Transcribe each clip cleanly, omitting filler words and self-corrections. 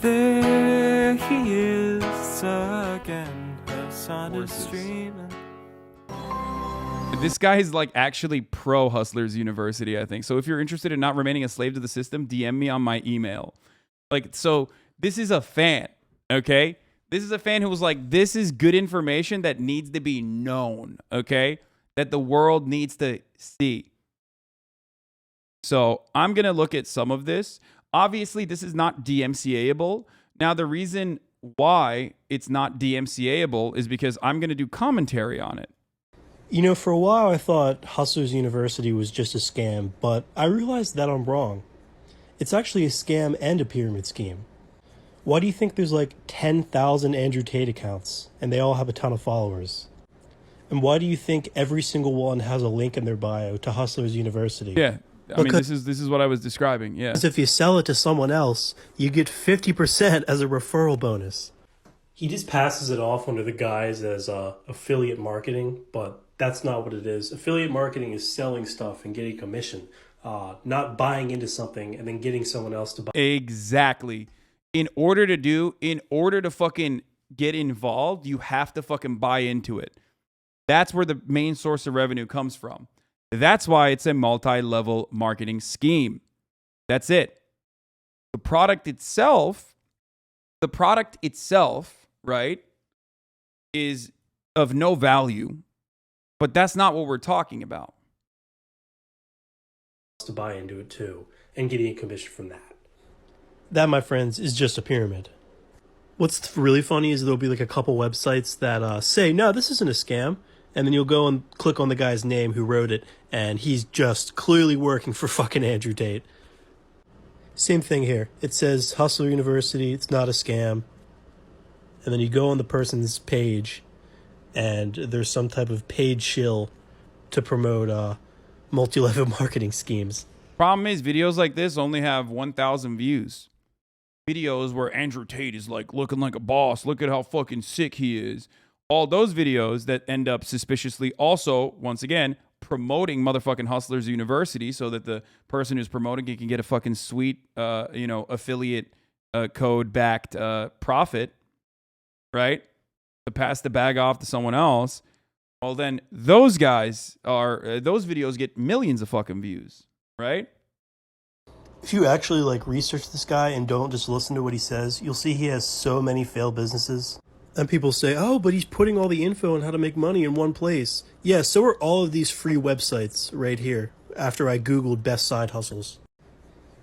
There he is again. Hasan is streaming. This guy is like actually pro Hustlers University, I think. So if you're interested in not remaining a slave to the system, DM me on my email. Like, so this is a fan, okay? This is a fan who was like, this is good information that needs to be known, okay? That the world needs to see. So I'm going to look at some of this. Obviously, this is not DMCA-able. Now, the reason why it's not DMCA-able is because I'm going to do commentary on it. You know, for a while I thought Hustlers University was just a scam, but I realized that I'm wrong. It's actually a scam and a pyramid scheme. Why do you think there's like 10,000 Andrew Tate accounts, and they all have a ton of followers? And why do you think every single one has a link in their bio to Hustlers University? Yeah, I mean, this is what I was describing, yeah. Because if you sell it to someone else, you get 50% as a referral bonus. He just passes it off under the guise as affiliate marketing, but that's not what it is. Affiliate marketing is selling stuff and getting commission, not buying into something and then getting someone else to buy. Exactly. In order to fucking get involved, you have to fucking buy into it. That's where the main source of revenue comes from. That's why it's a multi-level marketing scheme. That's it. The product itself, right, is of no value, but that's not what we're talking about. To buy into it too, and getting a commission from that. That, my friends, is just a pyramid. What's really funny is there'll be like a couple websites that say, no, this isn't a scam. And then you'll go and click on the guy's name who wrote it, and he's just clearly working for fucking Andrew Tate. Same thing here. It says Hustler University, it's not a scam. And then you go on the person's page, and there's some type of paid shill to promote multi-level marketing schemes. Problem is, videos like this only have 1,000 views. Videos where Andrew Tate is like looking like a boss. Look at how fucking sick he is. All those videos that end up suspiciously also, once again, promoting motherfucking Hustlers University so that the person who's promoting it can get a fucking sweet, affiliate code-backed profit, right? To pass the bag off to someone else. Well, then those guys those videos get millions of fucking views, right? If you actually like research this guy and don't just listen to what he says, you'll see he has so many failed businesses. And people say, oh, but he's putting all the info on how to make money in one place. Yeah, so are all of these free websites right here after I Googled best side hustles.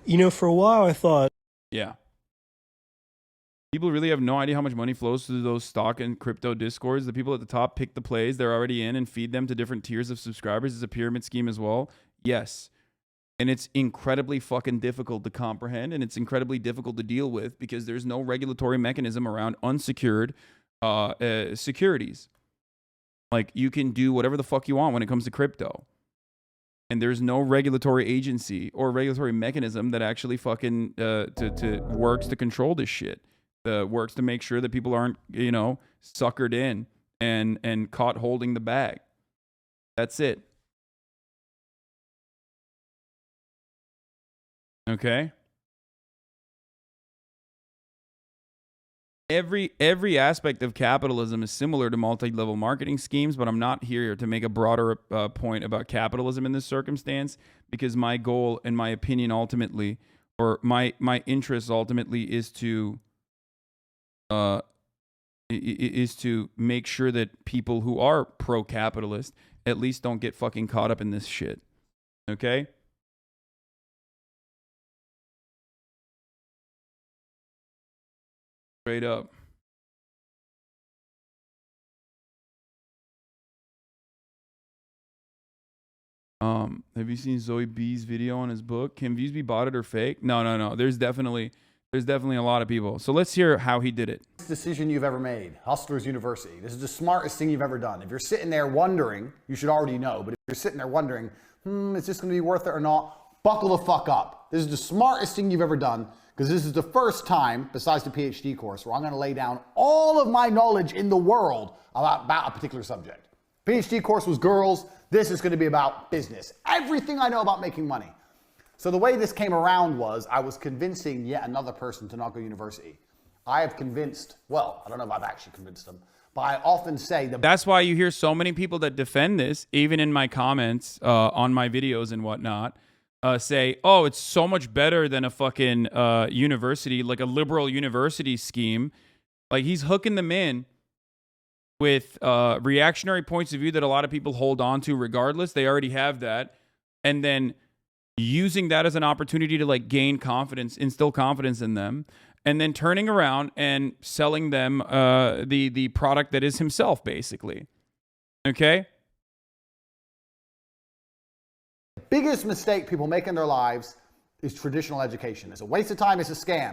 You know, for a while I thought... Yeah. People really have no idea how much money flows through those stock and crypto discords. The people at the top pick the plays they're already in and feed them to different tiers of subscribers. It's a pyramid scheme as well. Yes. And it's incredibly fucking difficult to comprehend, and it's incredibly difficult to deal with because there's no regulatory mechanism around unsecured securities. Like, you can do whatever the fuck you want when it comes to crypto. And there's no regulatory agency or regulatory mechanism that actually fucking works to control this shit. Works to make sure that people aren't, suckered in and caught holding the bag. That's it. Okay? Every aspect of capitalism is similar to multi-level marketing schemes, but I'm not here to make a broader point about capitalism in this circumstance, because my goal and my opinion ultimately, or my interest ultimately, is to make sure that people who are pro-capitalist at least don't get fucking caught up in this shit. Okay? Straight up. Have you seen Zoe B's video on his book? Can views be botted or fake? No. There's definitely a lot of people. So let's hear how he did it. Decision you've ever made, Hustlers University. This is the smartest thing you've ever done. If you're sitting there wondering, you should already know, but if you're sitting there wondering, is this going to be worth it or not? Buckle the fuck up. This is the smartest thing you've ever done, because this is the first time, besides the PhD course, where I'm going to lay down all of my knowledge in the world about a particular subject. PhD course was girls. This is going to be about business. Everything I know about making money. So the way this came around was I was convincing yet another person to not go to university. I have convinced, well, I don't know if I've actually convinced them, but I often say that. That's why you hear so many people that defend this, even in my comments on my videos and whatnot, say, oh, it's so much better than a fucking university, like a liberal university scheme. Like, he's hooking them in with reactionary points of view that a lot of people hold on to regardless. They already have that. And then using that as an opportunity to like gain confidence, instill confidence in them, and then turning around and selling them the product that is himself, basically. Okay? The biggest mistake people make in their lives is traditional education. It's a waste of time, it's a scam.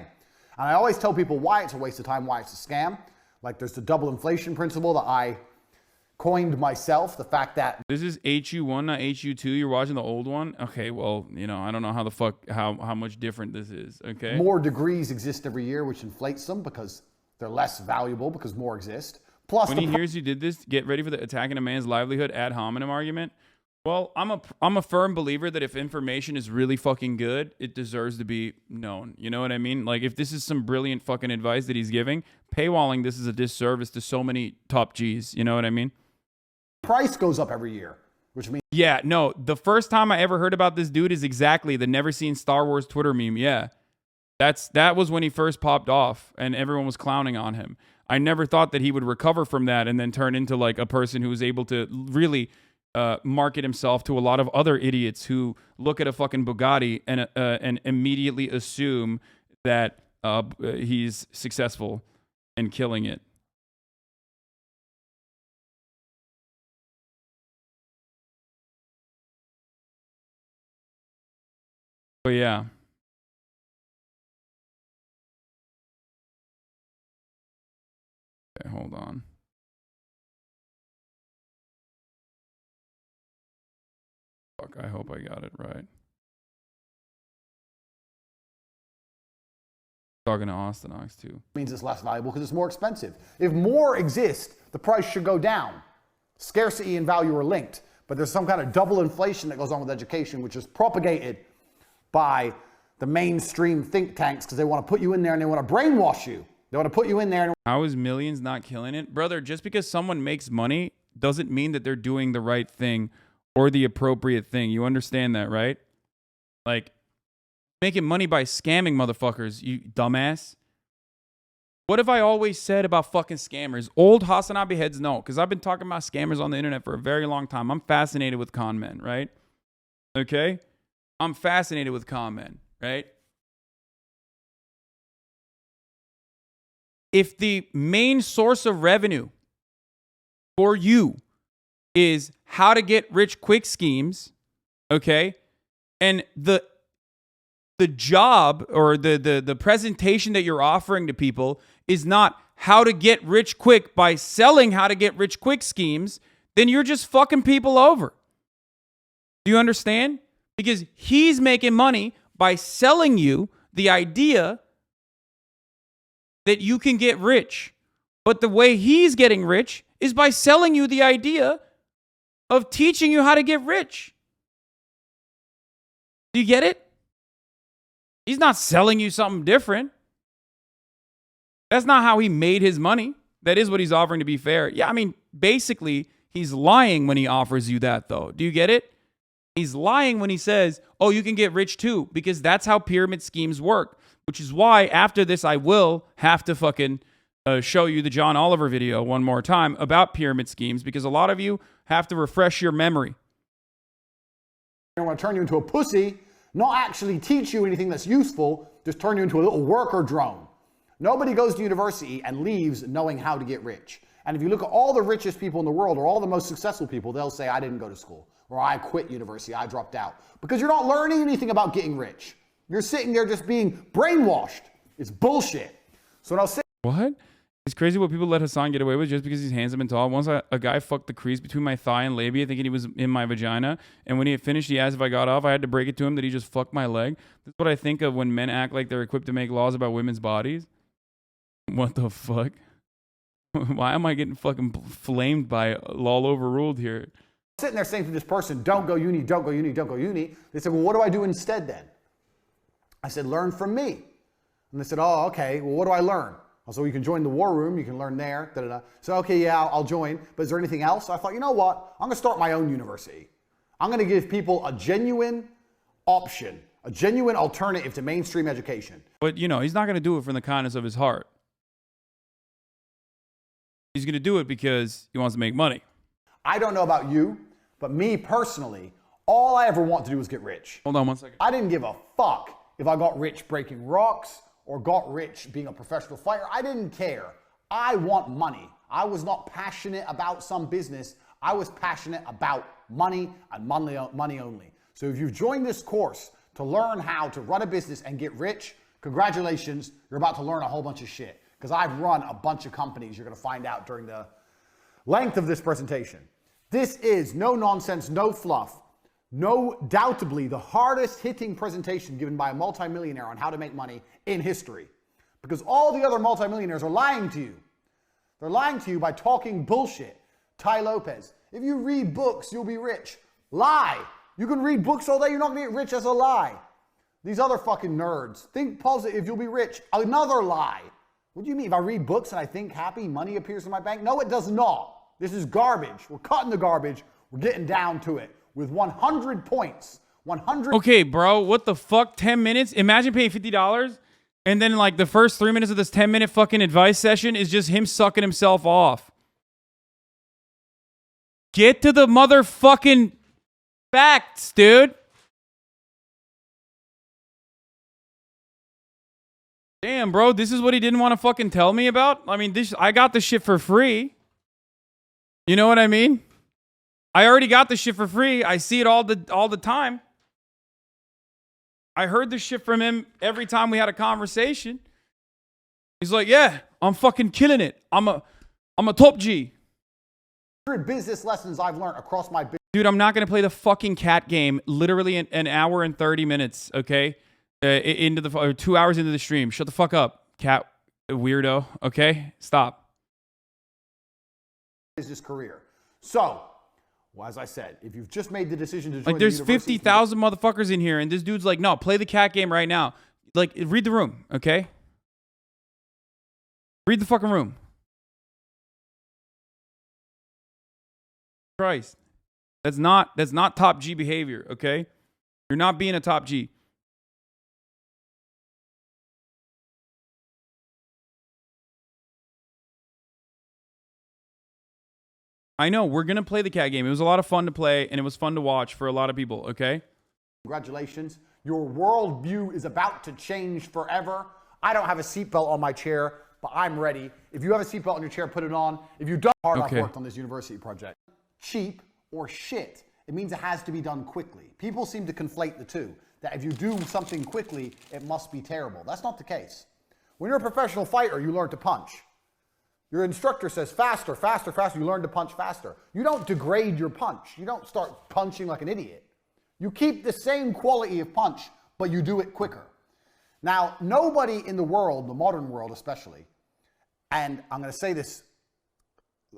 And I always tell people why it's a waste of time, why it's a scam. Like, there's the double inflation principle that I coined myself, the fact that this is HU1, not HU2. You're watching the old one? Okay, well, you know, I don't know how the fuck, how much different this is, okay? more degrees exist every year, which inflates them because they're less valuable because more exist. Plus, when he hears you did this, get ready for the attacking a man's livelihood ad hominem argument. Well, I'm a firm believer that if information is really fucking good, it deserves to be known. You know what I mean? Like, if this is some brilliant fucking advice that he's giving, paywalling this is a disservice to so many top G's. You know what I mean? price goes up every year, which means. Yeah, no, the first time I ever heard about this dude is exactly the never seen Star Wars Twitter meme. Yeah, that was when he first popped off and everyone was clowning on him. I never thought that he would recover from that and then turn into like a person who was able to really market himself to a lot of other idiots who look at a fucking Bugatti and immediately assume that he's successful and killing it. But yeah. Okay, hold on. Fuck, I hope I got it right. Talking to Austin Ox too. Means it's less valuable because it's more expensive. If more exist, the price should go down. Scarcity and value are linked, but there's some kind of double inflation that goes on with education, which is propagated by the mainstream think tanks because they want to put you in there and they want to brainwash you. They want to put you in there. How is millions not killing it? Brother, just because someone makes money doesn't mean that they're doing the right thing or the appropriate thing. You understand that, right? Like, making money by scamming motherfuckers, you dumbass. What have I always said about fucking scammers? Old hasanabi heads know, because I've been talking about scammers on the internet for a very long time. I'm fascinated with con men, right? Okay? I'm fascinated with con men, right? If the main source of revenue for you is how to get rich quick schemes, okay, and the job or the presentation that you're offering to people is not how to get rich quick by selling how to get rich quick schemes, then you're just fucking people over. Do you understand? Because he's making money by selling you the idea that you can get rich. But the way he's getting rich is by selling you the idea of teaching you how to get rich. Do you get it? He's not selling you something different. That's not how he made his money. That is what he's offering, to be fair. Yeah, I mean, basically, he's lying when he offers you that, though. Do you get it? He's lying when he says, oh, you can get rich too, because that's how pyramid schemes work, which is why after this, I will have to fucking show you the John Oliver video one more time about pyramid schemes, because a lot of you have to refresh your memory. They want to turn you into a pussy, not actually teach you anything that's useful, just turn you into a little worker drone. Nobody goes to university and leaves knowing how to get rich. And if you look at all the richest people in the world or all the most successful people, they'll say, I didn't go to school, or I quit university, I dropped out. Because you're not learning anything about getting rich. You're sitting there just being brainwashed. It's bullshit. So when I was saying, what? It's crazy what people let Hasan get away with just because he's handsome and tall. Once a guy fucked the crease between my thigh and labia thinking he was in my vagina. And when he had finished, he asked if I got off. I had to break it to him that he just fucked my leg. That's what I think of when men act like they're equipped to make laws about women's bodies. What the fuck? Why am I getting fucking flamed by law overruled here? sitting there saying to this person, don't go uni, don't go uni, don't go uni. They said, well, what do I do instead then? I said, learn from me. And they said, oh, okay, well, what do I learn? So you can join the war room, you can learn there, da-da-da. So, okay, yeah, I'll join, but is there anything else? I thought, you know what? I'm gonna start my own university. I'm gonna give people a genuine option, a genuine alternative to mainstream education. But, you know, he's not gonna do it from the kindness of his heart. He's gonna do it because he wants to make money. I don't know about you, but me personally, all I ever want to do is get rich. Hold on 1 second. I didn't give a fuck if I got rich breaking rocks or got rich being a professional fighter. I didn't care. I want money. I was not passionate about some business. I was passionate about money and money only. So if you've joined this course to learn how to run a business and get rich, congratulations, you're about to learn a whole bunch of shit. Because I've run a bunch of companies, you're gonna find out during the length of this presentation. This is no nonsense, no fluff. No doubtably the hardest hitting presentation given by a multimillionaire on how to make money in history. Because all the other multimillionaires are lying to you. They're lying to you by talking bullshit. Tai Lopez, if you read books, you'll be rich. Lie. You can read books all day, you're not gonna get rich. As a lie. These other fucking nerds. Think positive, you'll be rich. Another lie. What do you mean? If I read books and I think happy, money appears in my bank? No, it does not. This is garbage. We're cutting the garbage. We're getting down to it. With 100 points. 100. Okay, bro, what the fuck? 10 minutes? Imagine paying $50 and then like the first 3 minutes of this 10-minute fucking advice session is just him sucking himself off. Get to the motherfucking facts, dude. Damn, bro, this is what he didn't want to fucking tell me about? I mean, I got this shit for free. You know what I mean? I already got this shit for free. I see it all the time. I heard this shit from him every time we had a conversation. He's like, yeah, I'm fucking killing it. I'm a top G. Business lessons I've learned across my business. Dude, I'm not going to play the fucking cat game literally in an hour and 30 minutes, okay? Into the 2 hours into the stream. Shut the fuck up, cat weirdo, okay? Stop. Business career. So, well, as I said, if you've just made the decision to join like, there's 50,000 motherfuckers in here, and this dude's like, no, play the cat game right now. Like, read the room, okay? Read the fucking room. Christ. That's not top G behavior, okay? You're not being a top G. I know, we're going to play the cat game. It was a lot of fun to play, and it was fun to watch for a lot of people, okay? Congratulations. Your worldview is about to change forever. I don't have a seatbelt on my chair, but I'm ready. If you have a seatbelt on your chair, put it on. If you don't, I've worked on this university project. Cheap or shit. It means it has to be done quickly. People seem to conflate the two. That if you do something quickly, it must be terrible. That's not the case. When you're a professional fighter, you learn to punch. Your instructor says faster, faster, faster. You learn to punch faster. You don't degrade your punch. You don't start punching like an idiot. You keep the same quality of punch, but you do it quicker. Now, nobody in the world, the modern world especially, and I'm going to say this,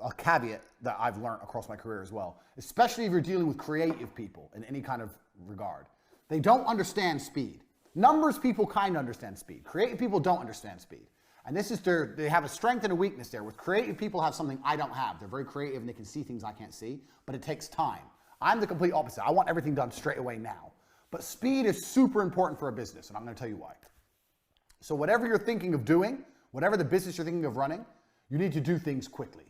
a caveat that I've learned across my career as well, especially if you're dealing with creative people in any kind of regard. They don't understand speed. Numbers people kind of understand speed. Creative people don't understand speed. And this is they have a strength and a weakness there. With creative people have something I don't have. They're very creative and they can see things I can't see, but it takes time. I'm the complete opposite. I want everything done straight away now. But speed is super important for a business, and I'm going to tell you why. So whatever you're thinking of doing, whatever the business you're thinking of running, you need to do things quickly.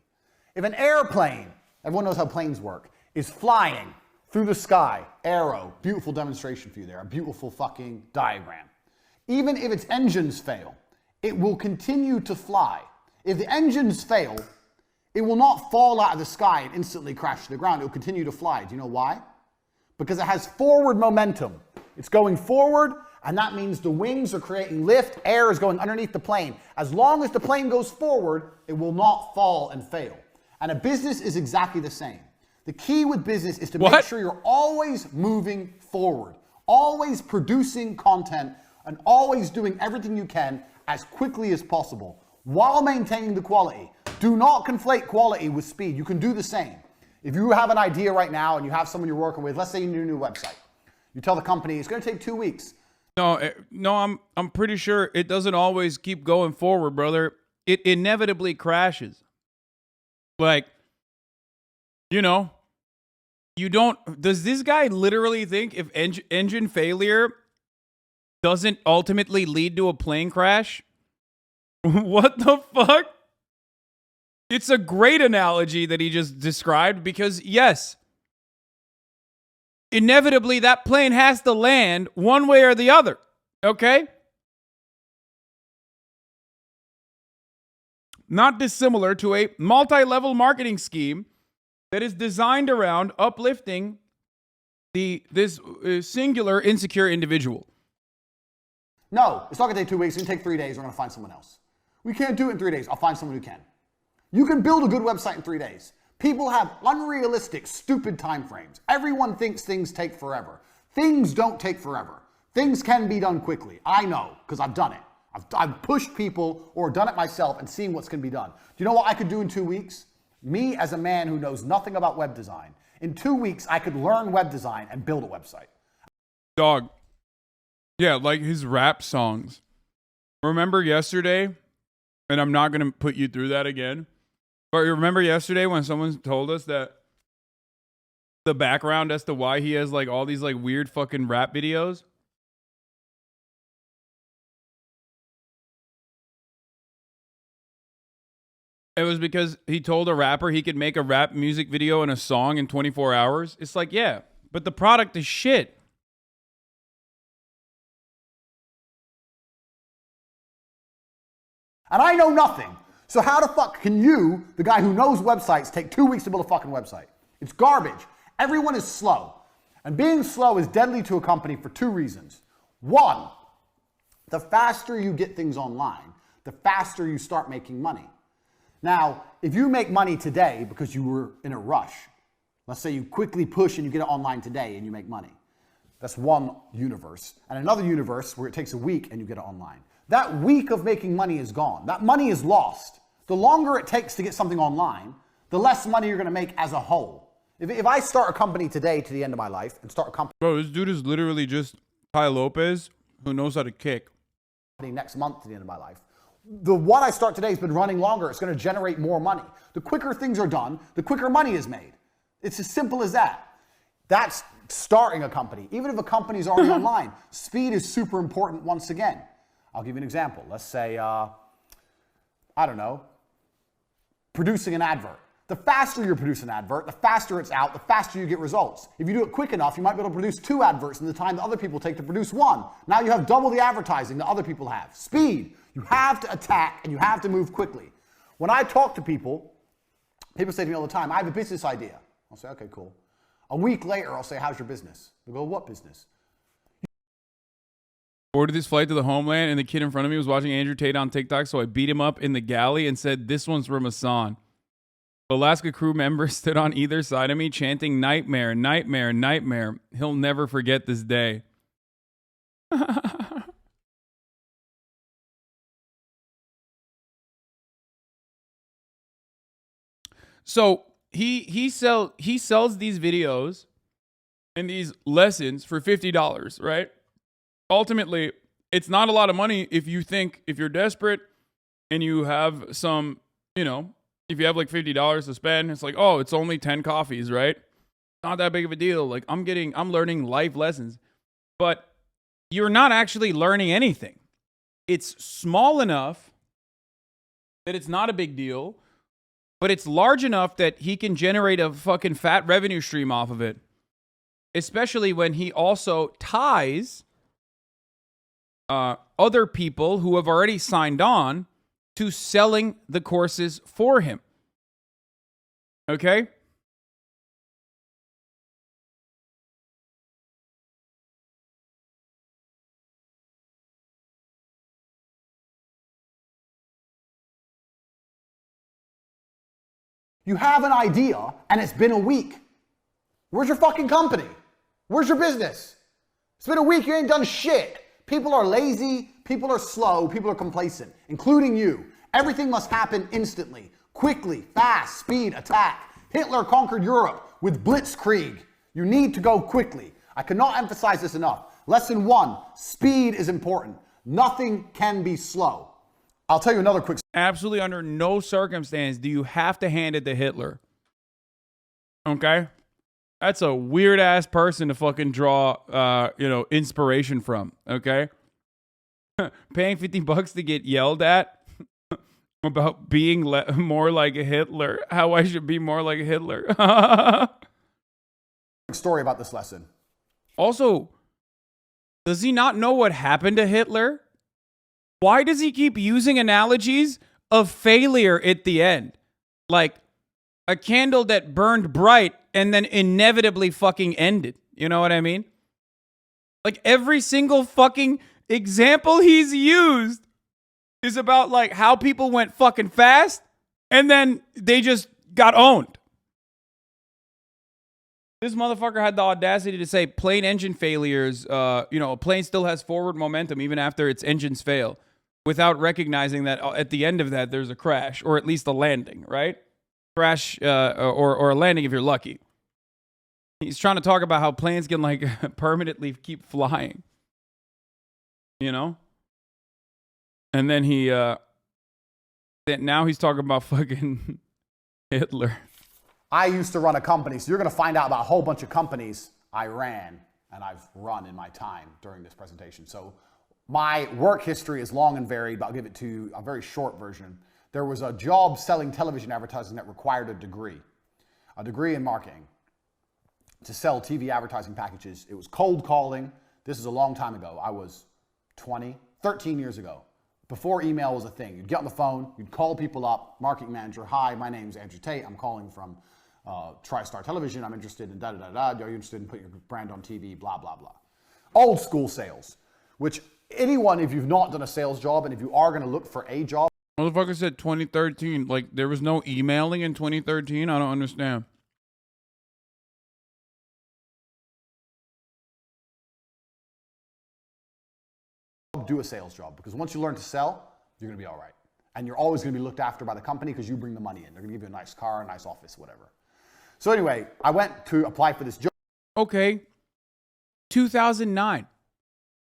If an airplane, everyone knows how planes work, is flying through the sky, arrow, beautiful demonstration for you there, a beautiful fucking diagram. Even if its engines fail, it will continue to fly. If the engines fail, it will not fall out of the sky and instantly crash to the ground. It will continue to fly. Do you know why? Because it has forward momentum. It's going forward, and that means the wings are creating lift. Air is going underneath the plane. As long as the plane goes forward, it will not fall and fail. And a business is exactly the same. The key with business is to make sure you're always moving forward, always producing content, and always doing everything you can as quickly as possible while maintaining the quality. Do not conflate quality with speed. You can do the same. If you have an idea right now and you have someone you're working with, let's say you need a new website. You tell the company it's going to take 2 weeks. No, I'm pretty sure it doesn't always keep going forward, brother. It inevitably crashes. Like, you know, you don't. Does this guy literally think if engine failure doesn't ultimately lead to a plane crash? What the fuck? It's a great analogy that he just described because, yes, inevitably that plane has to land one way or the other, okay? Not dissimilar to a multi-level marketing scheme that is designed around uplifting this singular insecure individual. No, it's not going to take 2 weeks. It's going to take 3 days. We're going to find someone else. We can't do it in 3 days. I'll find someone who can. You can build a good website in 3 days. People have unrealistic, stupid time frames. Everyone thinks things take forever. Things don't take forever. Things can be done quickly. I know, because I've done it. I've pushed people or done it myself and seen what's can be done. Do you know what I could do in 2 weeks? Me, as a man who knows nothing about web design, in 2 weeks, I could learn web design and build a website. Dog. Yeah, like his rap songs. Remember yesterday? And I'm not going to put you through that again. But remember yesterday when someone told us that the background as to why he has like all these like weird fucking rap videos? It was because he told a rapper he could make a rap music video and a song in 24 hours. It's like, yeah, but the product is shit. And I know nothing. So how the fuck can you, the guy who knows websites, take 2 weeks to build a fucking website? It's garbage. Everyone is slow. And being slow is deadly to a company for 2 reasons. One, the faster you get things online, the faster you start making money. Now, if you make money today because you were in a rush, let's say you quickly push and you get it online today and you make money. That's one universe. And another universe where it takes a week and you get it online. That week of making money is gone. That money is lost. The longer it takes to get something online, the less money you're going to make as a whole. If I start a company today to the end of my life and start a company... Bro, this dude is literally just Ty Lopez who knows how to kick. ...next month to the end of my life. The one I start today has been running longer. It's going to generate more money. The quicker things are done, the quicker money is made. It's as simple as that. That's starting a company. Even if a company is already online, speed is super important once again. I'll give you an example. Let's say, I don't know, producing an advert. The faster you produce an advert, the faster it's out, the faster you get results. If you do it quick enough, you might be able to produce 2 adverts in the time that other people take to produce 1. Now you have double the advertising that other people have. Speed. You have to attack and you have to move quickly. When I talk to people, people say to me all the time, I have a business idea. I'll say, okay, cool. A week later, I'll say, how's your business? They'll go, what business? Ordered this flight to the homeland, and the kid in front of me was watching Andrew Tate on TikTok, so I beat him up in the galley and said, this one's from Hasan. Alaska crew members stood on either side of me chanting, nightmare, nightmare, nightmare. He'll never forget this day. So he sells these videos and these lessons for $50, right? Ultimately, it's not a lot of money if you're desperate and you have some, if you have like $50 to spend, it's like, oh, it's only 10 coffees, right? Not that big of a deal. Like I'm learning life lessons, but you're not actually learning anything. It's small enough that it's not a big deal, but it's large enough that he can generate a fucking fat revenue stream off of it. Especially when he also ties other people who have already signed on to selling the courses for him. Okay? You have an idea and it's been a week. Where's your fucking company? Where's your business? It's been a week, you ain't done shit. People are lazy, people are slow, people are complacent, including you. Everything must happen instantly, quickly, fast, speed, attack. Hitler conquered Europe with blitzkrieg. You need to go quickly. I cannot emphasize this enough. Lesson 1, speed is important. Nothing can be slow. I'll tell you another quick. Absolutely under no circumstance do you have to hand it to Hitler. Okay? That's a weird ass person to fucking draw, inspiration from. Okay? Paying $50 to get yelled at about being more like a Hitler. How I should be more like a Hitler. Story about this lesson. Also, does he not know what happened to Hitler? Why does he keep using analogies of failure at the end? Like a candle that burned bright and then inevitably fucking ended. You know what I mean? Like every single fucking example he's used is about like how people went fucking fast and then they just got owned. This motherfucker had the audacity to say plane engine failures, a plane still has forward momentum even after its engines fail, without recognizing that at the end of that there's a crash, or at least a landing, right? Crash or a landing if you're lucky. He's trying to talk about how planes can like permanently keep flying, you know? And then now he's talking about fucking Hitler. I used to run a company, so you're going to find out about a whole bunch of companies I ran and I've run in my time during this presentation. So my work history is long and varied, but I'll give it to a very short version. There was a job selling television advertising that required a degree in marketing to sell TV advertising packages. It was cold calling. This is a long time ago. I was 13 years ago. Before email was a thing. You'd get on the phone, you'd call people up, marketing manager, hi, my name's Andrew Tate, I'm calling from TriStar Television, I'm interested in da-da-da-da, are you interested in putting your brand on TV, blah, blah, blah. Old school sales, which anyone, if you've not done a sales job, and if you are going to look for a job. Motherfucker said 2013, like there was no emailing in 2013? I don't understand. Do a sales job, because once you learn to sell, you're going to be all right. And you're always going to be looked after by the company because you bring the money in. They're going to give you a nice car, a nice office, whatever. So anyway, I went to apply for this job. Okay. 2009.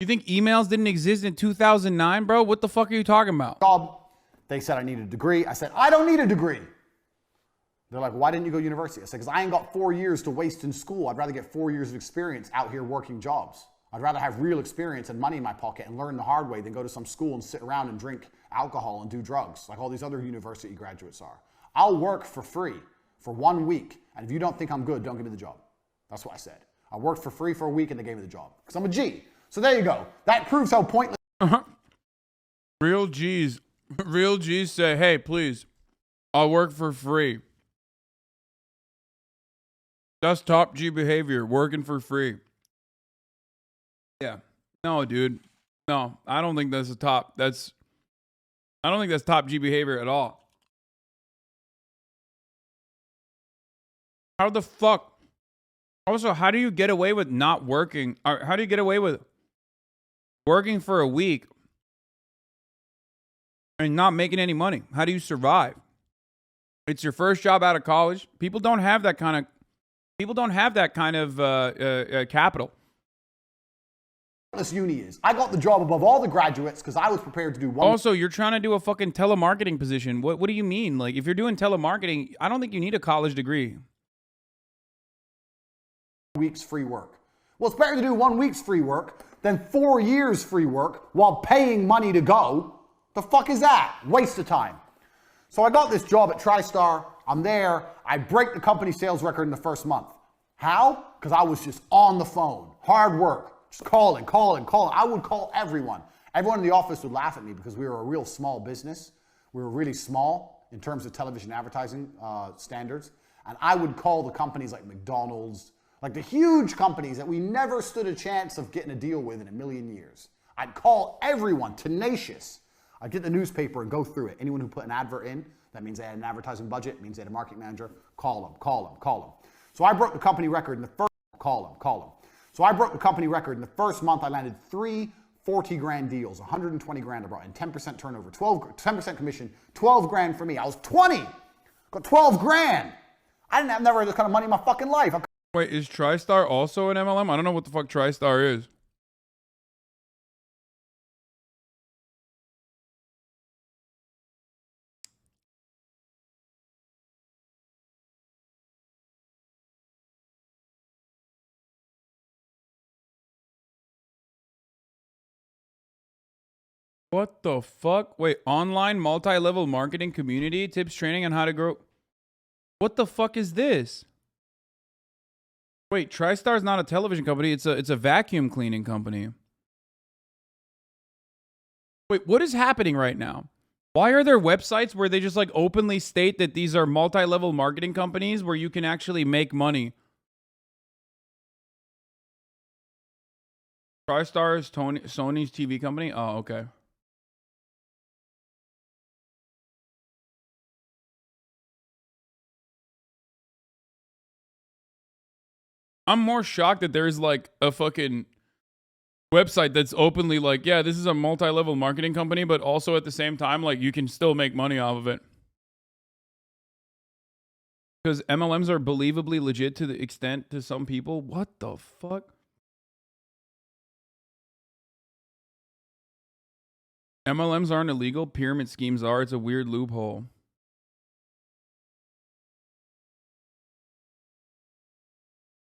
You think emails didn't exist in 2009, bro? What the fuck are you talking about? They said I needed a degree. I said, I don't need a degree. They're like, why didn't you go to university? I said, because I ain't got 4 years to waste in school. I'd rather get 4 years of experience out here working jobs. I'd rather have real experience and money in my pocket and learn the hard way than go to some school and sit around and drink alcohol and do drugs like all these other university graduates are. I'll work for free for 1 week. And if you don't think I'm good, don't give me the job. That's what I said. I worked for free for a week and they gave me the job because I'm a G. So there you go. That proves how pointless. Real G's say, hey, please, I'll work for free. That's top G behavior, working for free. Yeah. No, dude. No, I don't think that's top G behavior at all. How the fuck? Also, how do you get away with not working? Or how do you get away with working for a week and not making any money? How do you survive? It's your first job out of college. People don't have that kind of capital. This uni is. I got the job above all the graduates because I was prepared to do one. Also, you're trying to do a fucking telemarketing position. What do you mean? Like, if you're doing telemarketing, I don't think you need a college degree. Weeks free work. Well, it's better to do 1 week's free work than 4 years free work while paying money to go. The fuck is that? Waste of time. So I got this job at TriStar. I'm there. I break the company sales record in the first month. How? Because I was just on the phone. Hard work. Just calling. I would call everyone. Everyone in the office would laugh at me because we were a real small business. We were really small in terms of television advertising standards. And I would call the companies like McDonald's, like the huge companies that we never stood a chance of getting a deal with in a million years. I'd call everyone, tenacious. I'd get the newspaper and go through it. Anyone who put an advert in, that means they had an advertising budget, means they had a marketing manager, call them. So I broke the company record in the first, call them. So I broke the company record in the first month. I landed 3 40 grand deals, 120 grand I brought in, 10% turnover, 10% commission, 12 grand for me. I was 20, got 12 grand. I didn't have never this kind of money in my fucking life. Wait, is TriStar also an MLM? I don't know what the fuck TriStar is. What the fuck? Wait, online multi-level marketing community tips, training on how to grow. What the fuck is this? Wait, TriStar's not a television company. It's a vacuum cleaning company. Wait, what is happening right now? Why are there websites where they just like openly state that these are multi-level marketing companies where you can actually make money? TriStar is Sony's TV company? Oh, okay. I'm more shocked that there's like a fucking website that's openly like, yeah, this is a multi-level marketing company, but also at the same time, like, you can still make money off of it. Because MLMs are believably legit to the extent to some people. What the fuck? MLMs aren't illegal. Pyramid schemes are. It's a weird loophole.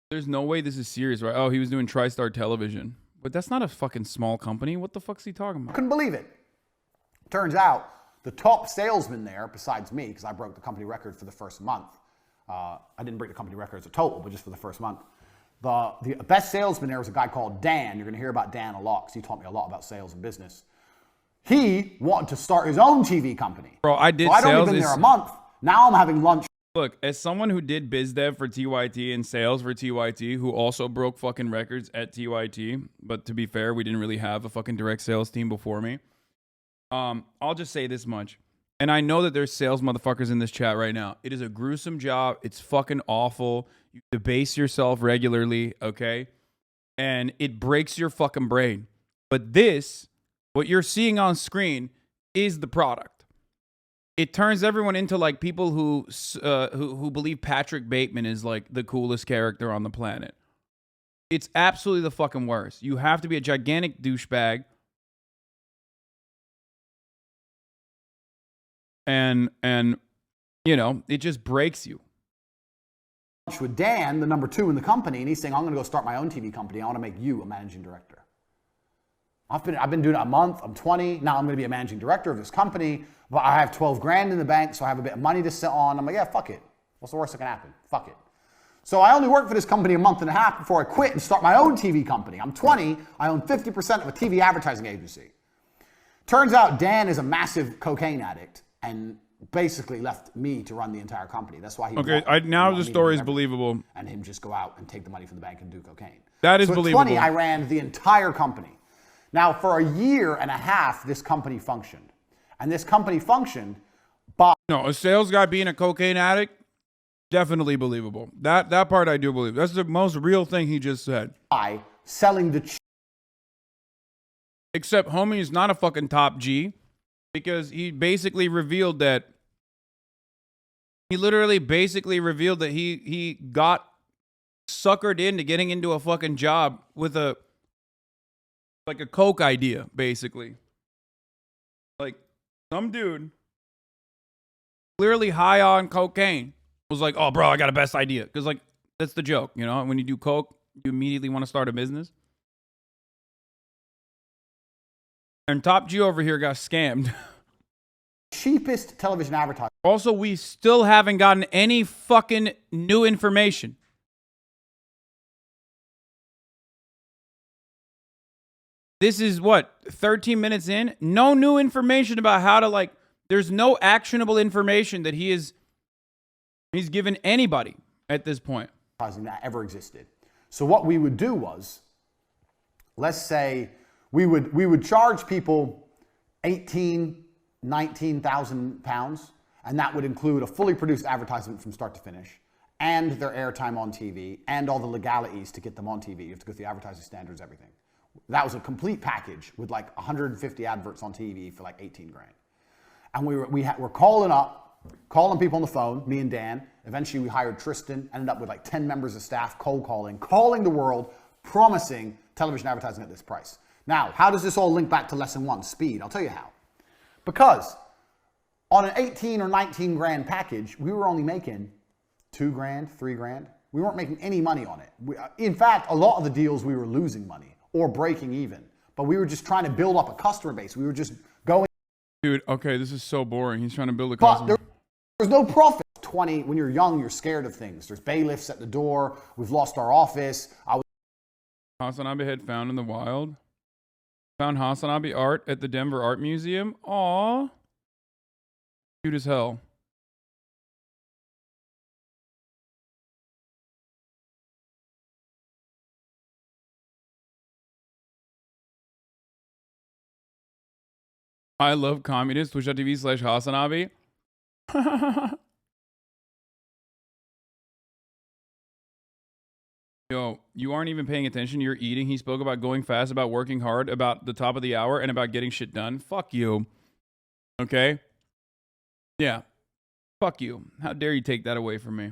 There's no way this is serious, right? Oh, he was doing TriStar Television. But that's not a fucking small company. What the fuck's he talking about? I couldn't believe it. Turns out the top salesman there, besides me, because I broke the company record for the first month. I didn't break the company record as a total, but just for the first month. The best salesman there was a guy called Dan. You're going to hear about Dan a lot because he taught me a lot about sales and business. He wanted to start his own TV company. Bro, I did so I'd sales. only been there a month. Now I'm having lunch. Look, as someone who did biz dev for TYT and sales for TYT, who also broke fucking records at TYT, but to be fair, we didn't really have a fucking direct sales team before me. I'll just say this much. And I know that there's sales motherfuckers in this chat right now. It is a gruesome job. It's fucking awful. You debase yourself regularly, okay? And it breaks your fucking brain. But this, what you're seeing on screen, is the product. It turns everyone into like people who believe Patrick Bateman is like the coolest character on the planet. It's absolutely the fucking worst. You have to be a gigantic douchebag. And you know, it just breaks you. With Dan, the number 2 in the company, and he's saying, I'm going to go start my own TV company. I want to make you a managing director. I've been doing it a month. I'm 20. Now I'm going to be a managing director of this company. But I have 12 grand in the bank, so I have a bit of money to sit on. I'm like, yeah, fuck it. What's the worst that can happen? Fuck it. So I only worked for this company a month and a half before I quit and start my own TV company. I'm 20. I own 50% of a TV advertising agency. Turns out Dan is a massive cocaine addict and basically left me to run the entire company. That's why he now the story is believable. And him just go out and take the money from the bank and do cocaine. That is believable. At 20, I ran the entire company. Now, for a year and a half, this company functioned. And this company functioned by... No, a sales guy being a cocaine addict, definitely believable. That part I do believe. That's the most real thing he just said. By selling the... Except homie is not a fucking top G because he basically revealed that... He literally basically revealed that he got suckered into getting into a fucking job with a... like a coke idea, basically. Like, some dude clearly high on cocaine was like, oh, bro, I got a best idea. Because, like, that's the joke, you know? When you do coke, you immediately want to start a business. And Top G over here got scammed. Cheapest television advertising. Also, we still haven't gotten any fucking new information. This is what, 13 minutes in? No new information about how to, like, there's no actionable information that he's given anybody at this point. That ever existed. So what we would do was, let's say we would charge people 19,000 pounds, and that would include a fully produced advertisement from start to finish, and their airtime on TV, and all the legalities to get them on TV. You have to go through the advertising standards, everything. That was a complete package with like 150 adverts on TV for like 18 grand. And we're calling people on the phone, me and Dan. Eventually we hired Tristan, ended up with like 10 members of staff cold calling the world, promising television advertising at this price. Now, how does this all link back to lesson 1, speed? I'll tell you how. Because on an 18 or 19 grand package, we were only making 2 grand, 3 grand. We weren't making any money on it. In fact, a lot of the deals we were losing money or breaking even. But we were just trying to build up a customer base. We were just Dude, okay, this is so boring. He's trying to build a But customer. there's no profit. 20, when you're young, you're scared of things. There's bailiffs at the door. We've lost our office. Hasanabi head found in the wild. Found Hasanabi art at the Denver Art Museum. Aw. Cute as hell. I love communist. Twitch.tv/Hasanabi. Yo, you aren't even paying attention. You're eating. He spoke about going fast, about working hard, about the top of the hour, and about getting shit done. Fuck you. Okay? Yeah. Fuck you. How dare you take that away from me?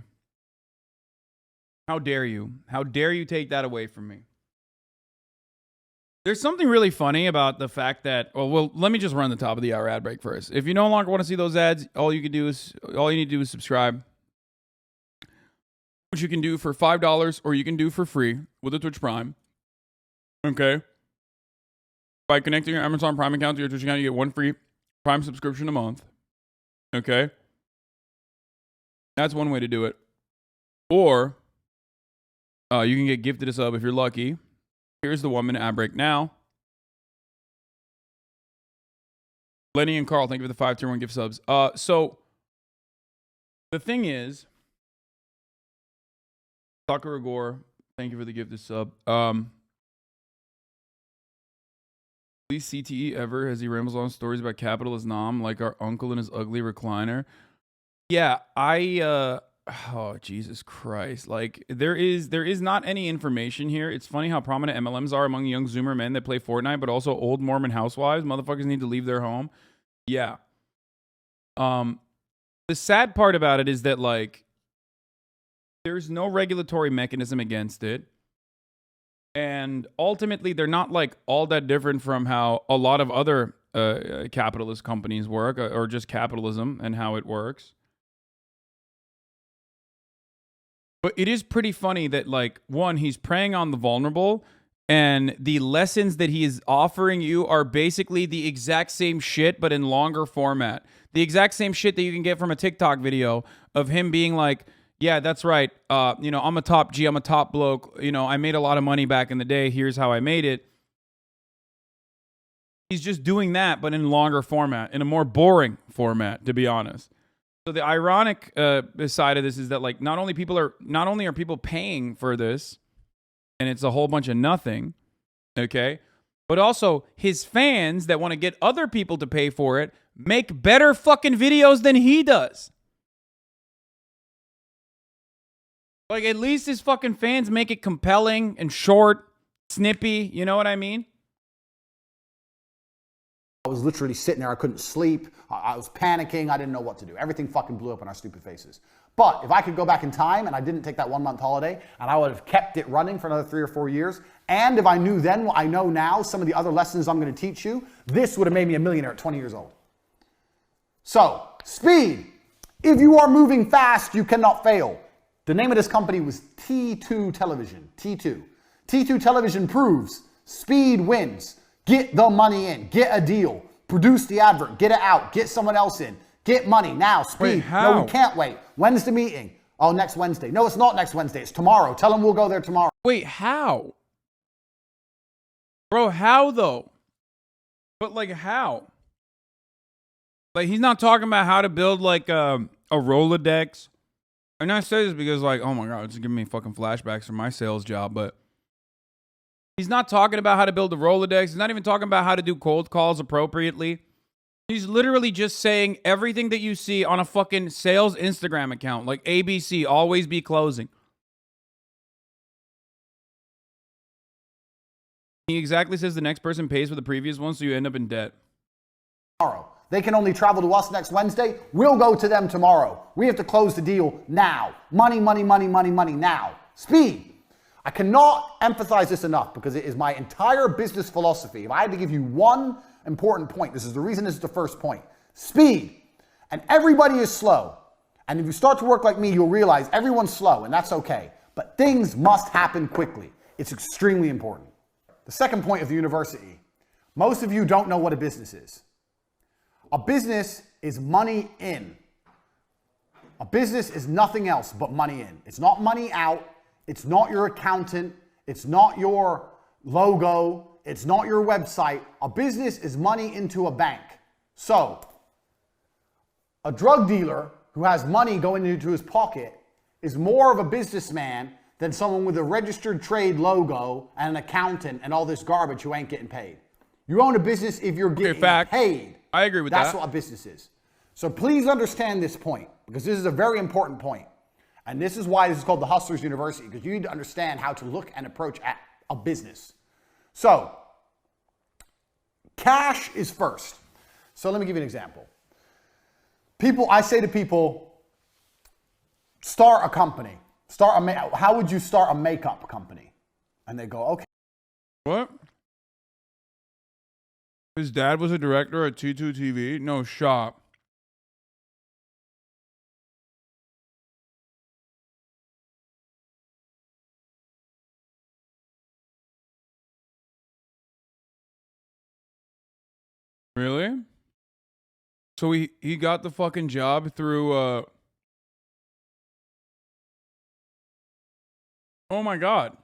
How dare you? How dare you take that away from me? There's something really funny about the fact that, well, let me just run the top of the hour ad break first. If you no longer want to see those ads, all you need to do is subscribe. Which you can do for $5 or you can do for free with a Twitch Prime. Okay. By connecting your Amazon Prime account to your Twitch account, you get one free Prime subscription a month. Okay. That's one way to do it. Or you can get gifted a sub if you're lucky. Here's the 1 minute ad break now. Lenny and Carl, thank you for the 5 tier 1 gift subs. So the thing is, Sakura Gore, thank you for the gifted sub. Least CTE ever as he rambles on stories about capitalist nom like our uncle and his ugly recliner. Yeah, oh Jesus Christ. Like there is not any information here. It's funny how prominent MLMs are among young Zoomer men that play Fortnite, but also old Mormon housewives. Motherfuckers need to leave their home. Yeah. The sad part about it is that like there's no regulatory mechanism against it. And ultimately, they're not like all that different from how a lot of other capitalist companies work or just capitalism and how it works. But it is pretty funny that like, one, he's preying on the vulnerable and the lessons that he is offering you are basically the exact same shit, but in longer format. The exact same shit that you can get from a TikTok video of him being like, yeah, that's right. I'm a top G. I'm a top bloke. I made a lot of money back in the day. Here's how I made it. He's just doing that, but in longer format, in a more boring format, to be honest. So the ironic side of this is that like not only are people paying for this, and it's a whole bunch of nothing, okay, but also his fans that want to get other people to pay for it make better fucking videos than he does. Like, at least his fucking fans make it compelling and short, snippy. You know what I mean? I was literally sitting there. I couldn't sleep. I was panicking. I didn't know what to do. Everything fucking blew up in our stupid faces. But if I could go back in time and I didn't take that 1 month holiday and I would have kept it running for another 3 or 4 years, and if I knew then what I know now, some of the other lessons I'm going to teach you, this would have made me a millionaire at 20 years old. So, speed. If you are moving fast, you cannot fail. The name of this company was T2 Television. T2. T2 Television proves speed wins. Get the money in. Get a deal. Produce the advert. Get it out. Get someone else in. Get money now. Speed. Wait, how? No, we can't wait. When's the meeting? Oh, next Wednesday. No, it's not next Wednesday. It's tomorrow. Tell them we'll go there tomorrow. Wait, how? Bro, how though? But like how? Like he's not talking about how to build like a Rolodex. And I say this because like, oh my God, it's giving me fucking flashbacks from my sales job, but he's not talking about how to build a Rolodex. He's not even talking about how to do cold calls appropriately. He's literally just saying everything that you see on a fucking sales Instagram account, like ABC, always be closing. He exactly says the next person pays for the previous one, so you end up in debt. Tomorrow. They can only travel to us next Wednesday. We'll go to them tomorrow. We have to close the deal now. Money, money, money, money, money now. Speed. I cannot emphasize this enough because it is my entire business philosophy. If I had to give you one important point, this is the reason this is the first point. Speed. And everybody is slow. And if you start to work like me, you'll realize everyone's slow, and that's okay. But things must happen quickly. It's extremely important. The second point of the university. Most of you don't know what a business is. A business is money in. A business is nothing else but money in. It's not money out. It's not your accountant. It's not your logo. It's not your website. A business is money into a bank. So, a drug dealer who has money going into his pocket is more of a businessman than someone with a registered trade logo and an accountant and all this garbage who ain't getting paid. You own a business if you're getting paid. I agree with that. That's what a business is. So please understand this point, because this is a very important point. And this is why this is called the Hustlers University, because you need to understand how to look and approach at a business. So, cash is first. So let me give you an example. I say to people, start a company. How would you start a makeup company? And they go, okay. What? His dad was a director at T2 TV? No, shop. Really? So he got the fucking job through oh my god.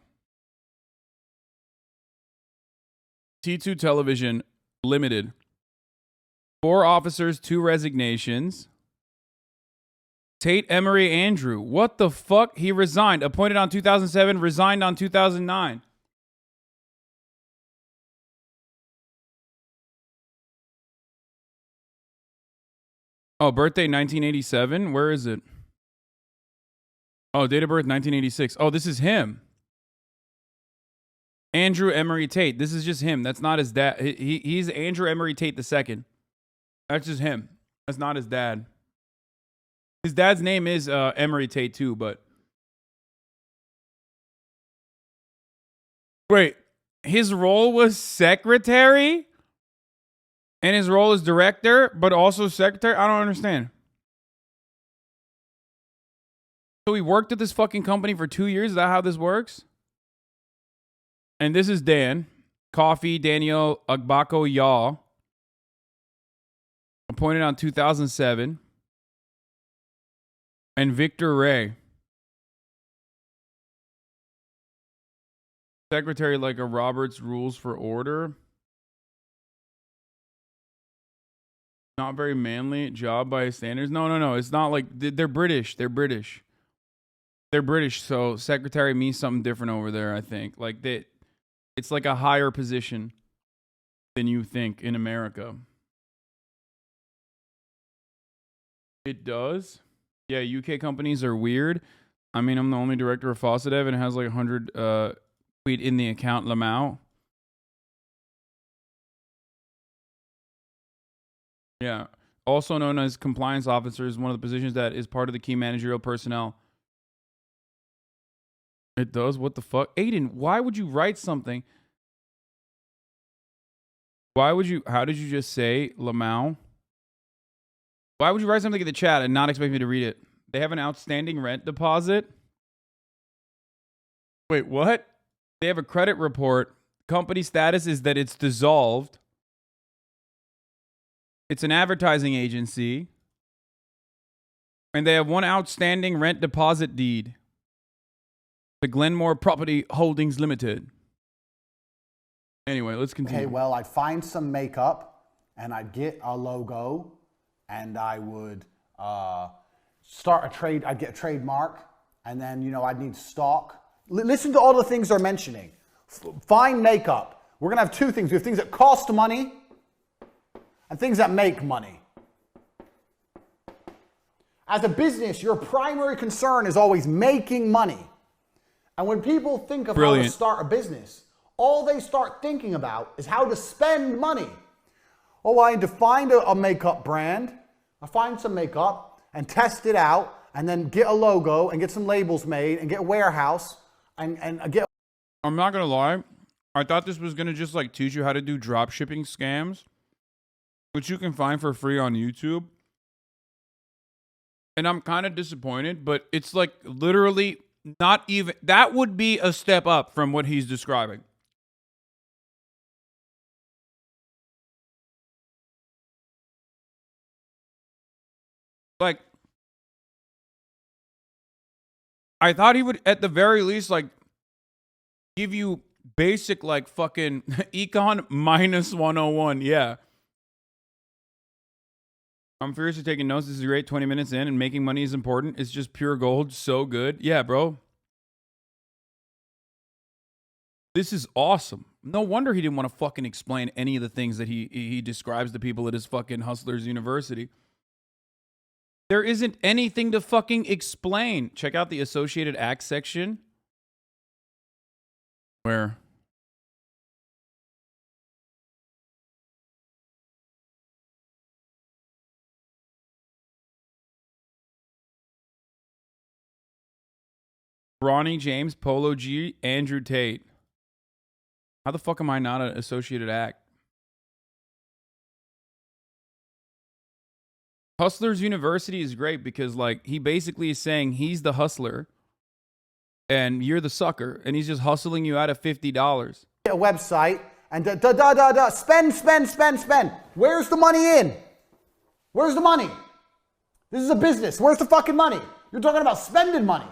T2 Television Limited. 4 officers, 2 resignations. Tate, Emery, Andrew. What the fuck? He resigned. Appointed on 2007, resigned on 2009. Oh, birthday 1987. Where is it? Oh, date of birth 1986. Oh, this is him. Andrew Emery Tate. This is just him. That's not his dad. He's Andrew Emery Tate II. That's just him. That's not his dad. His dad's name is Emery Tate too, but wait, his role was secretary? And his role is director, but also secretary? I don't understand. So he worked at this fucking company for 2 years? Is that how this works? And this is Dan. Coffee, Daniel Agbako Yaw. Appointed on 2007. And Victor Ray. Secretary like a Robert's Rules for Order. Not very manly job by his standards. No. It's not like they're British. They're British. They're British. So secretary means something different over there, I think. Like it's like a higher position than you think in America. It does. Yeah, UK companies are weird. I mean, I'm the only director of Fawcedev and it has like 100 tweet in the account Lamau. Yeah. Also known as compliance officer is one of the positions that is part of the key managerial personnel. It does? What the fuck? Aiden, why would you write something? How did you just say Lamau? Why would you write something in the chat and not expect me to read it? They have an outstanding rent deposit? Wait, what? They have a credit report. Company status is that it's dissolved. It's an advertising agency. And they have one outstanding rent deposit deed. The Glenmore Property Holdings Limited. Anyway, let's continue. Okay, well, I'd find some makeup and I'd get a logo and I would start a trade. I'd get a trademark and then, I'd need stock. Listen to all the things they're mentioning. Find makeup. We're going to have 2 things. We have things that cost money and things that make money. As a business, your primary concern is always making money. And when people think of how to start a business, all they start thinking about is how to spend money. Oh, I need to find a makeup brand. I find some makeup and test it out and then get a logo and get some labels made and get a warehouse and get... I'm not going to lie. I thought this was going to just like teach you how to do drop shipping scams, which you can find for free on YouTube. And I'm kind of disappointed, but it's like literally not even... That would be a step up from what he's describing. Like, I thought he would, at the very least, like, give you basic, like, fucking econ minus 101. Yeah. I'm furiously taking notes. This is great. 20 minutes in, and making money is important. It's just pure gold. So good. Yeah, bro. This is awesome. No wonder he didn't want to fucking explain any of the things that he describes to people at his fucking Hustlers University. There isn't anything to fucking explain. Check out the associated acts section. Where? Bronny James, Polo G, Andrew Tate. How the fuck am I not an associated act? Hustlers University is great because, like, he basically is saying he's the hustler and you're the sucker, and he's just hustling you out of $50. A website and spend. Where's the money in? Where's the money? This is a business. Where's the fucking money? You're talking about spending money.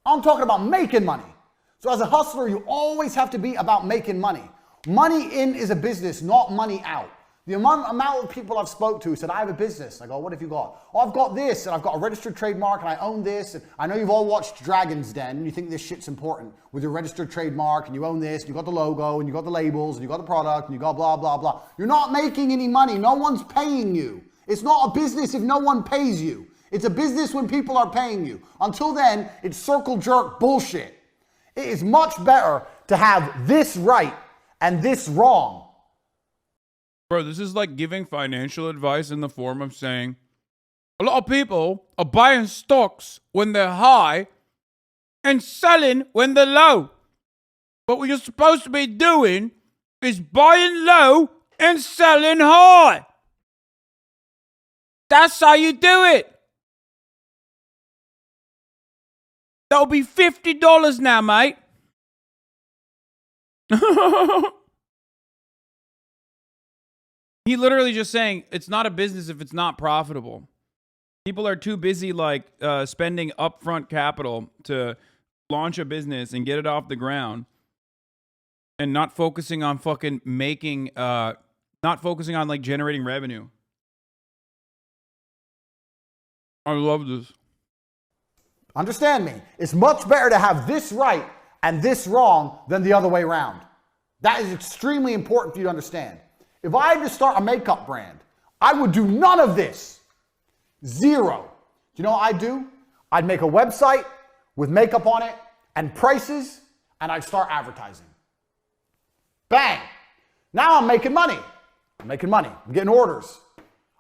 I'm talking about making money. So as a hustler, you always have to be about making money. Money in is a business, not money out. The amount of people I've spoke to said, I have a business. I go, what have you got? Oh, I've got this, and I've got a registered trademark, and I own this. And I know you've all watched Dragon's Den, and you think this shit's important with your registered trademark, and you own this, and you got the logo, and you got the labels, and you got the product, and you got blah, blah, blah. You're not making any money. No one's paying you. It's not a business if no one pays you. It's a business when people are paying you. Until then, it's circle jerk bullshit. It is much better to have this right and this wrong. Bro, this is like giving financial advice in the form of saying, a lot of people are buying stocks when they're high and selling when they're low. But what you're supposed to be doing is buying low and selling high. That's how you do it. That'll be $50 now, mate. He literally just saying it's not a business if it's not profitable. People are too busy like spending upfront capital to launch a business and get it off the ground, and not focusing on fucking making, not focusing on like generating revenue. I love this. Understand me. It's much better to have this right and this wrong than the other way around. That is extremely important for you to understand. If I had to start a makeup brand, I would do none of this. Zero. Do you know what I'd do? I'd make a website with makeup on it and prices, and I'd start advertising. Bang. Now I'm making money. I'm making money. I'm getting orders.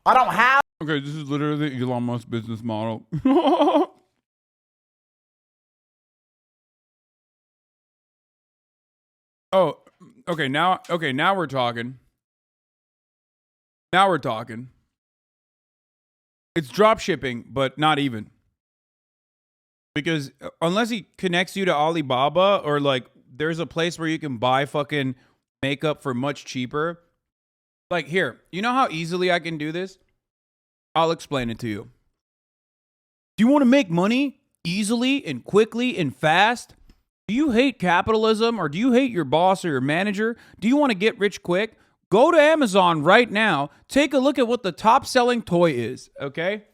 I don't have... Okay, this is literally the Elon Musk business model. Oh, okay, now we're talking. Now we're talking. It's drop shipping, but not even. Because unless he connects you to Alibaba, or like there's a place where you can buy fucking makeup for much cheaper. Like here, you know how easily I can do this? I'll explain it to you. Do you want to make money easily and quickly and fast? Do you hate capitalism, or do you hate your boss or your manager? Do you want to get rich quick? Go to Amazon right now. Take a look at what the top selling toy is, okay?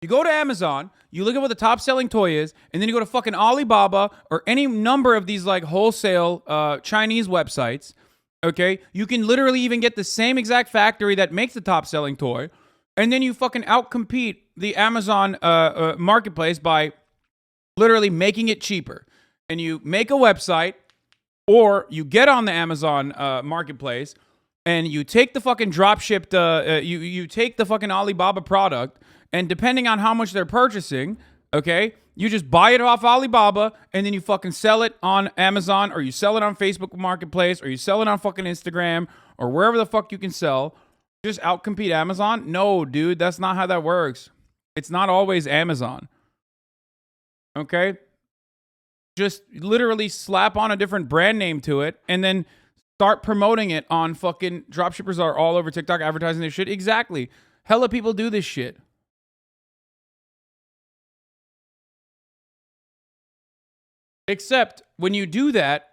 You go to Amazon, you look at what the top selling toy is, and then you go to fucking Alibaba or any number of these like wholesale Chinese websites, okay? You can literally even get the same exact factory that makes the top selling toy, and then you fucking outcompete the Amazon marketplace by literally making it cheaper. And you make a website, or you get on the Amazon marketplace, and you take the fucking drop shipped, you take the fucking Alibaba product, and depending on how much they're purchasing, okay, you just buy it off Alibaba, and then you fucking sell it on Amazon, or you sell it on Facebook Marketplace, or you sell it on fucking Instagram, or wherever the fuck you can sell. Just outcompete Amazon? No, dude, that's not how that works. It's not always Amazon. Okay? Just literally slap on a different brand name to it, and then start promoting it on fucking... Dropshippers are all over TikTok advertising this shit. Exactly. Hella people do this shit. Except when you do that,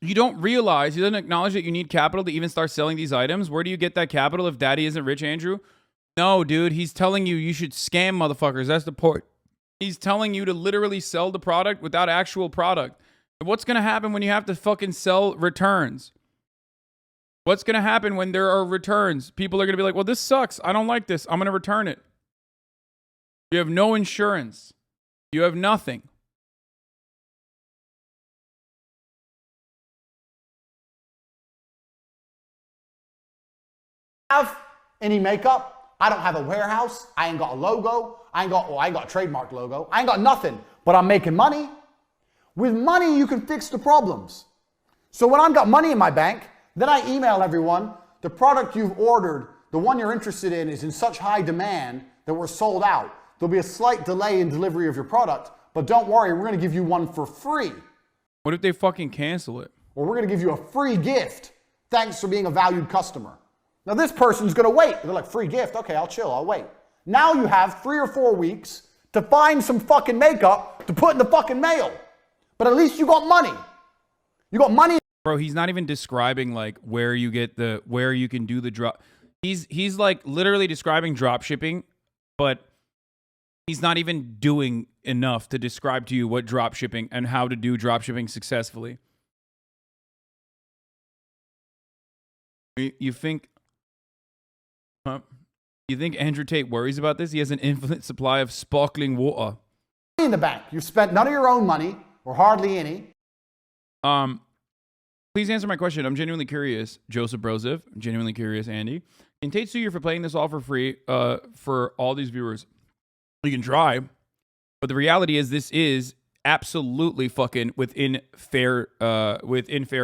you don't realize, you don't acknowledge that you need capital to even start selling these items. Where do you get that capital if daddy isn't rich, Andrew? No, dude, he's telling you should scam motherfuckers. That's the point. He's telling you to literally sell the product without actual product. What's going to happen when you have to fucking sell returns? What's going to happen when there are returns? People are going to be like, well, this sucks. I don't like this. I'm going to return it. You have no insurance. You have nothing. Have any makeup? I don't have a warehouse. I ain't got a logo. I ain't got a trademark logo. I ain't got nothing, but I'm making money. With money, you can fix the problems. So when I've got money in my bank, then I email everyone, the product you've ordered, the one you're interested in is in such high demand that we're sold out. There'll be a slight delay in delivery of your product, but don't worry, we're gonna give you one for free. What if they fucking cancel it? Or we're gonna give you a free gift. Thanks for being a valued customer. Now this person's gonna wait. They're like, free gift, okay, I'll chill, I'll wait. Now you have 3 or 4 weeks to find some fucking makeup to put in the fucking mail. But at least you got money. You got money. Bro, he's not even describing like where you can do the drop. He's like literally describing drop shipping, but he's not even doing enough to describe to you what drop shipping and how to do drop shipping successfully. You think Andrew Tate worries about this? He has an infinite supply of sparkling water in the bank. You've spent none of your own money, or hardly any. Please answer my question. I'm genuinely curious, Joseph Broseph. I'm genuinely curious, Andy. Can Tate sue you for playing this all for free for all these viewers? You can try, but the reality is this is absolutely fucking within fair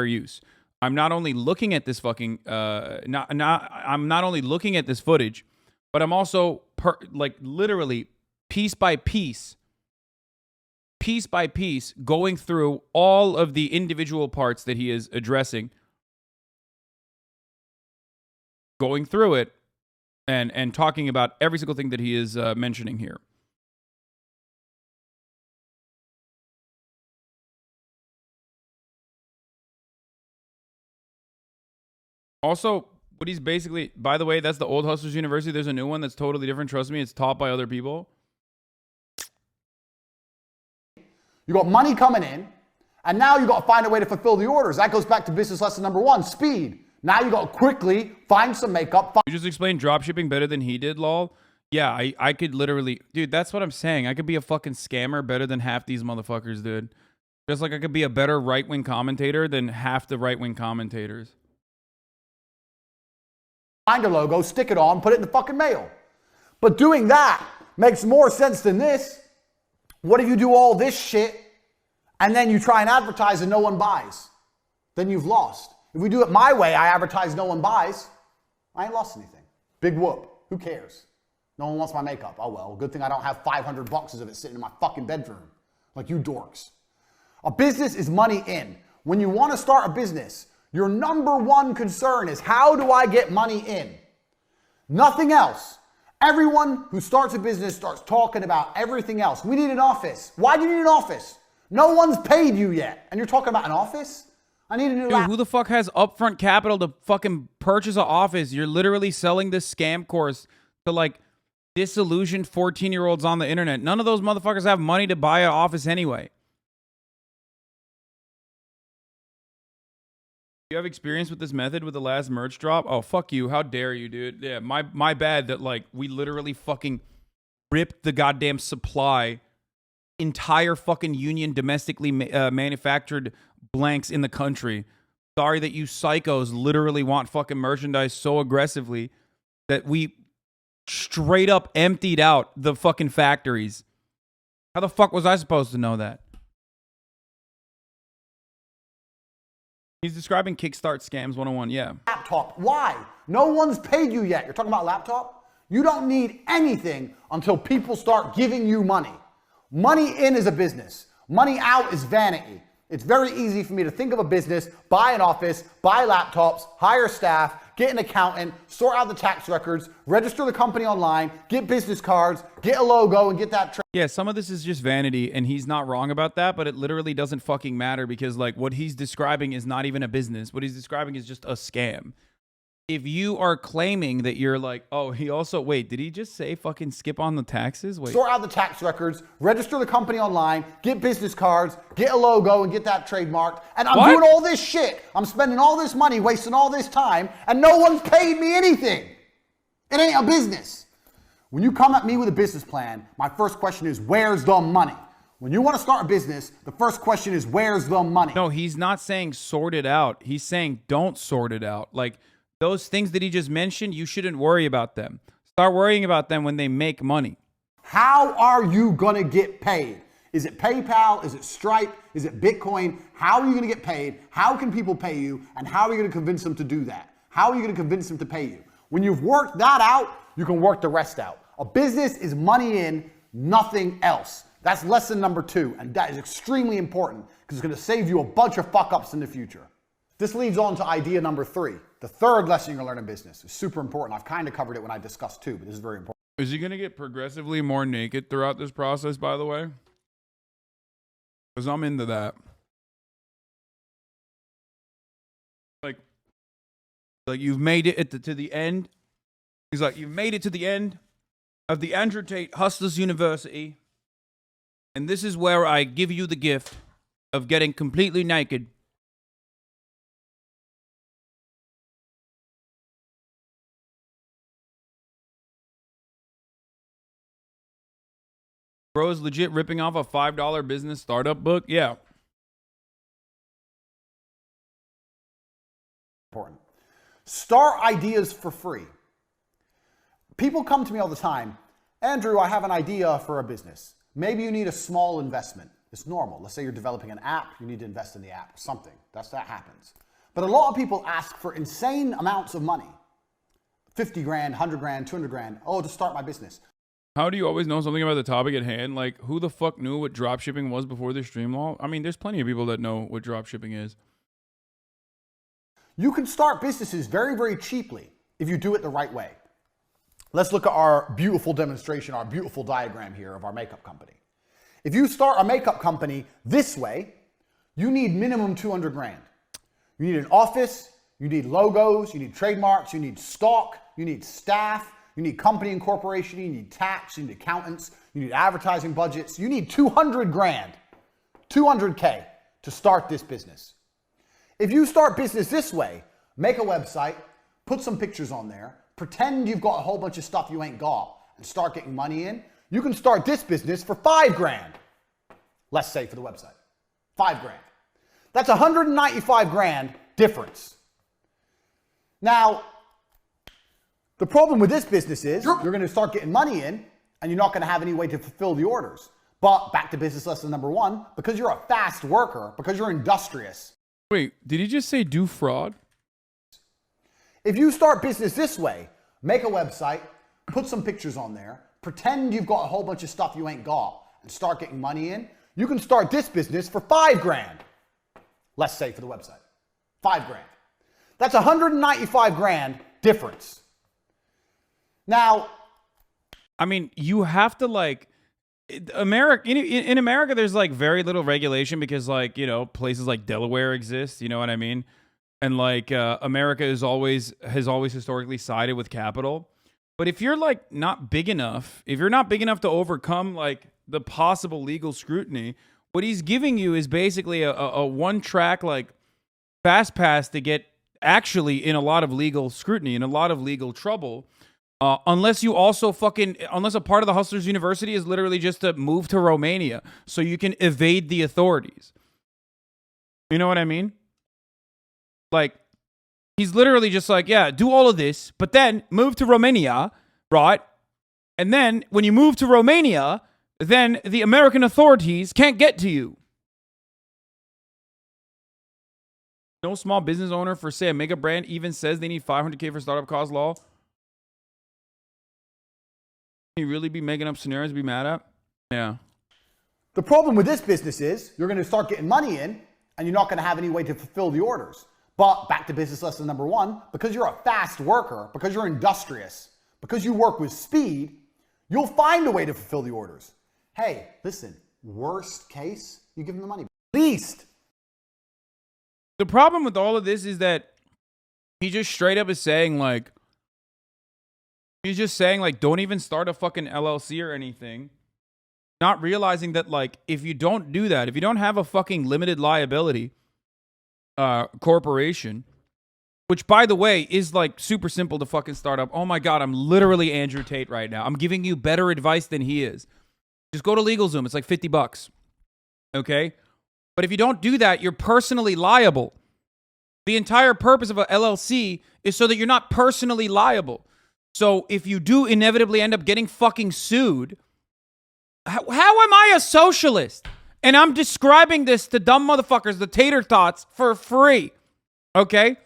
use. I'm not only looking at this fucking I'm not only looking at this footage, but I'm also literally piece by piece going through all of the individual parts that he is addressing, going through it and talking about every single thing that he is mentioning here. Also, what he's basically, by the way, that's the old Hustlers University. There's a new one that's totally different. Trust me, it's taught by other people. You got money coming in, and now you got to find a way to fulfill the orders. That goes back to business lesson number 1, speed. Now you got to quickly find some makeup. You just explained dropshipping better than he did, lol. Yeah, I could literally, dude, that's what I'm saying. I could be a fucking scammer better than half these motherfuckers, dude. Just like I could be a better right-wing commentator than half the right-wing commentators. Find a logo, stick it on, put it in the fucking mail. But doing that makes more sense than this. What if you do all this shit and then you try and advertise and no one buys? Then you've lost. If we do it my way, I advertise, no one buys, I ain't lost anything. Big whoop. Who cares? No one wants my makeup. Oh well, good thing I don't have 500 boxes of it sitting in my fucking bedroom. Like you dorks. A business is money in. When you want to start a business, your number one concern is how do I get money in? Nothing else. Everyone who starts a business starts talking about everything else. We need an office. Why do you need an office? No one's paid you yet. And you're talking about an office? I need a new Dude, who the fuck has upfront capital to fucking purchase an office? You're literally selling this scam course to like disillusioned 14-year-olds on the internet. None of those motherfuckers have money to buy an office anyway. You have experience with this method with the last merch drop? Oh, fuck you. How dare you, dude? Yeah, my bad that like we literally fucking ripped the goddamn supply, entire fucking union domestically manufactured blanks in the country. Sorry that you psychos literally want fucking merchandise so aggressively that we straight up emptied out the fucking factories. How the fuck was I supposed to know that? He's describing Kickstart Scams 101, yeah. Laptop. Why? No one's paid you yet. You're talking about laptop? You don't need anything until people start giving you money. Money in is a business. Money out is vanity. It's very easy for me to think of a business, buy an office, buy laptops, hire staff, get an accountant, sort out the tax records, register the company online, get business cards, get a logo, and get that Yeah, some of this is just vanity, and he's not wrong about that, but it literally doesn't fucking matter because, like, what he's describing is not even a business. What he's describing is just a scam. If you are claiming that you're like, oh, he also, wait, did he just say fucking skip on the taxes? Wait. Sort out the tax records, register the company online, get business cards, get a logo, and get that trademarked. And I'm doing all this shit. I'm spending all this money, wasting all this time, and no one's paid me anything. It ain't a business. When you come at me with a business plan, my first question is, where's the money? When you want to start a business, the first question is, where's the money? No, he's not saying sort it out. He's saying don't sort it out. Like, those things that he just mentioned, you shouldn't worry about them. Start worrying about them when they make money. How are you going to get paid? Is it PayPal? Is it Stripe? Is it Bitcoin? How are you going to get paid? How can people pay you? And how are you going to convince them to do that? How are you going to convince them to pay you? When you've worked that out, you can work the rest out. A business is money in, nothing else. That's lesson number 2. And that is extremely important because it's going to save you a bunch of fuck-ups in the future. This leads on to idea number 3. The third lesson you're going to learn in business is super important. I've kind of covered it when I discussed 2, but this is very important. Is he going to get progressively more naked throughout this process, by the way? Because I'm into that. Like you've made it to the end. He's like, you've made it to the end of the Andrew Tate Hustlers University. And this is where I give you the gift of getting completely naked. Bro is legit ripping off a $5 business startup book. Yeah. Important. Start ideas for free. People come to me all the time. Andrew, I have an idea for a business. Maybe you need a small investment. It's normal. Let's say you're developing an app. You need to invest in the app. Something. That happens. But a lot of people ask for insane amounts of money. 50 grand, 100 grand, 200 grand. Oh, to start my business. How do you always know something about the topic at hand? Like, who the fuck knew what dropshipping was before this stream law? I mean, there's plenty of people that know what dropshipping is. You can start businesses very, very cheaply if you do it the right way. Let's look at our beautiful demonstration, our beautiful diagram here of our makeup company. If you start a makeup company this way, you need minimum 200 grand. You need an office, you need logos, you need trademarks, you need stock, you need staff, you need company incorporation, you need tax, you need accountants, you need advertising budgets. You need 200 grand, 200K to start this business. If you start business this way, make a website, put some pictures on there, pretend you've got a whole bunch of stuff you ain't got, and start getting money in, you can start this business for 5 grand. Let's say for the website, 5 grand. That's 195 grand difference. Now, the problem with this business is you're going to start getting money in and you're not going to have any way to fulfill the orders. But back to business lesson number 1, because you're a fast worker, because you're industrious. Wait, did he just say do fraud? If you start business this way, make a website, put some pictures on there, pretend you've got a whole bunch of stuff you ain't got, and start getting money in, you can start this business for 5 grand. Let's say for the website, 5 grand. That's 195 grand difference. Now, I mean, you have to like America in America. There's like very little regulation because, like, you know, places like Delaware exist. You know what I mean? And like America has always historically sided with capital. But if you're like not big enough, if you're not big enough to overcome like the possible legal scrutiny, what he's giving you is basically a one-track like fast pass to get actually in a lot of legal scrutiny, in a lot of legal trouble. Unless a part of the Hustlers University is literally just to move to Romania so you can evade the authorities. You know what I mean? Like, he's literally just like, yeah, do all of this, but then move to Romania, right? And then when you move to Romania, then the American authorities can't get to you. No small business owner for, say, a mega brand even says they need $500K for startup cost law. Can you really be making up scenarios to be mad at? Yeah. the problem with this business is you're going to start getting money in and you're not going to have any way to fulfill the orders. But back to business lesson number one, because you're a fast worker, because you're industrious, because you work with speed, you'll find a way to fulfill the orders. Hey, listen, worst case, you give them the money. Least. The problem with all of this is that he just straight up is saying like, don't even start a fucking LLC or anything. Not realizing that like, if you don't do that, if you don't have a fucking limited liability corporation, which by the way is like super simple to fucking start up. Oh my God, I'm literally Andrew Tate right now. I'm giving you better advice than he is. Just go to LegalZoom. It's like $50. Okay? But if you don't do that, you're personally liable. The entire purpose of a LLC is so that you're not personally liable. So if you do inevitably end up getting fucking sued, how am I a socialist? And I'm describing this to dumb motherfuckers, the tater tots, for free. Okay?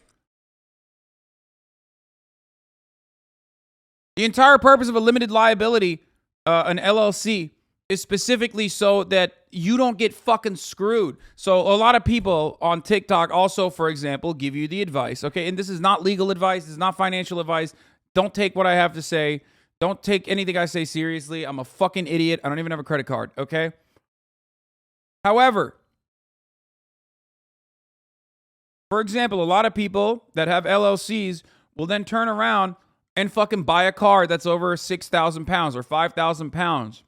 The entire purpose of a limited liability, an LLC, is specifically so that you don't get fucking screwed. So a lot of people on TikTok also, for example, give you the advice, okay? And this is not legal advice. This is not financial advice. Don't take what I have to say. Don't take anything I say seriously. I'm a fucking idiot. I don't even have a credit card, okay? However, for example, a lot of people that have LLCs will then turn around and fucking buy a car that's over 6,000 pounds or 5,000 pounds.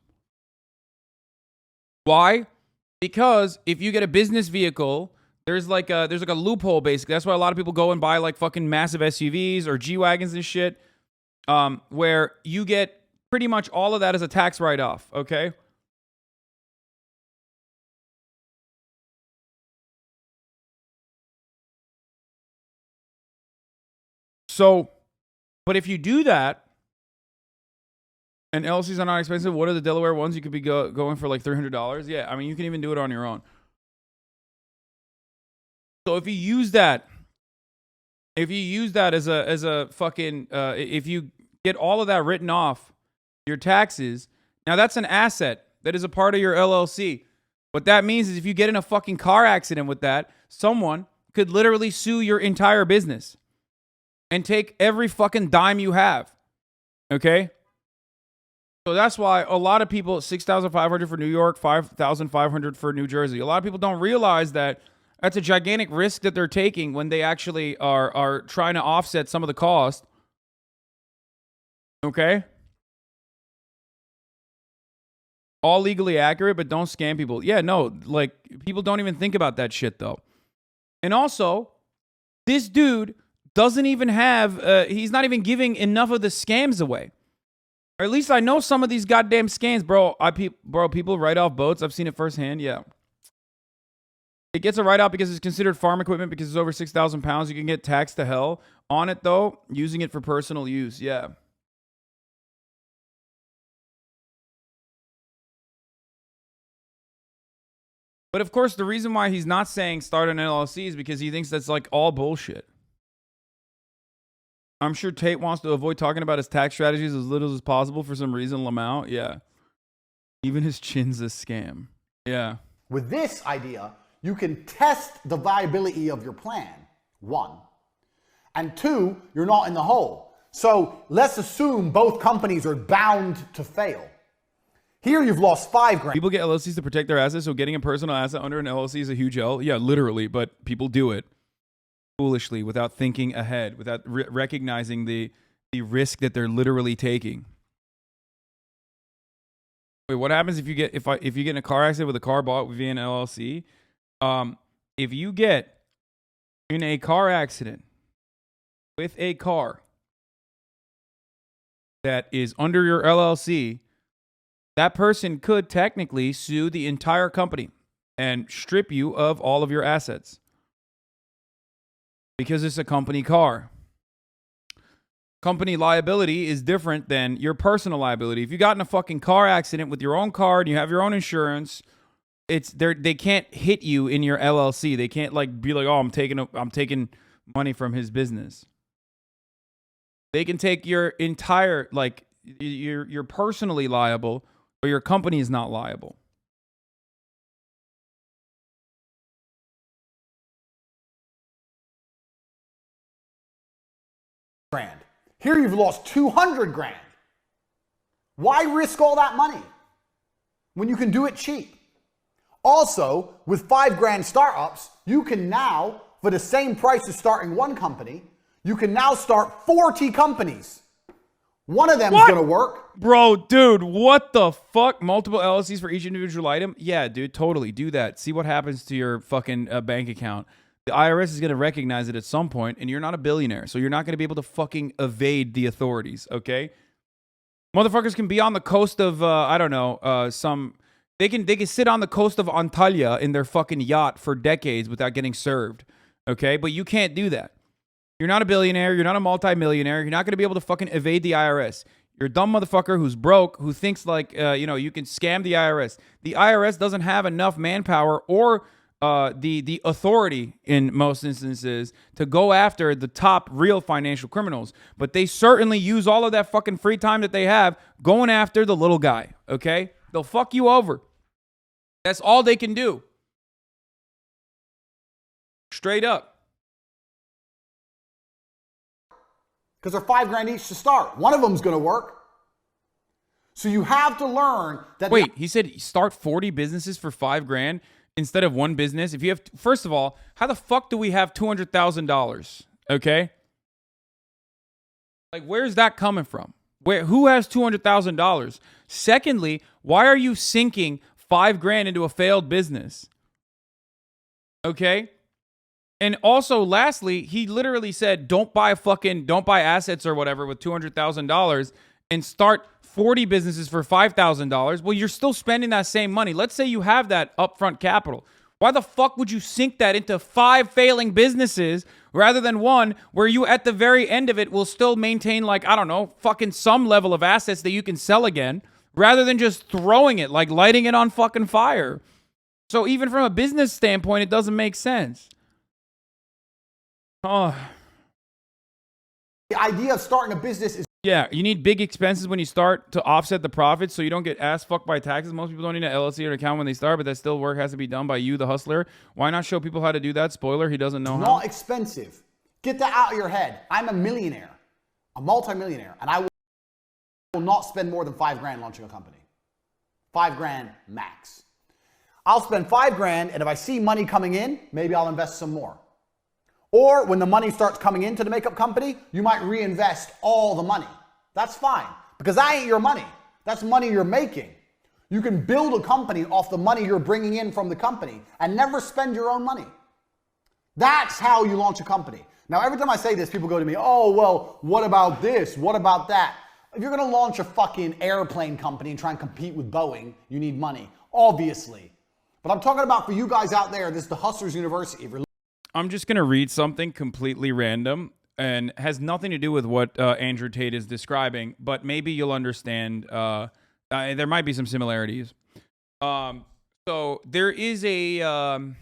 Why? Because if you get a business vehicle, there's like a loophole basically. That's why a lot of people go and buy like fucking massive SUVs or G-Wagons and shit, where you get pretty much all of that as a tax write-off, okay? So, but if you do that, and LLCs are not expensive, what are the Delaware ones? You could be going for like $300. Yeah, I mean, you can even do it on your own. So if you use that as a fucking, if you get all of that written off your taxes, now that's an asset that is a part of your LLC. What that means is if you get in a fucking car accident with that, someone could literally sue your entire business and take every fucking dime you have. Okay? So that's why a lot of people, 6,500 for New York, 5,500 for New Jersey. A lot of people don't realize that that's a gigantic risk that they're taking when they actually are trying to offset some of the cost. Okay? All legally accurate, but don't scam people. Yeah, no, like, people don't even think about that shit, though. And also, this dude doesn't even have, he's not even giving enough of the scams away. Or at least I know some of these goddamn scams, bro. People write off boats. I've seen it firsthand, yeah. It gets a write-off because it's considered farm equipment because it's over 6,000 pounds. You can get taxed to hell on it, though, using it for personal use, yeah. But, of course, the reason why he's not saying start an LLC is because he thinks that's, like, all bullshit. I'm sure Tate wants to avoid talking about his tax strategies as little as possible for some reason. Lamau, yeah. Even his chin's a scam. Yeah. With this idea, you can test the viability of your plan, one. And two, you're not in the hole. So let's assume both companies are bound to fail. Here you've lost $5,000. People get LLCs to protect their assets, so getting a personal asset under an LLC is a huge L. Yeah, literally, but people do it foolishly without thinking ahead, without recognizing the risk that they're literally taking. Wait, what happens if you get if you get in a car accident with a car bought via an LLC? If you get in a car accident with a car that is under your LLC, that person could technically sue the entire company and strip you of all of your assets because it's a company car. Company liability is different than your personal liability. If you got in a fucking car accident with your own car and you have your own insurance, they can't hit you in your LLC. They can't like be like, "Oh, I'm taking money from his business." They can take your entire, like, you're personally liable, but your company is not liable. grand. Here you've lost 200 grand. Why risk all that money when you can do it cheap? Also, with 5 grand startups, you can now, for the same price as starting one company, you can now start 40 companies. One of them is going to work. Bro, dude, what the fuck? Multiple LLCs for each individual item? Yeah, dude, totally. Do that. See what happens to your fucking bank account. The IRS is going to recognize it at some point, and you're not a billionaire, so you're not going to be able to fucking evade the authorities, okay? Motherfuckers can be on the coast of, I don't know, they can sit on the coast of Antalya in their fucking yacht for decades without getting served, okay? But you can't do that. You're not a billionaire. You're not a multimillionaire. You're not going to be able to fucking evade the IRS. You're a dumb motherfucker who's broke, who thinks like, you can scam the IRS. The IRS doesn't have enough manpower or the authority in most instances to go after the top real financial criminals. But they certainly use all of that fucking free time that they have going after the little guy, okay? They'll fuck you over. That's all they can do. Straight up. Because they're 5 grand each to start. One of them's going to work. So you have to learn that. Wait, he said start 40 businesses for 5 grand instead of one business. If you have, first of all, how the fuck do we have $200,000? Okay. Like, where's that coming from? Who has $200,000? Secondly, why are you sinking 5 grand into a failed business? Okay. And also, lastly, he literally said, don't buy assets or whatever with $200,000 and start 40 businesses for $5,000. Well, you're still spending that same money. Let's say you have that upfront capital. Why the fuck would you sink that into 5 failing businesses rather than one where you at the very end of it will still maintain, like, I don't know, fucking some level of assets that you can sell again rather than just throwing it, like lighting it on fucking fire? So even from a business standpoint, it doesn't make sense. Oh. The idea of starting a business is. Yeah, you need big expenses when you start to offset the profits so you don't get ass fucked by taxes. Most people don't need an LLC or an account when they start, but that still work has to be done by you, the hustler. Why not show people how to do that? Spoiler, he doesn't know how. Not expensive. Get that out of your head. I'm a millionaire, a multimillionaire, and I will not spend more than 5 grand launching a company. 5 grand max. I'll spend 5 grand, and if I see money coming in, maybe I'll invest some more. Or when the money starts coming into the makeup company, you might reinvest all the money. That's fine, because that ain't your money. That's money you're making. You can build a company off the money you're bringing in from the company and never spend your own money. That's how you launch a company. Now, every time I say this, people go to me, oh, well, what about this? What about that? If you're going to launch a fucking airplane company and try and compete with Boeing, you need money, obviously. But I'm talking about for you guys out there, this is the Hustlers University. If you're I'm just going to read something completely random and has nothing to do with what Andrew Tate is describing, but maybe you'll understand. There might be some similarities. So there is the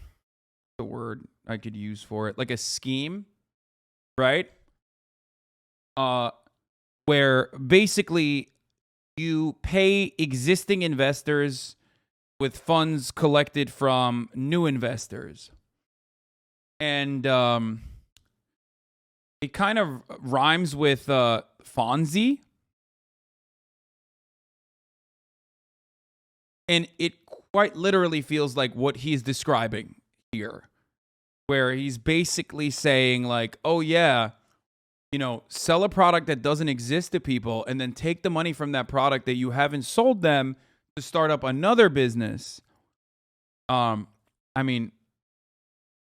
word I could use for it, like a scheme, right? Where basically you pay existing investors with funds collected from new investors. And it kind of rhymes with Fonzie. And it quite literally feels like what he's describing here. Where he's basically saying like, oh yeah, sell a product that doesn't exist to people and then take the money from that product that you haven't sold them to start up another business.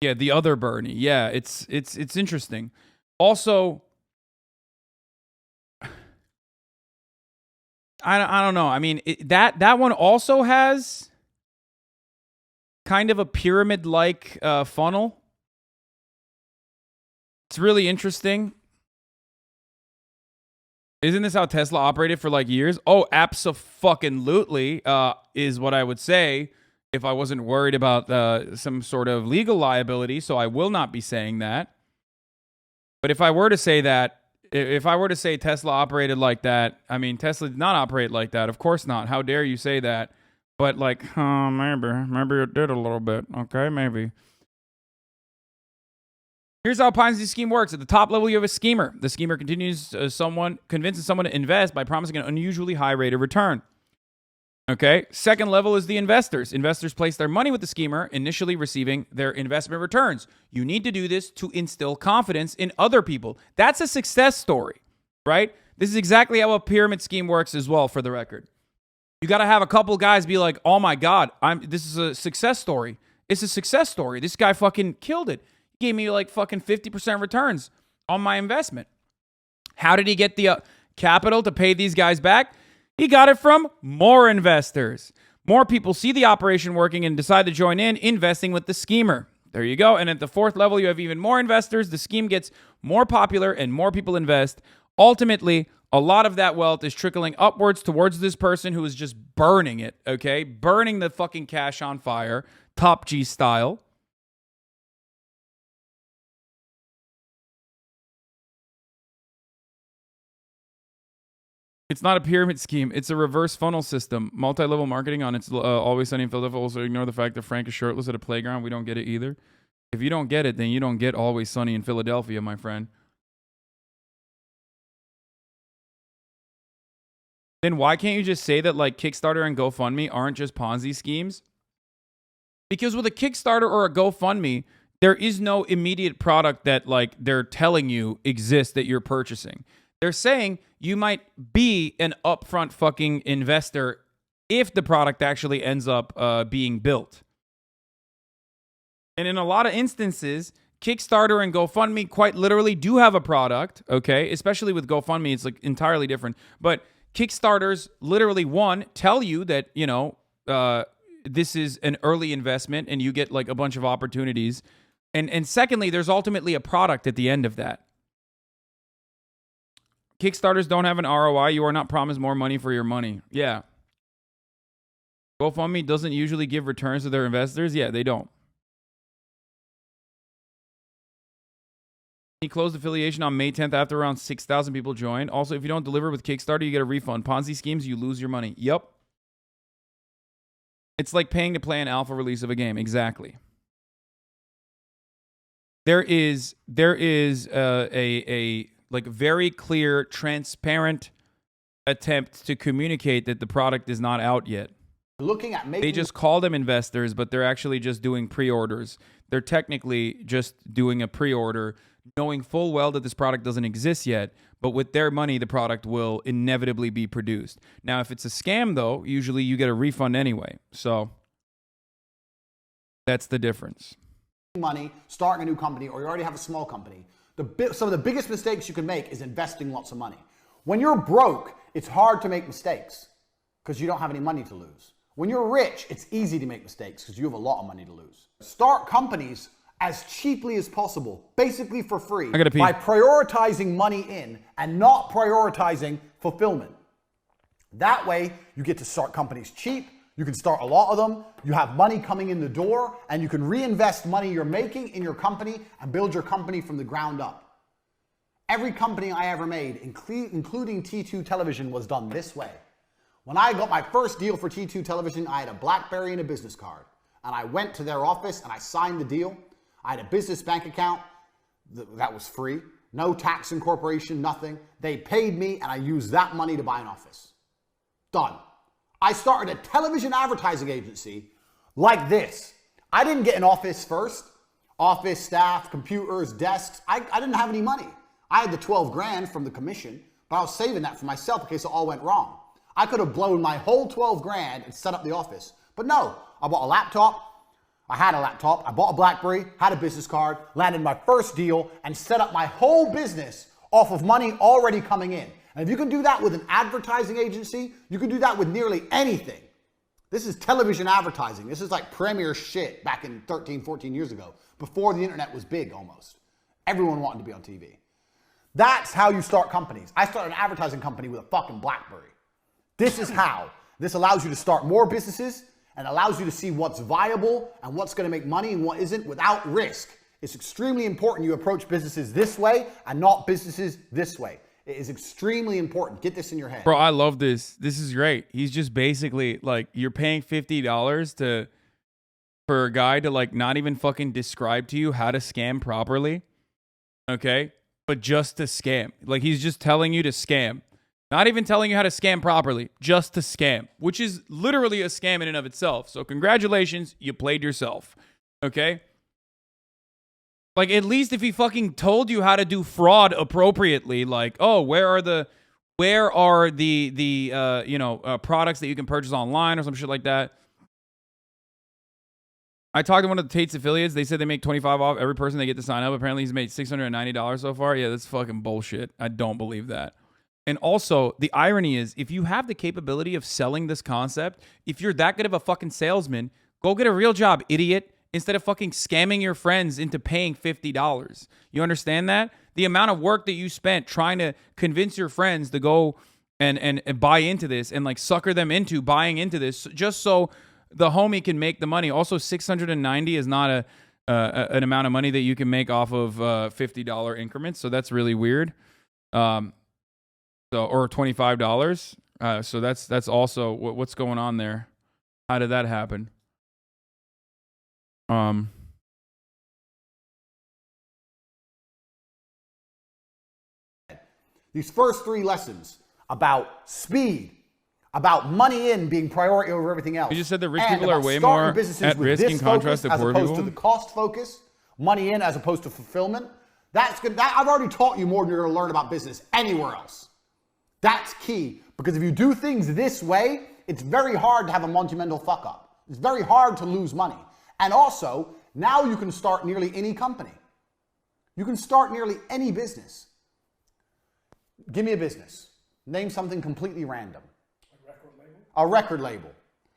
Yeah, the other Bernie. Yeah, it's interesting. Also, I don't know. I mean, that one also has kind of a pyramid-like funnel. It's really interesting. Isn't this how Tesla operated for like years? Oh, abso-fucking-lutely, is what I would say if I wasn't worried about some sort of legal liability. So I will not be saying that. But if I were to say that, if I were to say Tesla operated like that, I mean, Tesla did not operate like that. Of course not. How dare you say that? But like, maybe it did a little bit. Okay, maybe. Here's how a Ponzi scheme works. At the top level, you have a schemer. The schemer convinces someone to invest by promising an unusually high rate of return. Okay. Second level is the investors. Investors place their money with the schemer, initially receiving their investment returns. You need to do this to instill confidence in other people. That's a success story, right? This is exactly how a pyramid scheme works as well, for the record. You got to have a couple guys be like, oh my God, this is a success story. It's a success story. This guy fucking killed it. He gave me like fucking 50% returns on my investment. How did he get the capital to pay these guys back? He got it from more investors. More people see the operation working and decide to join in, investing with the schemer. There you go. And at the fourth level, you have even more investors. The scheme gets more popular and more people invest. Ultimately, a lot of that wealth is trickling upwards towards this person who is just burning it, okay? Burning the fucking cash on fire, Top G style. It's not a pyramid scheme. It's a reverse funnel system. Multi-level marketing on It's Always Sunny in Philadelphia. Also ignore the fact that Frank is shirtless at a playground. We don't get it either. If you don't get it, then you don't get Always Sunny in Philadelphia, my friend. Then why can't you just say that like Kickstarter and GoFundMe aren't just Ponzi schemes? Because with a Kickstarter or a GoFundMe, there is no immediate product that like they're telling you exists that you're purchasing. They're saying you might be an upfront fucking investor if the product actually ends up being built. And in a lot of instances, Kickstarter and GoFundMe quite literally do have a product, okay? Especially with GoFundMe, it's like entirely different. But Kickstarters literally, one, tell you that, you know, this is an early investment and you get like a bunch of opportunities. And secondly, there's ultimately a product at the end of that. Kickstarters don't have an ROI. You are not promised more money for your money. Yeah. GoFundMe doesn't usually give returns to their investors. Yeah, they don't. He closed affiliation on May 10th after around 6,000 people joined. Also, if you don't deliver with Kickstarter, you get a refund. Ponzi schemes, you lose your money. Yep. It's like paying to play an alpha release of a game. Exactly. There is a like very clear, transparent attempt to communicate that the product is not out yet. Looking at making... They just call them investors, but they're actually just doing pre-orders. They're technically just doing a pre-order, knowing full well that this product doesn't exist yet, but with their money, the product will inevitably be produced. Now, if it's a scam, though, usually you get a refund anyway. So that's the difference. Money, starting a new company, or you already have a small company. Some of the biggest mistakes you can make is investing lots of money. When you're broke, it's hard to make mistakes because you don't have any money to lose. When you're rich, it's easy to make mistakes because you have a lot of money to lose. Start companies as cheaply as possible, basically for free, by prioritizing money in and not prioritizing fulfillment. That way, you get to start companies cheap. You can start a lot of them. You have money coming in the door, and you can reinvest money you're making in your company and build your company from the ground up. Every company I ever made, including T2 Television, was done this way. When I got my first deal for T2 Television, I had a BlackBerry and a business card. And I went to their office and I signed the deal. I had a business bank account that was free. No tax incorporation, nothing. They paid me and I used that money to buy an office. Done. I started a television advertising agency like this. I didn't get an office first. Office, staff, computers, desks. I didn't have any money. I had the 12 grand from the commission, but I was saving that for myself in case it all went wrong. I could have blown my whole 12 grand and set up the office. But no, I bought a laptop. I had a laptop. I bought a BlackBerry, had a business card, landed my first deal, and set up my whole business off of money already coming in. And if you can do that with an advertising agency, you can do that with nearly anything. This is television advertising. This is like premier shit back in 13, 14 years ago, before the internet was big almost. Everyone wanted to be on TV. That's how you start companies. I started an advertising company with a fucking BlackBerry. This is how. This allows you to start more businesses and allows you to see what's viable and what's going to make money and what isn't without risk. It's extremely important you approach businesses this way and not businesses this way. It is extremely important. Get this in your head. Bro, I love this. This is great. He's just basically like, you're paying $50 for a guy to like not even fucking describe to you how to scam properly. Okay? But just to scam. Like, he's just telling you to scam. Not even telling you how to scam properly, just to scam, which is literally a scam in and of itself. So congratulations, you played yourself. Okay? Like, at least if he fucking told you how to do fraud appropriately, like, oh, where are the products that you can purchase online or some shit like that. I talked to one of the Tate's affiliates. They said they make 25 off every person they get to sign up. Apparently, he's made $690 so far. Yeah, that's fucking bullshit. I don't believe that. And also, the irony is, if you have the capability of selling this concept, if you're that good of a fucking salesman, go get a real job, idiot, instead of fucking scamming your friends into paying $50. You understand that? The amount of work that you spent trying to convince your friends to go and buy into this and like sucker them into buying into this just so the homie can make the money. Also, $690 is not an amount of money that you can make off of $50 increments. So that's really weird. Or $25. So that's also what's going on there. How did that happen? These first 3 lessons about speed, about money in being priority over everything else. You just said that rich and people are about way starting more businesses at with risk this in contrast to focus poor as opposed people. to the cost focus, money in as opposed to fulfillment. That's good. I've already taught you more than you're going to learn about business anywhere else. That's key, because if you do things this way, it's very hard to have a monumental fuck up. It's very hard to lose money. And also, now you can start nearly any company. You can start nearly any business. Give me a business. Name something completely random. A record label? A record label.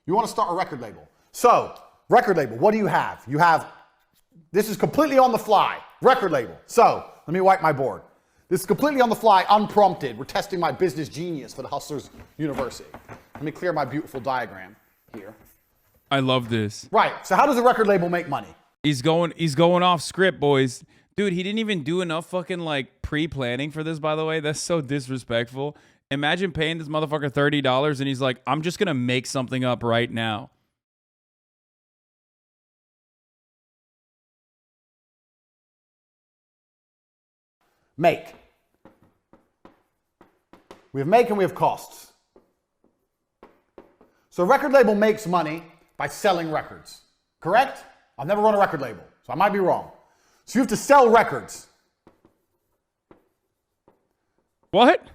You want to start a record label. So, record label, what do you have? You have, this is completely on the fly, record label. So, let me wipe my board. This is completely on the fly, unprompted. We're testing my business genius for the Hustlers University. Let me clear my beautiful diagram here. I love this. Right, so how does a record label make money? He's going off script, boys. Dude, he didn't even do enough fucking like pre-planning for this, by the way. That's so disrespectful. Imagine paying this motherfucker $30 and he's like, I'm just going to make something up right now. Make. We have make and we have costs. So a record label makes money by selling records, correct? I've never run a record label, so I might be wrong. So you have to sell records. What?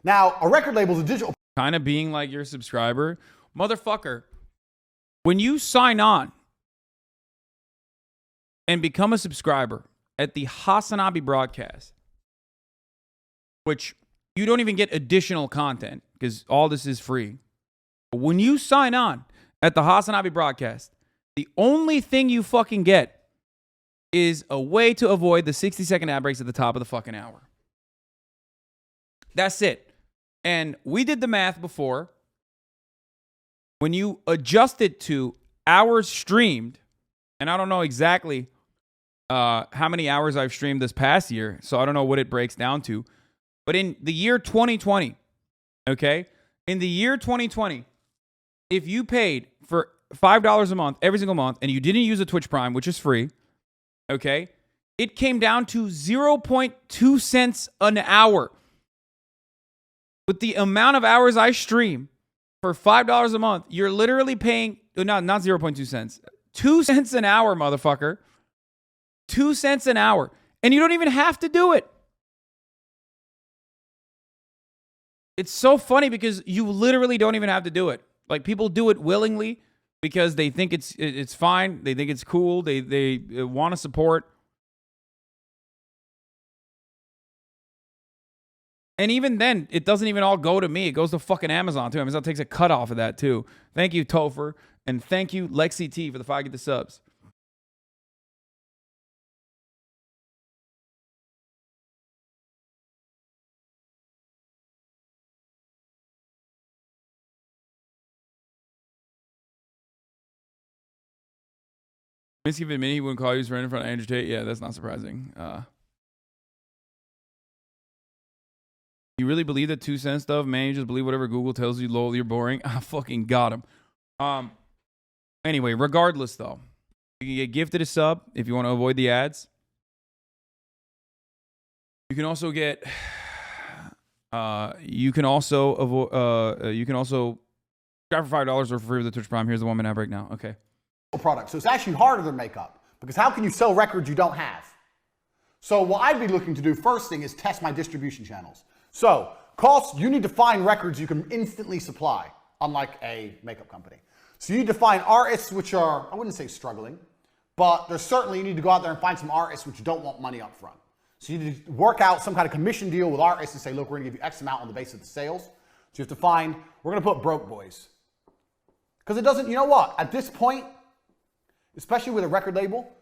Now, a record label is a digital... Kind of being like your subscriber. Motherfucker, when you sign on and become a subscriber at the Hasanabi broadcast, which you don't even get additional content because all this is free. But when you sign on at the Hasanabi broadcast, the only thing you fucking get is a way to avoid the 60-second ad breaks at the top of the fucking hour. That's it. And we did the math before. When you adjust it to hours streamed, and I don't know exactly how many hours I've streamed this past year, so I don't know what it breaks down to. But in the year 2020, okay? In the year 2020, if you paid for $5 a month every single month and you didn't use a Twitch Prime, which is free, okay? It came down to 0.2 cents an hour. With the amount of hours I stream for $5 a month, you're literally paying, not 0.2 cents, 2 cents an hour, motherfucker. 2 cents an hour. And you don't even have to do it. It's so funny because you literally don't even have to do it. Like, people do it willingly because they think it's fine. They think it's cool. They want to support. And even then, it doesn't even all go to me. It goes to fucking Amazon, too. Amazon takes a cut off of that, too. Thank you, Topher. And thank you, Lexi T, for the 5 get the subs. Misky admitted he wouldn't call you. He's right in front of Andrew Tate. Yeah, that's not surprising. You really believe that 2 cents stuff, man? You just believe whatever Google tells you, lol, you're boring. I fucking got him. Anyway, regardless though, you can get gifted a sub if you want to avoid the ads. You can also get. You can also avoid. You can also subscribe for $5 or for free with the Twitch Prime. Here's the 1 minute break now. Okay. Product. So it's actually harder than makeup because how can you sell records you don't have? So what I'd be looking to do first thing is test my distribution channels. So costs, you need to find records you can instantly supply, unlike a makeup company. So you need to find artists which are, I wouldn't say struggling, but there's certainly, you need to go out there and find some artists which don't want money up front. So you need to work out some kind of commission deal with artists and say, look, we're gonna give you X amount on the basis of the sales. So you have to find, we're gonna put broke boys. Because it doesn't, you know what, at this point, especially with a record label,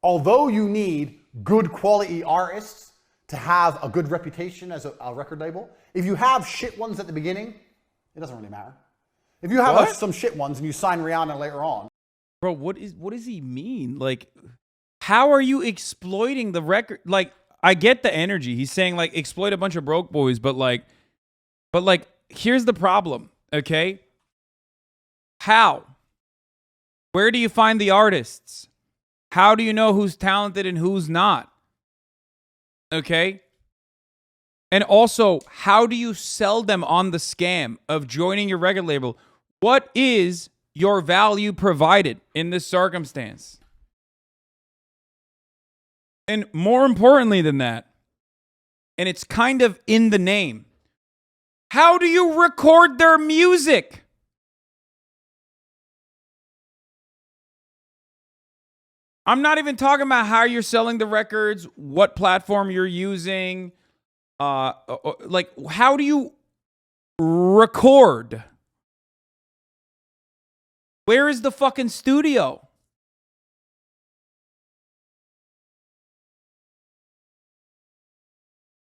although you need good quality artists to have a good reputation as a record label, if you have shit ones at the beginning, it doesn't really matter. If you have some shit ones and you sign Rihanna later on. Bro, what does he mean? Like, how are you exploiting the record? Like, I get the energy. He's saying like exploit a bunch of broke boys, but like here's the problem, okay? How? Where do you find the artists? How do you know who's talented and who's not? Okay? And also, how do you sell them on the scam of joining your record label? What is your value provided in this circumstance? And more importantly than that, and it's kind of in the name, how do you record their music? I'm not even talking about how you're selling the records, what platform you're using. Like, how do you record? Where is the fucking studio?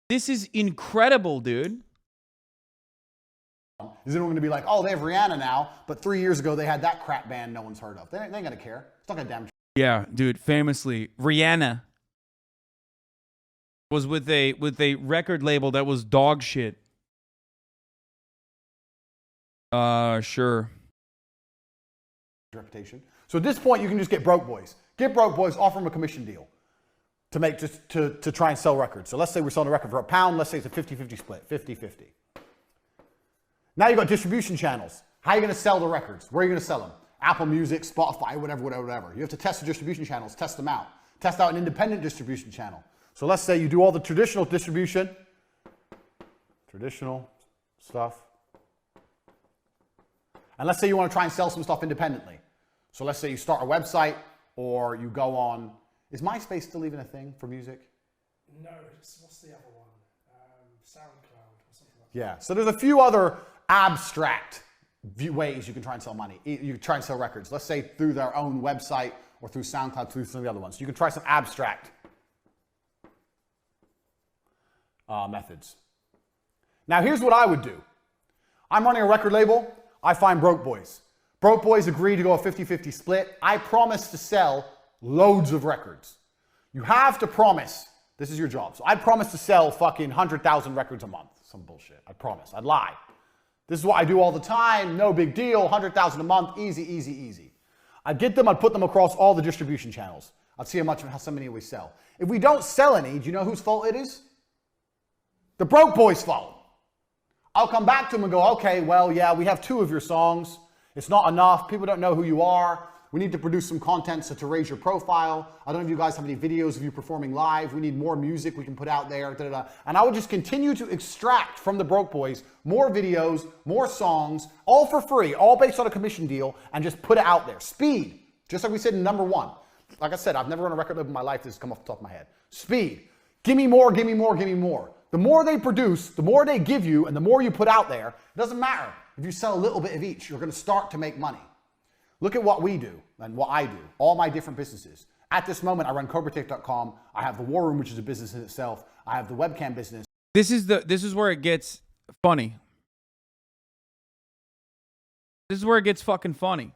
This is incredible, dude. Is anyone going to be like, oh, they have Rihanna now, but 3 years ago they had that crap band no one's heard of? They ain't going to care. It's not going to damage. Yeah, dude, famously, Rihanna was with a record label that was dog shit. Sure. Reputation. So at this point, you can just get broke boys. Get broke boys, offer them a commission deal to make to try and sell records. So let's say we're selling a record for £1. Let's say it's a 50-50 split, 50-50. Now you've got distribution channels. How are you going to sell the records? Where are you going to sell them? Apple Music, Spotify, whatever. You have to test the distribution channels, test them out. Test out an independent distribution channel. So let's say you do all the traditional distribution, traditional stuff. And let's say you want to try and sell some stuff independently. So let's say you start a website or you go on, is MySpace still even a thing for music? No, what's the other one? SoundCloud or something like that. Yeah, so there's a few other abstract ways you can try and sell money. You can try and sell records. Let's say through their own website or through SoundCloud, through some of the other ones. You can try some abstract methods. Now here's what I would do. I'm running a record label. I find broke boys. Broke boys agree to go a 50-50 split. I promise to sell loads of records. You have to promise. This is your job. So I promise to sell fucking 100,000 records a month. Some bullshit. I promise. I'd lie. This is what I do all the time. No big deal. 100,000 a month. Easy, easy, easy. I'd get them. I'd put them across all the distribution channels. I'd see how many we sell. If we don't sell any, do you know whose fault it is? The broke boys' fault. I'll come back to them and go, okay, well, yeah, we have 2 of your songs. It's not enough. People don't know who you are. We need to produce some content to raise your profile. I don't know if you guys have any videos of you performing live. We need more music we can put out there. Da, da, da. And I would just continue to extract from the broke boys more videos, more songs, all for free, all based on a commission deal, and just put it out there. Speed, just like we said in number 1. Like I said, I've never run a record label in my life. This has come off the top of my head. Speed. Give me more, give me more, give me more. The more they produce, the more they give you, and the more you put out there, it doesn't matter. If you sell a little bit of each, you're going to start to make money. Look at what we do and what I do, all my different businesses. At this moment, I run CobraTake.com. I have the War Room, which is a business in itself. I have the webcam business. This is where it gets funny. This is where it gets fucking funny.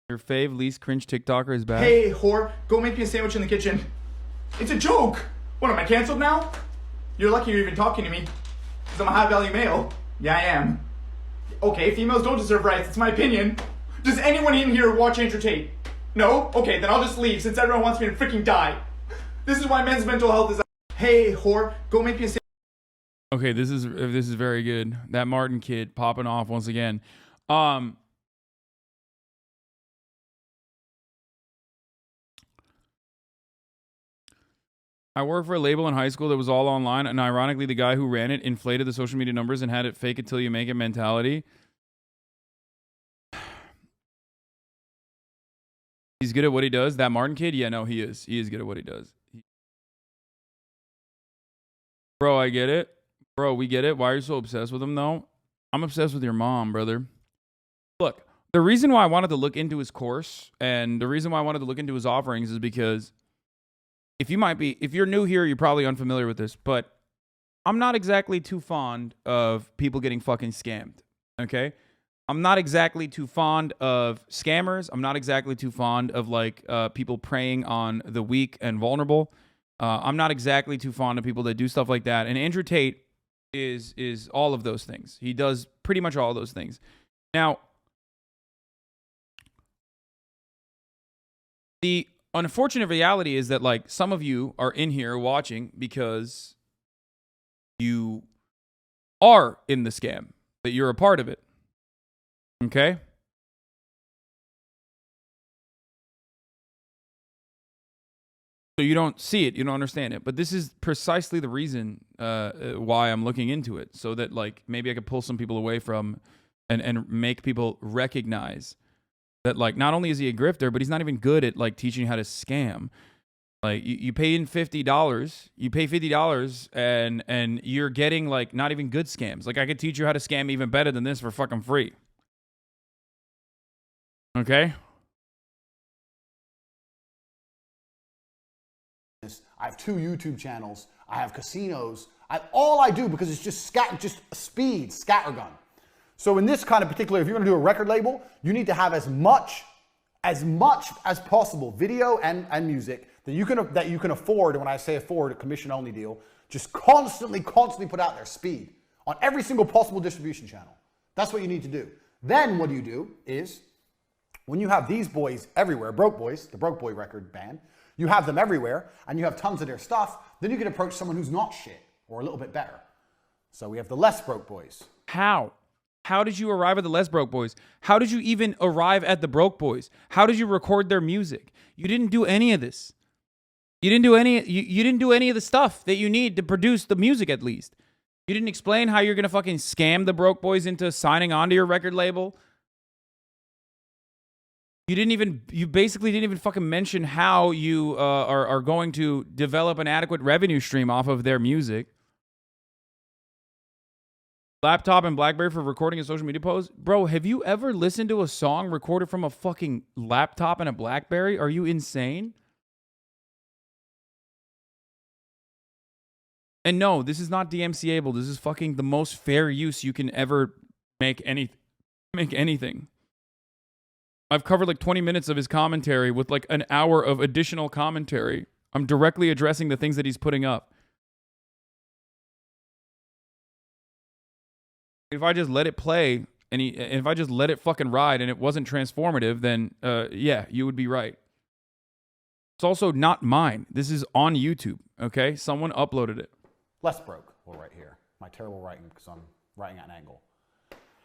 Your fave least cringe TikToker is back. Hey, whore, go make me a sandwich in the kitchen. It's a joke. What, am I canceled now? You're lucky you're even talking to me. Because I'm a high-value male. Yeah, I am. Okay, females don't deserve rights. It's my opinion. Does anyone in here watch Andrew Tate? No? Okay, then I'll just leave since everyone wants me to freaking die. This is why men's mental health is... Hey, whore, go make me a Okay, this is very good. That Martin kid popping off once again. I worked for a label in high school that was all online, and ironically, the guy who ran it inflated the social media numbers and had it fake it till you make it mentality. He's good at what he does. That Martin kid, yeah, no, he is. He is good at what he does. Bro, I get it. Bro, we get it. Why are you so obsessed with him, though? I'm obsessed with your mom, brother. Look, the reason why I wanted to look into his course and the reason why I wanted to look into his offerings is because if you're new here, you're probably unfamiliar with this, but I'm not exactly too fond of people getting fucking scammed, okay? I'm not exactly too fond of scammers. I'm not exactly too fond of people preying on the weak and vulnerable. I'm not exactly too fond of people that do stuff like that. And Andrew Tate is all of those things. He does pretty much all of those things. Now, the unfortunate reality is that some of you are in here watching because you are in the scam, that you're a part of it. Okay? So you don't see it, you don't understand it. But this is precisely the reason why I'm looking into it, so that maybe I could pull some people away from and make people recognize that not only is he a grifter, but he's not even good at teaching you how to scam. You pay in $50, you pay $50 and you're getting not even good scams. I could teach you how to scam even better than this for fucking free. Okay? I have 2 YouTube channels. I have casinos. All I do, because it's just speed, scattergun. So in this kind of particular, if you're going to do a record label, you need to have as much as possible video and music that you can afford. And when I say afford, a commission only deal, just constantly put out there, speed on every single possible distribution channel. That's what you need to do. Then what you do is, when you have these boys everywhere, Broke Boys, the Broke Boy record band, you have them everywhere and you have tons of their stuff, then you can approach someone who's not shit or a little bit better. So we have the less broke boys. How? How did you arrive at the less broke boys? How did you even arrive at the broke boys? How did you record their music? You didn't do any of this. You didn't do any of the stuff that you need to produce the music, at least. You didn't explain how you're going to fucking scam the broke boys into signing on to your record label. You basically didn't even fucking mention how you are going to develop an adequate revenue stream off of their music. Laptop and BlackBerry for recording a social media post? Bro, have you ever listened to a song recorded from a fucking laptop and a BlackBerry? Are you insane? And no, this is not DMCA-able. This is fucking the most fair use you can ever make anything. I've covered 20 minutes of his commentary with an hour of additional commentary. I'm directly addressing the things that he's putting up. If I just let it play and if I just let it fucking ride and it wasn't transformative, then yeah, you would be right. It's also not mine. This is on YouTube, okay? Someone uploaded it. Less broke, we'll write here. My terrible writing, because I'm writing at an angle.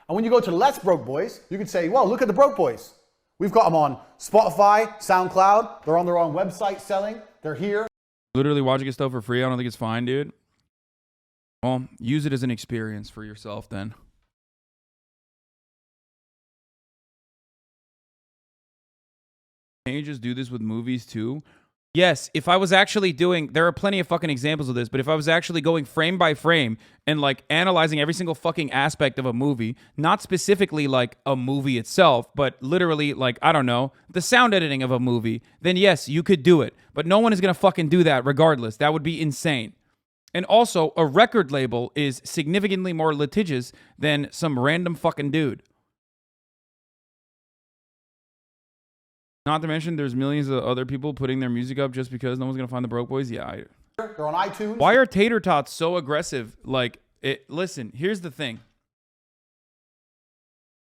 And when you go to the less broke boys, you could say, well, look at the broke boys. We've got them on Spotify, SoundCloud. They're on their own website selling. They're here. Literally watching his stuff for free. I don't think it's fine, dude. Well, use it as an experience for yourself then. Can you just do this with movies too? Yes, if I was actually there are plenty of fucking examples of this, but if I was actually going frame by frame and analyzing every single fucking aspect of a movie, not specifically a movie itself, but literally I don't know, the sound editing of a movie, then yes, you could do it. But no one is going to fucking do that regardless. That would be insane. And also, a record label is significantly more litigious than some random fucking dude. Not to mention, there's millions of other people putting their music up just because no one's going to find the broke boys. Yeah. They're on iTunes. Why are tater tots so aggressive? Listen, here's the thing.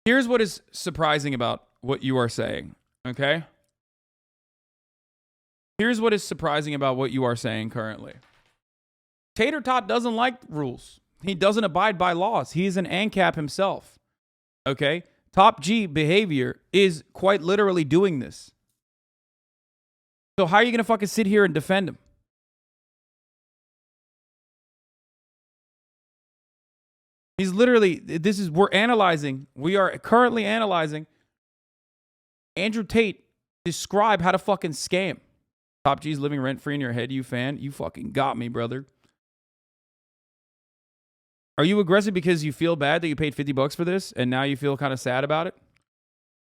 Here's what is surprising about what you are saying, okay? Here's what is surprising about what you are saying currently. Tater Tot doesn't like rules. He doesn't abide by laws. He's an ANCAP himself. Okay? Top G behavior is quite literally doing this. So how are you going to fucking sit here and defend him? He's literally, we are currently analyzing Andrew Tate describe how to fucking scam. Top G's living rent-free in your head, you fan. You fucking got me, brother. Are you aggressive because you feel bad that you paid $50 for this and now you feel kind of sad about it?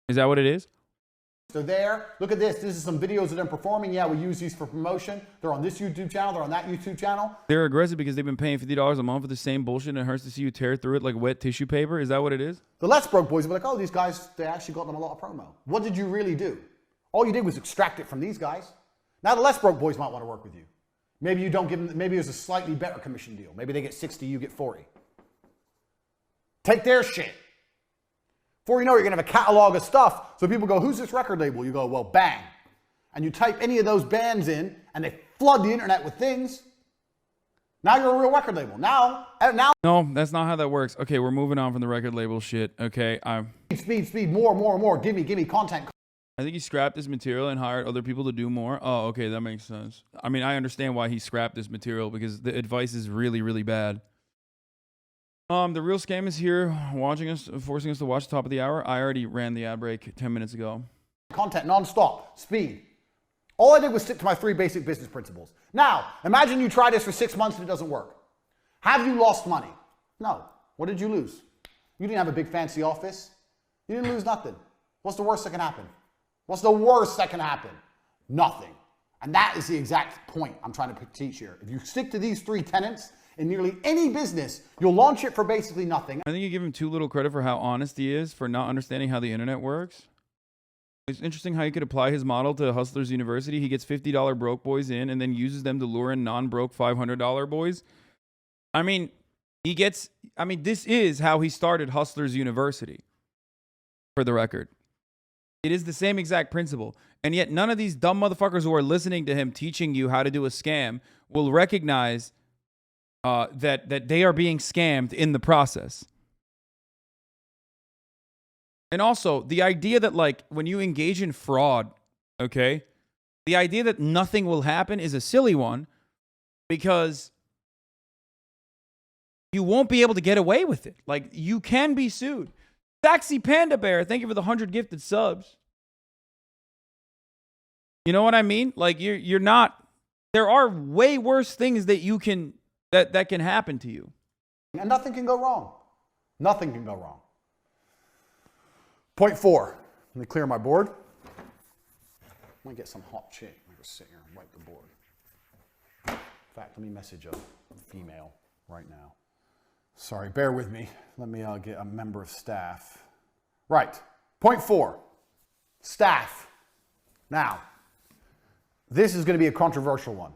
Is that what it is? They're there. Look at this. This is some videos of them performing. Yeah, we use these for promotion. They're on this YouTube channel. They're on that YouTube channel. They're aggressive because they've been paying $50 a month for the same bullshit and it hurts to see you tear through it like wet tissue paper. Is that what it is? The Let's Broke boys will be like, oh, these guys, they actually got them a lot of promo. What did you really do? All you did was extract it from these guys. Now the Let's Broke boys might want to work with you. Maybe you don't give them, maybe there's a slightly better commission deal. Maybe they get 60, you get 40. Take their shit. Before you know it, you're going to have a catalog of stuff. So people go, who's this record label? You go, well, bang. And you type any of those bands in, and they flood the internet with things. Now you're a real record label. Now. No, that's not how that works. Okay, we're moving on from the record label shit. Okay, Speed, more. Give me content. I think he scrapped this material and hired other people to do more. Oh, okay, that makes sense. I mean, I understand why he scrapped this material because the advice is really, really bad. The real scam is here, watching us, forcing us to watch top of the hour. I already ran the ad break 10 minutes ago. Content non-stop, speed. All I did was stick to my 3 basic business principles. Now, imagine you try this for 6 months and it doesn't work. Have you lost money? No. What did you lose? You didn't have a big fancy office. You didn't lose nothing. What's the worst that can happen? What's the worst that can happen? Nothing. And that is the exact point I'm trying to teach here. If you stick to these 3 tenets, in nearly any business, you'll launch it for basically nothing. I think you give him too little credit for how honest he is for not understanding how the internet works. It's interesting how he could apply his model to Hustlers University. He gets $50 broke boys in and then uses them to lure in non-broke $500 boys. I mean, this is how he started Hustlers University, for the record. It is the same exact principle. And yet none of these dumb motherfuckers who are listening to him teaching you how to do a scam will recognize that they are being scammed in the process. And also, the idea that, like, when you engage in fraud, okay, the idea that nothing will happen is a silly one because you won't be able to get away with it. Like, you can be sued. Taxi Panda Bear, thank you for the 100 gifted subs. You know what I mean? Like, you're not, there are way worse things that you can that can happen to you. And nothing can go wrong. Nothing can go wrong. Point 4. Let me clear my board. I'm going to get some hot chick. I'm going to sit here and wipe the board. In fact, let me message a female right now. Sorry, bear with me. Let me get a member of staff. Right. Point 4. Staff. Now, this is going to be a controversial one.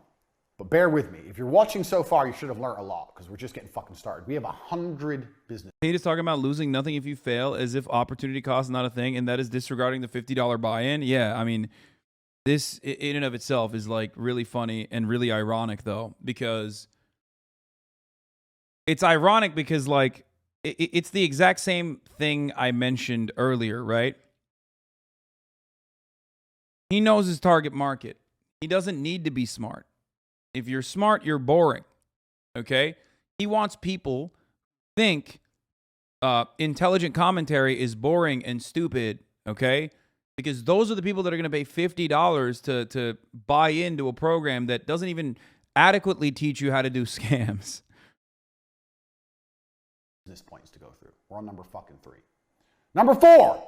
But bear with me. If you're watching so far, you should have learned a lot because we're just getting fucking started. We have 100 business. Tate is talking about losing nothing if you fail as if opportunity cost is not a thing, and that is disregarding the $50 buy-in. Yeah, I mean, this in and of itself is like really funny and really ironic though, because it's ironic because like it's the exact same thing I mentioned earlier, right? He knows his target market. He doesn't need to be smart. If you're smart, you're boring, okay? He wants people who think intelligent commentary is boring and stupid, okay? Because those are the people that are going to pay $50 to buy into a program that doesn't even adequately teach you how to do scams. Points to go through. We're on number fucking 3. Number 4.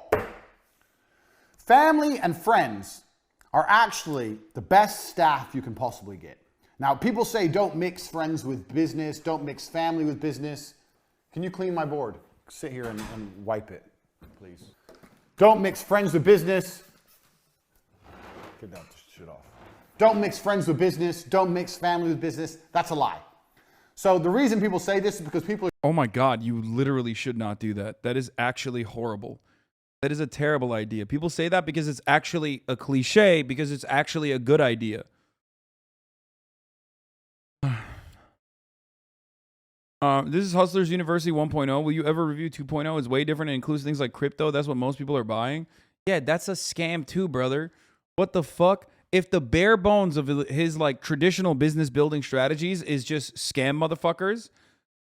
Family and friends are actually the best staff you can possibly get. Now, people say don't mix friends with business, don't mix family with business. Can you clean my board? Sit here and wipe it, please. Don't mix friends with business. Get that shit off. Don't mix friends with business. Don't mix family with business. That's a lie. So the reason people say this is because people... Oh my God, you literally should not do that. That is actually horrible. That is a terrible idea. People say that because it's actually a cliche, because it's actually a good idea. This is Hustlers University 1.0. Will you ever review 2.0? It's way different and includes things like crypto. That's what most people are buying. Yeah, that's a scam too, brother. What the fuck? If the bare bones of his like traditional business building strategies is just scam motherfuckers,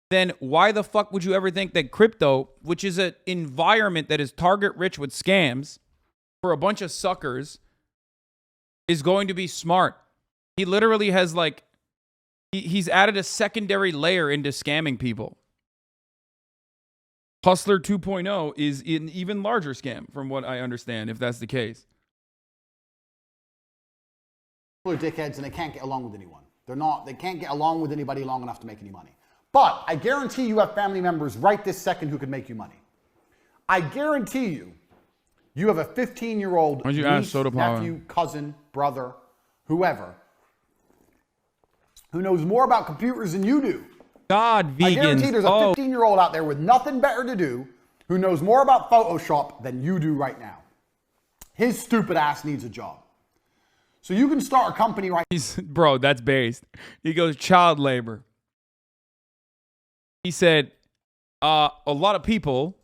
then why the fuck would you ever think that crypto, which is an environment that is target rich with scams for a bunch of suckers, is going to be smart? He literally has like, he's added a secondary layer into scamming people. Hustler 2.0 is an even larger scam from what I understand, if that's the case. People are dickheads and they can't get along with anyone. They can't get along with anybody long enough to make any money. But I guarantee you have family members right this second who could make you money. I guarantee you have a 15-year-old niece, nephew, cousin, brother, whoever, who knows more about computers than you do. God, vegans. I guarantee there's a 15-year-old out there with nothing better to do who knows more about Photoshop than you do right now. His stupid ass needs a job. So you can start a company right now. Bro, that's based. He goes, child labor. He said, a lot of people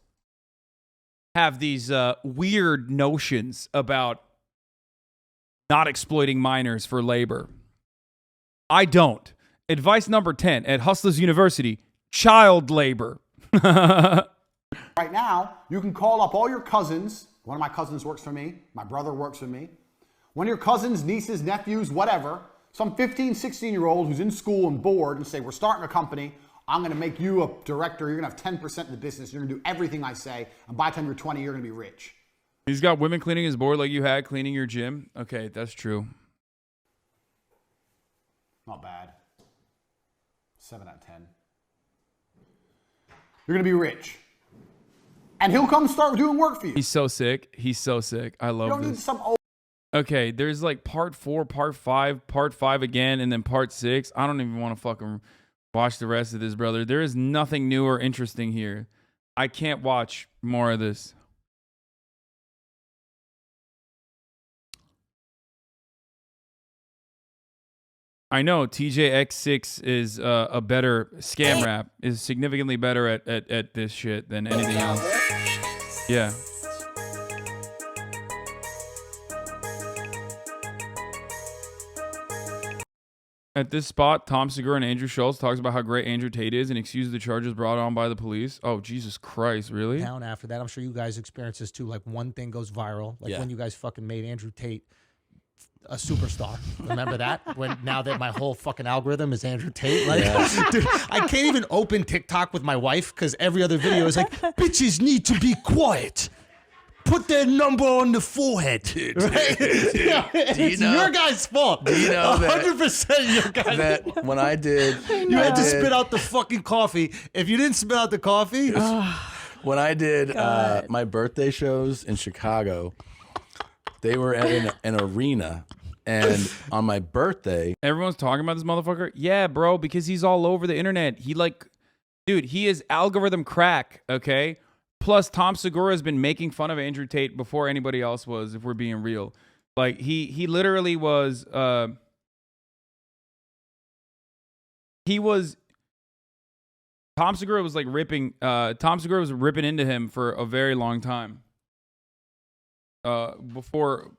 have these weird notions about not exploiting minors for labor. I don't. Advice number 10 at Hustlers University, child labor. Right now, you can call up all your cousins. One of my cousins works for me. My brother works for me. One of your cousins, nieces, nephews, whatever, some 15, 16-year-old who's in school and bored and say, we're starting a company. I'm going to make you a director. You're going to have 10% of the business. You're going to do everything I say. And by the time you're 20, you're going to be rich. He's got women cleaning his board like you had cleaning your gym. Okay, that's true. Not bad. 7 out of 10. You're going to be rich. And he'll come start doing work for you. He's so sick. He's so sick. I love You don't this. need some old... Okay, there's like part 4, part 5, part 5 again, and then part 6. I don't even want to fucking watch the rest of this, brother. There is nothing new or interesting here. I can't watch more of this. I know TJX6 is a better scam rap, is significantly better at this shit than anything else. Yeah. At this spot, Tom Segura and Andrew Schultz talks about how great Andrew Tate is and excuses the charges brought on by the police. Oh, Jesus Christ, really? Down after that, I'm sure you guys experience this too. Like one thing goes viral, like when you guys fucking made Andrew Tate a superstar. Remember that? When now that my whole fucking algorithm is Andrew Tate, like, dude, I can't even open TikTok with my wife because every other video is like, bitches need to be quiet. Put their number on the forehead. Dude, right? It's your guy's fault. Do you know 100% your guy's that fault. when I did... You had to spit out the fucking coffee. If you didn't spit out the coffee... When I did my birthday shows in Chicago, they were at an arena. And on my birthday... Everyone's talking about this motherfucker? Yeah, bro, because he's all over the internet. He like... Dude, he is algorithm crack, okay? Plus, Tom Segura has been making fun of Andrew Tate before anybody else was, if we're being real. Like, he literally was... Tom Segura was like ripping... Tom Segura was ripping into him for a very long time. Before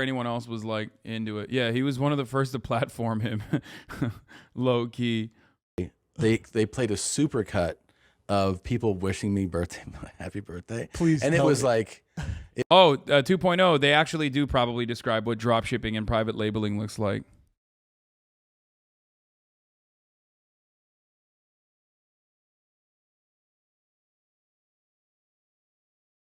anyone else was like into it. Yeah, he was one of the first to platform him. Low key. They played a supercut of people wishing me happy birthday. Please, and it was like... 2.0, they actually do probably describe what drop shipping and private labeling looks like.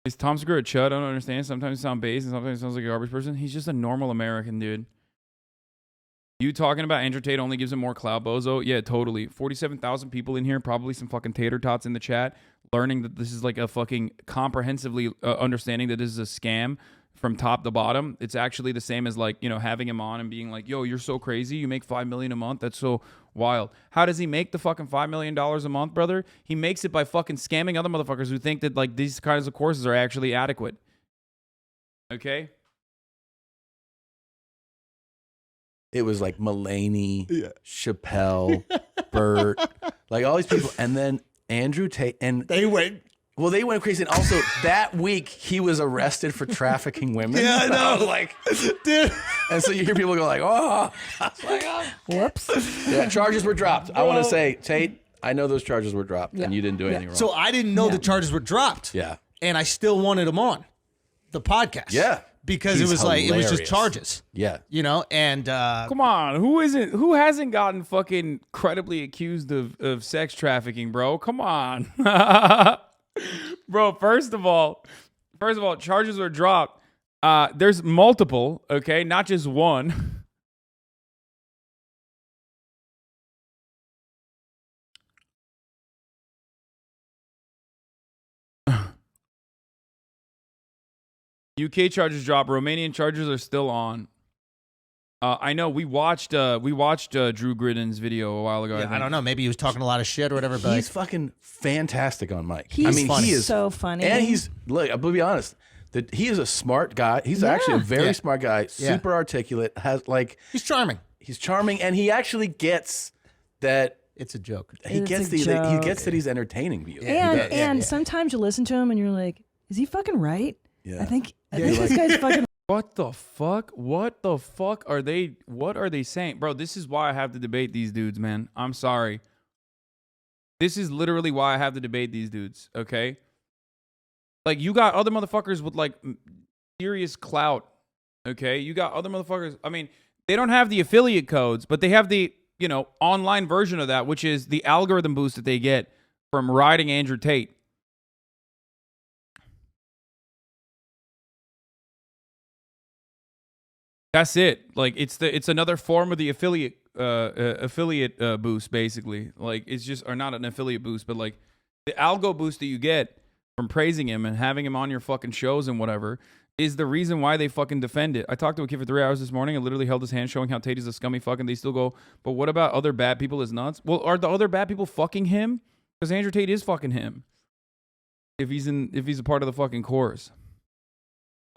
Is Tom Segura a chud? I don't understand. Sometimes he sounds bass and sometimes he sounds like a garbage person. He's just a normal American dude. You talking about Andrew Tate only gives him more clout, bozo? Yeah, totally. 47,000 people in here, probably some fucking tater tots in the chat, learning that this is like a fucking comprehensively understanding that this is a scam from top to bottom. It's actually the same as like, you know, having him on and being like, yo, you're so crazy. You make $5 million a month. That's so wild. How does he make the fucking $5 million a month, brother? He makes it by fucking scamming other motherfuckers who think that like these kinds of courses are actually adequate. Okay? it was like Mulaney, Chappelle, Burt, like all these people, and then Andrew Tate, and They went. well, they went crazy. And also that week he was arrested for trafficking women. Yeah, I know. I was like, dude. And so you hear people go like, oh, I was like, oh. Whoops. Yeah, charges were dropped. I want to say, Tate, I know those charges were dropped, and you didn't do anything wrong. So I didn't know the charges were dropped. Yeah. And I still wanted him on the podcast. Yeah. Because He's it was like, it was just hilarious. charges. Yeah. You know, and Come on, who hasn't gotten fucking credibly accused of sex trafficking, bro? Come on. Bro, first of all, charges were dropped. There's multiple, okay, not just one. UK charges dropped. Romanian charges are still on. I know we watched Drew Gridden's video a while ago. I don't know. Maybe he was talking a lot of shit or whatever. But He's fucking fantastic on mic. He's I mean, he is so funny. And he's, look, I'll be honest, that he is a smart guy. He's actually a very smart guy, super articulate, has like, he's charming. he's charming, and he actually gets that. It's a joke. He It's gets a he joke. gets that he's entertaining you. and sometimes you listen to him and you're like, is he fucking right? Yeah. I think this guy's fucking. What the fuck? What the fuck are they? What are they saying, bro? This is why I have to debate these dudes, man. I'm sorry. This is literally why I have to debate these dudes. Okay, like you got other motherfuckers with like serious clout. Okay, you got other motherfuckers. I mean, they don't have the affiliate codes, but they have the online version of that, which is the algorithm boost that they get from riding Andrew Tate. That's it. Like it's another form of the affiliate boost, basically. Like it's just, or not an affiliate boost, but like the algo boost that you get from praising him and having him on your fucking shows and whatever is the reason why they fucking defend it. I talked to a kid for 3 hours this morning. I literally held his hand, showing how Tate is a scummy fuck, and they still go, but what about other bad people as nuts? Well, are the other bad people fucking him? Because Andrew Tate is fucking him. If he's a part of the fucking chorus.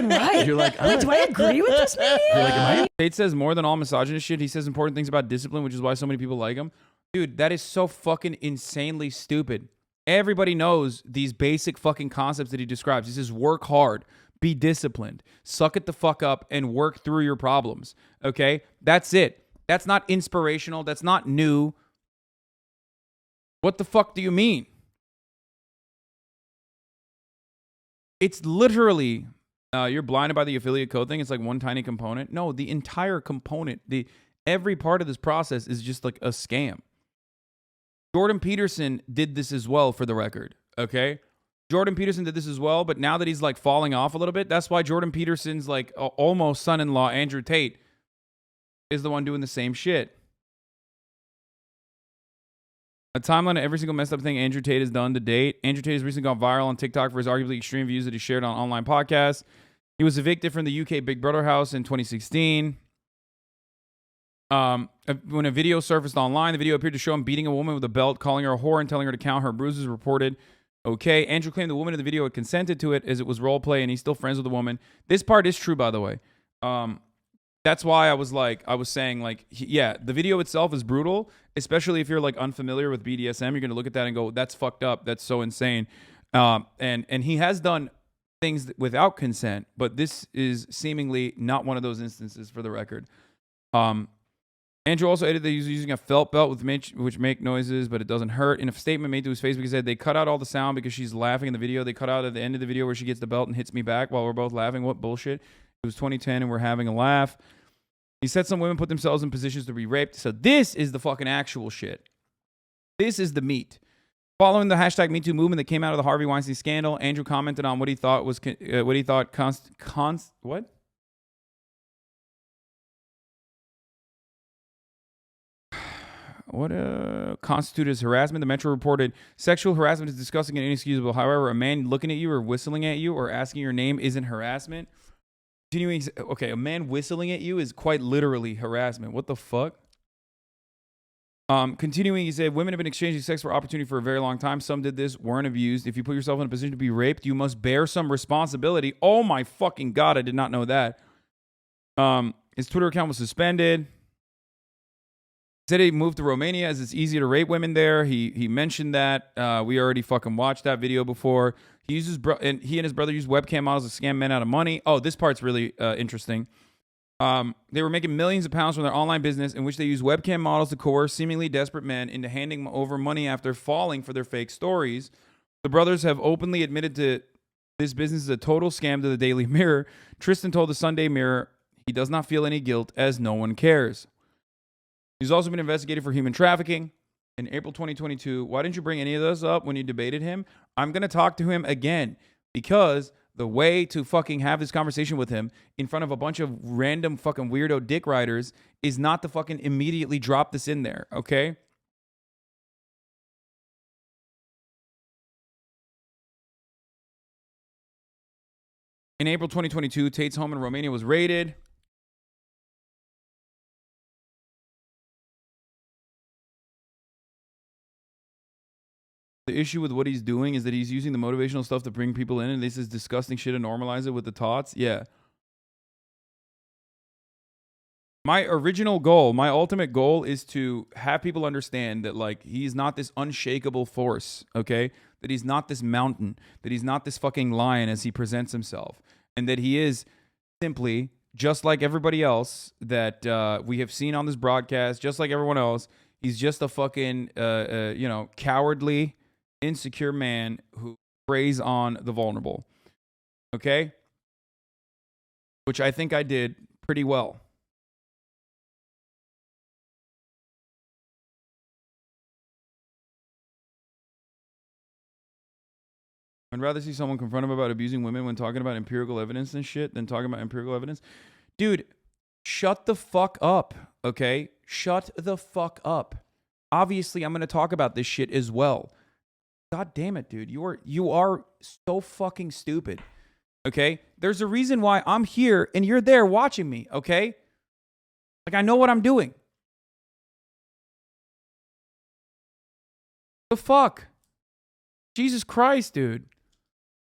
Right. You're like, Do I agree with this man? Tate says more than all misogynist shit. He says important things about discipline, which is why so many people like him. Dude, that is so fucking insanely stupid. Everybody knows these basic fucking concepts that he describes. He says work hard, be disciplined, suck it the fuck up, and work through your problems. Okay? That's it. That's not inspirational. That's not new. What the fuck do you mean? It's literally... you're blinded by the affiliate code thing. It's like one tiny component. No, the entire component, every part of this process is just like a scam. Jordan Peterson did this as well, for the record. Okay, Jordan Peterson did this as well, but now that he's like falling off a little bit, that's why Jordan Peterson's like almost son-in-law Andrew Tate is the one doing the same shit. A timeline of every single messed up thing Andrew Tate has done to date. Andrew Tate has recently gone viral on TikTok for his arguably extreme views that he shared on online podcasts. He was evicted from the UK Big Brother house in 2016. When a video surfaced online, the video appeared to show him beating a woman with a belt, calling her a whore, and telling her to count her bruises. Reported. Okay, Andrew claimed the woman in the video had consented to it as it was role play, and he's still friends with the woman. This part is true, by the way. That's why I was saying, the video itself is brutal, especially if you're like unfamiliar with BDSM. You're gonna look at that and go, "That's fucked up. That's so insane." And he has done things without consent, but this is seemingly not one of those instances, for the record. Andrew also added that he was using a felt belt which make noises, but it doesn't hurt. In a statement made to his Facebook, he said, "They cut out all the sound because she's laughing in the video. They cut out at the end of the video where she gets the belt and hits me back while we're both laughing. What bullshit. It was 2010 and we're having a laugh." He said some women put themselves in positions to be raped. So this is the fucking actual shit. This is the meat. Following the hashtag MeToo movement that came out of the Harvey Weinstein scandal, Andrew commented on what he thought constituted as harassment. The Metro reported, sexual harassment is disgusting and inexcusable. However, a man looking at you or whistling at you or asking your name isn't harassment. Continuing, okay, a man whistling at you is quite literally harassment. What the fuck? Continuing, he said, women have been exchanging sex for opportunity for a very long time. Some did this, weren't abused. If you put yourself in a position to be raped, you must bear some responsibility. Oh my fucking God, I did not know that. His Twitter account was suspended. Said he moved to Romania as it's easier to rape women there. He mentioned that. We already fucking watched that video before. He and his brother use webcam models to scam men out of money. Oh, this part's really interesting. They were making millions of pounds from their online business in which they use webcam models to coerce seemingly desperate men into handing over money after falling for their fake stories. The brothers have openly admitted to this business is a total scam to the Daily Mirror. Tristan told the Sunday Mirror he does not feel any guilt as no one cares. He's also been investigated for human trafficking. In April 2022, why didn't you bring any of this up when you debated him? I'm going to talk to him again because the way to fucking have this conversation with him in front of a bunch of random fucking weirdo dick riders is not to fucking immediately drop this in there, okay? In April 2022, Tate's home in Romania was raided. The issue with what he's doing is that he's using the motivational stuff to bring people in, and this is disgusting shit and normalize it with the tots. Yeah. My original goal, my ultimate goal is to have people understand that, like, he's not this unshakable force, okay? That he's not this mountain, that he's not this fucking lion as he presents himself, and that he is simply, just like everybody else that we have seen on this broadcast, just like everyone else, he's just a fucking, cowardly, insecure man who preys on the vulnerable. Okay? Which I think I did pretty well. I'd rather see someone confront him about abusing women when talking about empirical evidence and shit than talking about empirical evidence. Dude, shut the fuck up, okay? Shut the fuck up. Obviously, I'm going to talk about this shit as well. God damn it, dude. You are so fucking stupid. Okay? There's a reason why I'm here and you're there watching me, okay? Like, I know what I'm doing. The fuck? Jesus Christ, dude.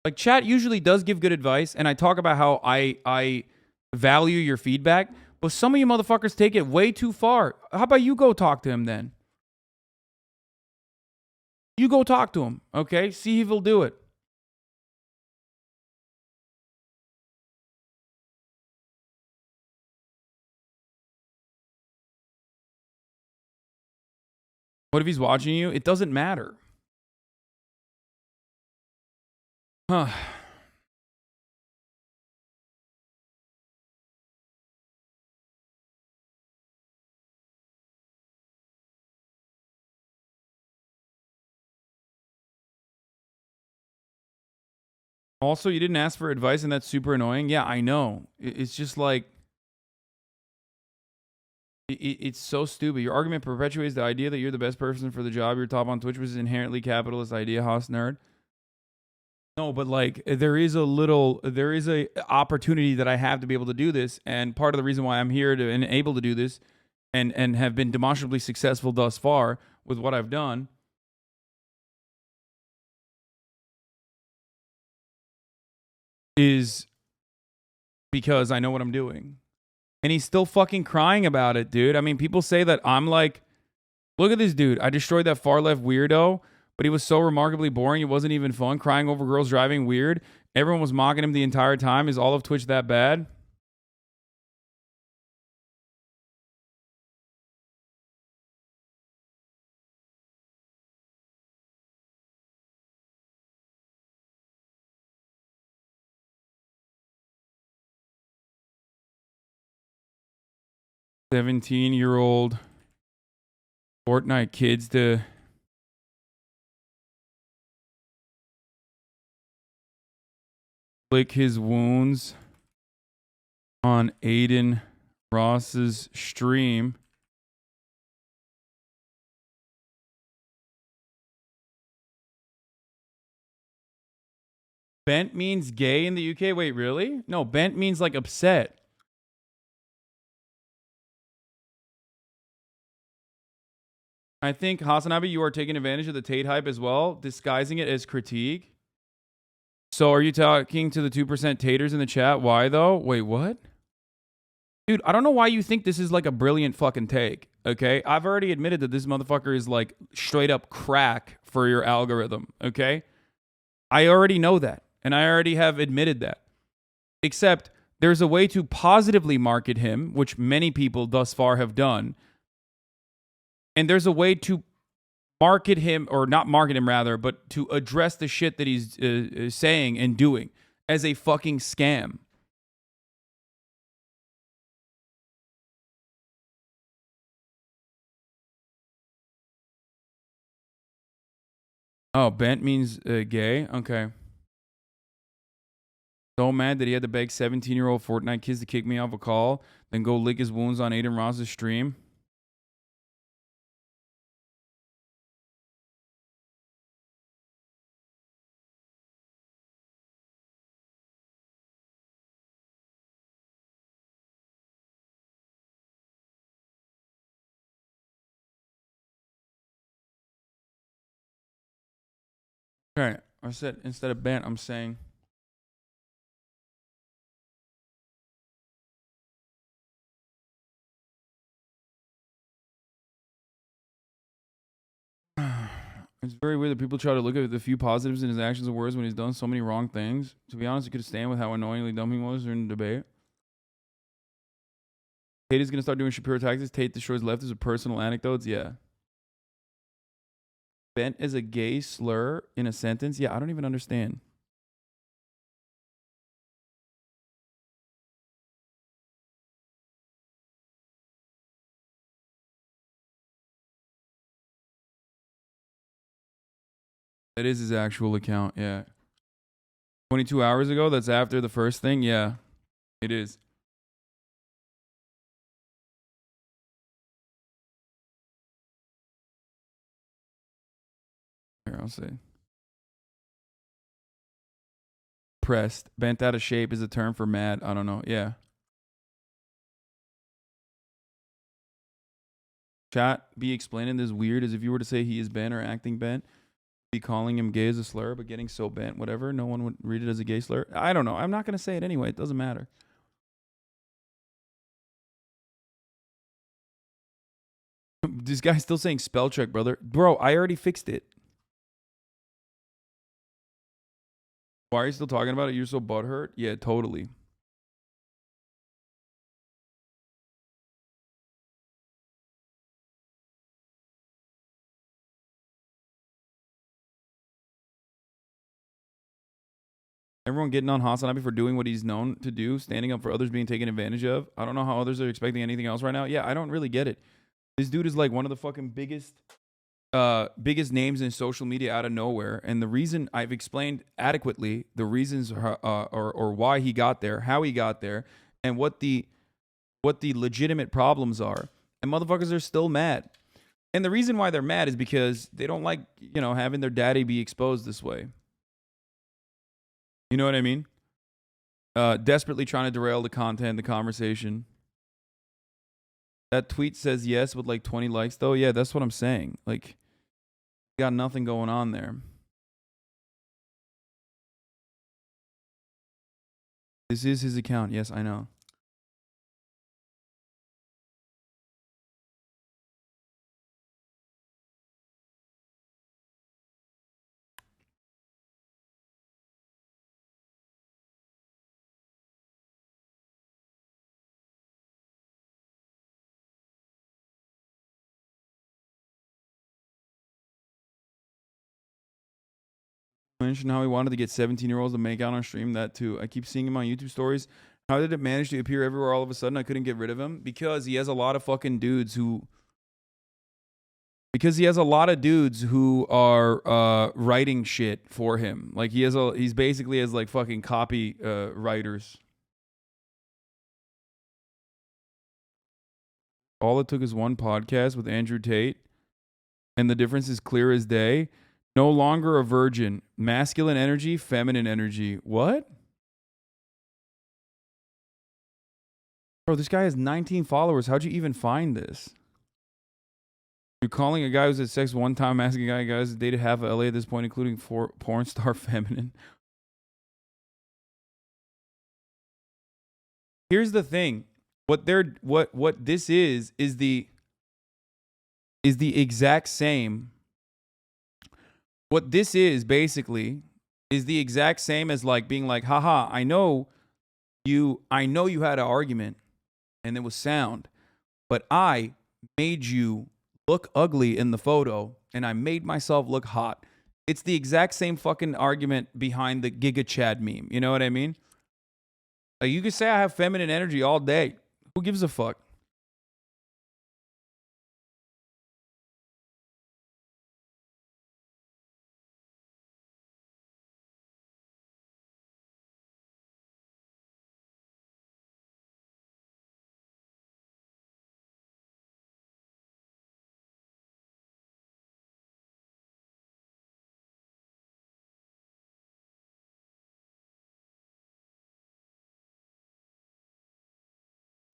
Like, chat usually does give good advice, and I talk about how I value your feedback, but some of you motherfuckers take it way too far. How about you go talk to him then? You go talk to him, okay? See if he'll do it. What if he's watching you? It doesn't matter. Huh. Also, you didn't ask for advice, and that's super annoying. Yeah, I know. It's just like... It's so stupid. Your argument perpetuates the idea that you're the best person for the job. You're top on Twitch, which is an inherently capitalist idea, Haas nerd. No, but like there is a opportunity that I have to be able to do this, and part of the reason why I'm here to and able to do this, and have been demonstrably successful thus far with what I've done, is because I know what I'm doing. And he's still fucking crying about it, dude. I mean, people say that I'm like, look at this dude. I destroyed that far left weirdo, but he was so remarkably boring. It wasn't even fun. Crying over girls driving weird. Everyone was mocking him the entire time. Is all of Twitch that bad? "17-year-old Fortnite kids to lick his wounds on Aiden Ross's stream." Bent means gay in the UK? Wait, really? No, bent means like upset. I think, hasanabi, you are taking advantage of the Tate hype as well, disguising it as critique. So are you talking to the 2% taters in the chat? Why, though? Wait, what? Dude, I don't know why you think this is like a brilliant fucking take, okay? I've already admitted that this motherfucker is like straight up crack for your algorithm, okay? I already know that, and I already have admitted that. Except there's a way to positively market him, which many people thus far have done. And there's a way to market him, or not market him rather, but to address the shit that he's saying and doing as a fucking scam. Oh, bent means gay? Okay. So mad that he had to beg 17-year-old Fortnite kids to kick me off a call, then go lick his wounds on Aiden Ross's stream. Okay, I said instead of bent, I'm saying... It's very weird that people try to look at the few positives in his actions and words when he's done so many wrong things. To be honest, you could stand with how annoyingly dumb he was during the debate. Tate is going to start doing Shapiro tactics. Tate destroys leftists with personal anecdotes. Yeah. Bent is a gay slur in a sentence. Yeah, I don't even understand. That is his actual account, yeah. 22 hours ago, that's after the first thing? Yeah, it is. Here, I'll say. Pressed. Bent out of shape is a term for mad. I don't know, yeah. Chat, be explaining this weird as if you were to say he is bent or acting bent. Be calling him gay as a slur, but getting so bent, whatever. No one would read it as a gay slur. I don't know. I'm not going to say it anyway. It doesn't matter. This guy's still saying spell check, brother. Bro, I already fixed it. Why are you still talking about it? You're so butthurt? Yeah, totally. Everyone getting on Hasanabi for doing what he's known to do, standing up for others being taken advantage of. I don't know how others are expecting anything else right now. Yeah, I don't really get it. This dude is like one of the fucking biggest names in social media out of nowhere. And the reason I've explained adequately the reasons or why he got there, how he got there, and what the legitimate problems are. And motherfuckers are still mad. And the reason why they're mad is because they don't like, having their daddy be exposed this way. You know what I mean? Desperately trying to derail the content, the conversation. That tweet says yes with like 20 likes though. Yeah, that's what I'm saying. Like, got nothing going on there. This is his account. Yes, I know. Mentioned how he wanted to get 17-year-olds to make out on stream. That too. I keep seeing him on YouTube stories. How did it manage to appear everywhere all of a sudden? I couldn't get rid of him because he has a lot of fucking dudes who. Because he has a lot of dudes who are writing shit for him. Like he's basically has like fucking copy writers. All it took is one podcast with Andrew Tate, and the difference is clear as day. No longer a virgin. Masculine energy, feminine energy. What? Bro, this guy has 19 followers. How'd you even find this? You're calling a guy who's had sex one time, asking a guy who's dated half of LA at this point, including porn star feminine. Here's the thing. What this is the exact same. What this is basically is the exact same as like being like, haha, I know you had an argument and it was sound, but I made you look ugly in the photo and I made myself look hot. It's the exact same fucking argument behind the Giga Chad meme. You know what I mean? Like, you could say I have feminine energy all day. Who gives a fuck?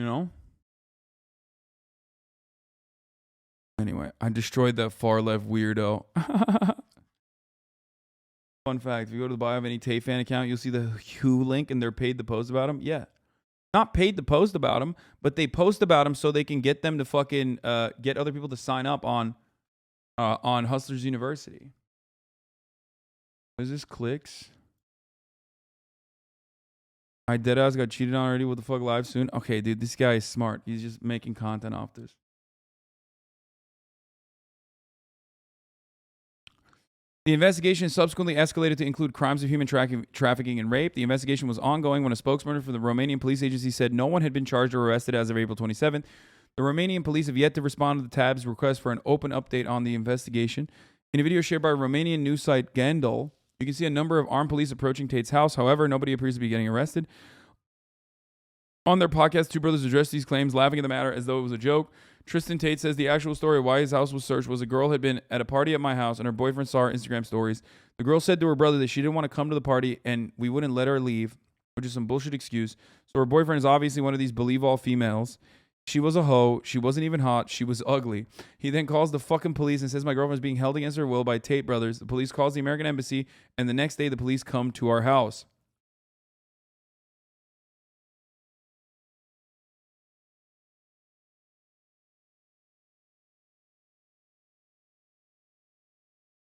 You know? Anyway, I destroyed that far left weirdo. Fun fact, if you go to the bio of any Tate fan account, you'll see the Who link and they're paid to post about him. Yeah. Not paid to post about him, but they post about him so they can get them to fucking get other people to sign up on Hustlers University. Is this clicks? I deadass got cheated on already. What the fuck? Live soon? Okay, dude, this guy is smart. He's just making content off this. The investigation subsequently escalated to include crimes of human trafficking and rape. The investigation was ongoing when a spokesman for the Romanian police agency said no one had been charged or arrested as of April 27th. The Romanian police have yet to respond to the TAB's request for an open update on the investigation. In a video shared by Romanian news site Gandul, you can see a number of armed police approaching Tate's house. However, nobody appears to be getting arrested. On their podcast, two brothers addressed these claims, laughing at the matter as though it was a joke. Tristan Tate says the actual story of why his house was searched was a girl had been at a party at my house and her boyfriend saw her Instagram stories. The girl said to her brother that she didn't want to come to the party and we wouldn't let her leave, which is some bullshit excuse. So her boyfriend is obviously one of these believe all females. She was a hoe. She wasn't even hot. She was ugly. He then calls the fucking police and says my girlfriend is being held against her will by Tate brothers. The police calls the American embassy and the next day the police come to our house.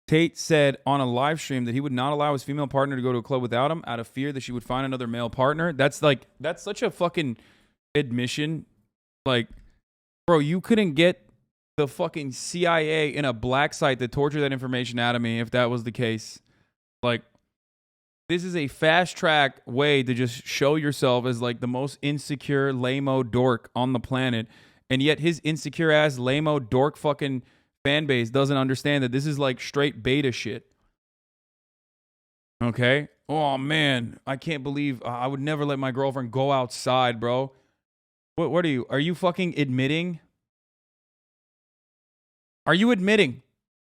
Tate said on a live stream that he would not allow his female partner to go to a club without him out of fear that she would find another male partner. That's such a fucking admission. Like, bro, you couldn't get the fucking CIA in a black site to torture that information out of me if that was the case. Like, this is a fast track way to just show yourself as like the most insecure lame-o dork on the planet. And yet his insecure ass lame-o dork fucking fan base doesn't understand that this is like straight beta shit. Okay? Oh man, I can't believe I would never let my girlfriend go outside, bro. What are you? Are you fucking admitting? Are you admitting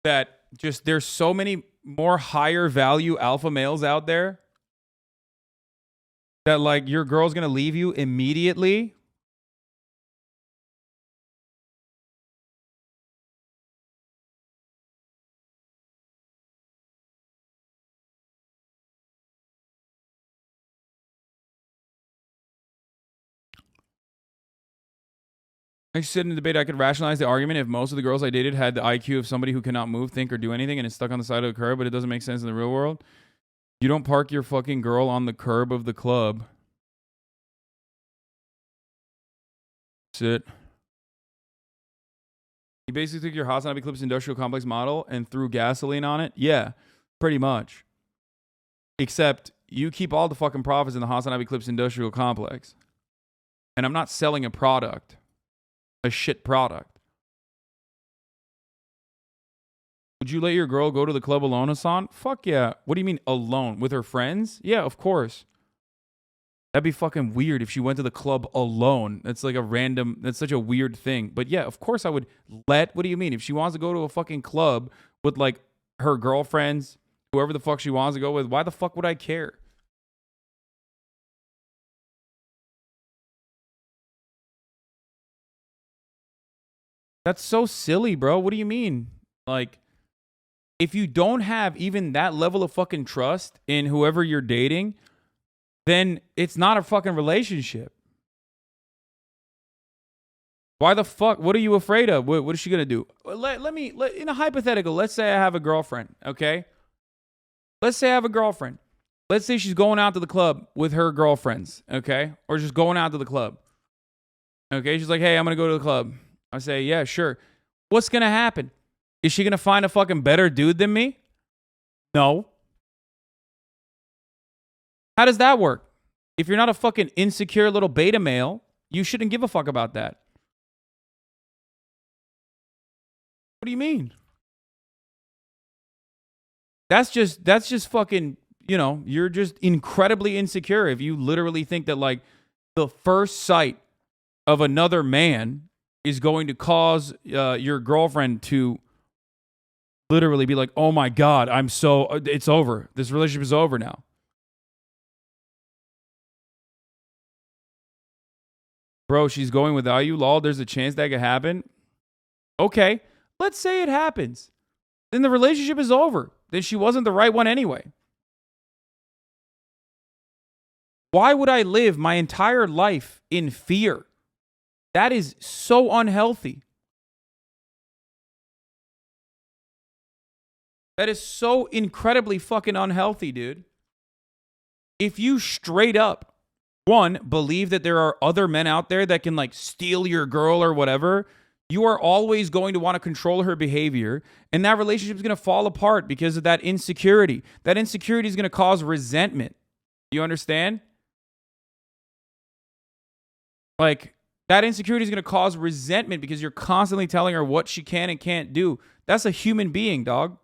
that just there's so many more higher value alpha males out there that like your girl's gonna leave you immediately? I said in the debate I could rationalize the argument if most of the girls I dated had the IQ of somebody who cannot move, think, or do anything and is stuck on the side of the curb, but it doesn't make sense in the real world. You don't park your fucking girl on the curb of the club. That's it. You basically took your Hasan Clips industrial complex model and threw gasoline on it? Yeah, pretty much. Except you keep all the fucking profits in the Hasan Clips industrial complex. And I'm not selling a product. A shit product. Would you let your girl go to the club alone, Hasan? Fuck yeah. What do you mean alone? With her friends? Yeah, of course. That'd be fucking weird if she went to the club alone. That's like that's such a weird thing. But yeah, of course I would what do you mean? If she wants to go to a fucking club with like her girlfriends, whoever the fuck she wants to go with, why the fuck would I care? That's so silly, bro. What do you mean? Like, if you don't have even that level of fucking trust in whoever you're dating, then it's not a fucking relationship. Why the fuck? What are you afraid of? What is she gonna do? In a hypothetical, let's say I have a girlfriend, okay? Let's say I have a girlfriend. Let's say she's going out to the club with her girlfriends, okay? Or just going out to the club. Okay, she's like, hey, I'm gonna go to the club. I say, yeah, sure. What's gonna happen? Is she gonna find a fucking better dude than me? No. How does that work? If you're not a fucking insecure little beta male, you shouldn't give a fuck about that. What do you mean? That's just fucking, you know, you're just incredibly insecure if you literally think that like the first sight of another man is going to cause your girlfriend to literally be like, oh my God, it's over. This relationship is over now. Bro, she's going without you, lol. There's a chance that could happen. Okay, let's say it happens. Then the relationship is over. Then she wasn't the right one anyway. Why would I live my entire life in fear? That is so unhealthy. That is so incredibly fucking unhealthy, dude. If you straight up, one, believe that there are other men out there that can like steal your girl or whatever, you are always going to want to control her behavior, and that relationship is going to fall apart because of that insecurity. That insecurity is going to cause resentment. You understand? Like, that insecurity is going to cause resentment because you're constantly telling her what she can and can't do. That's a human being, dog.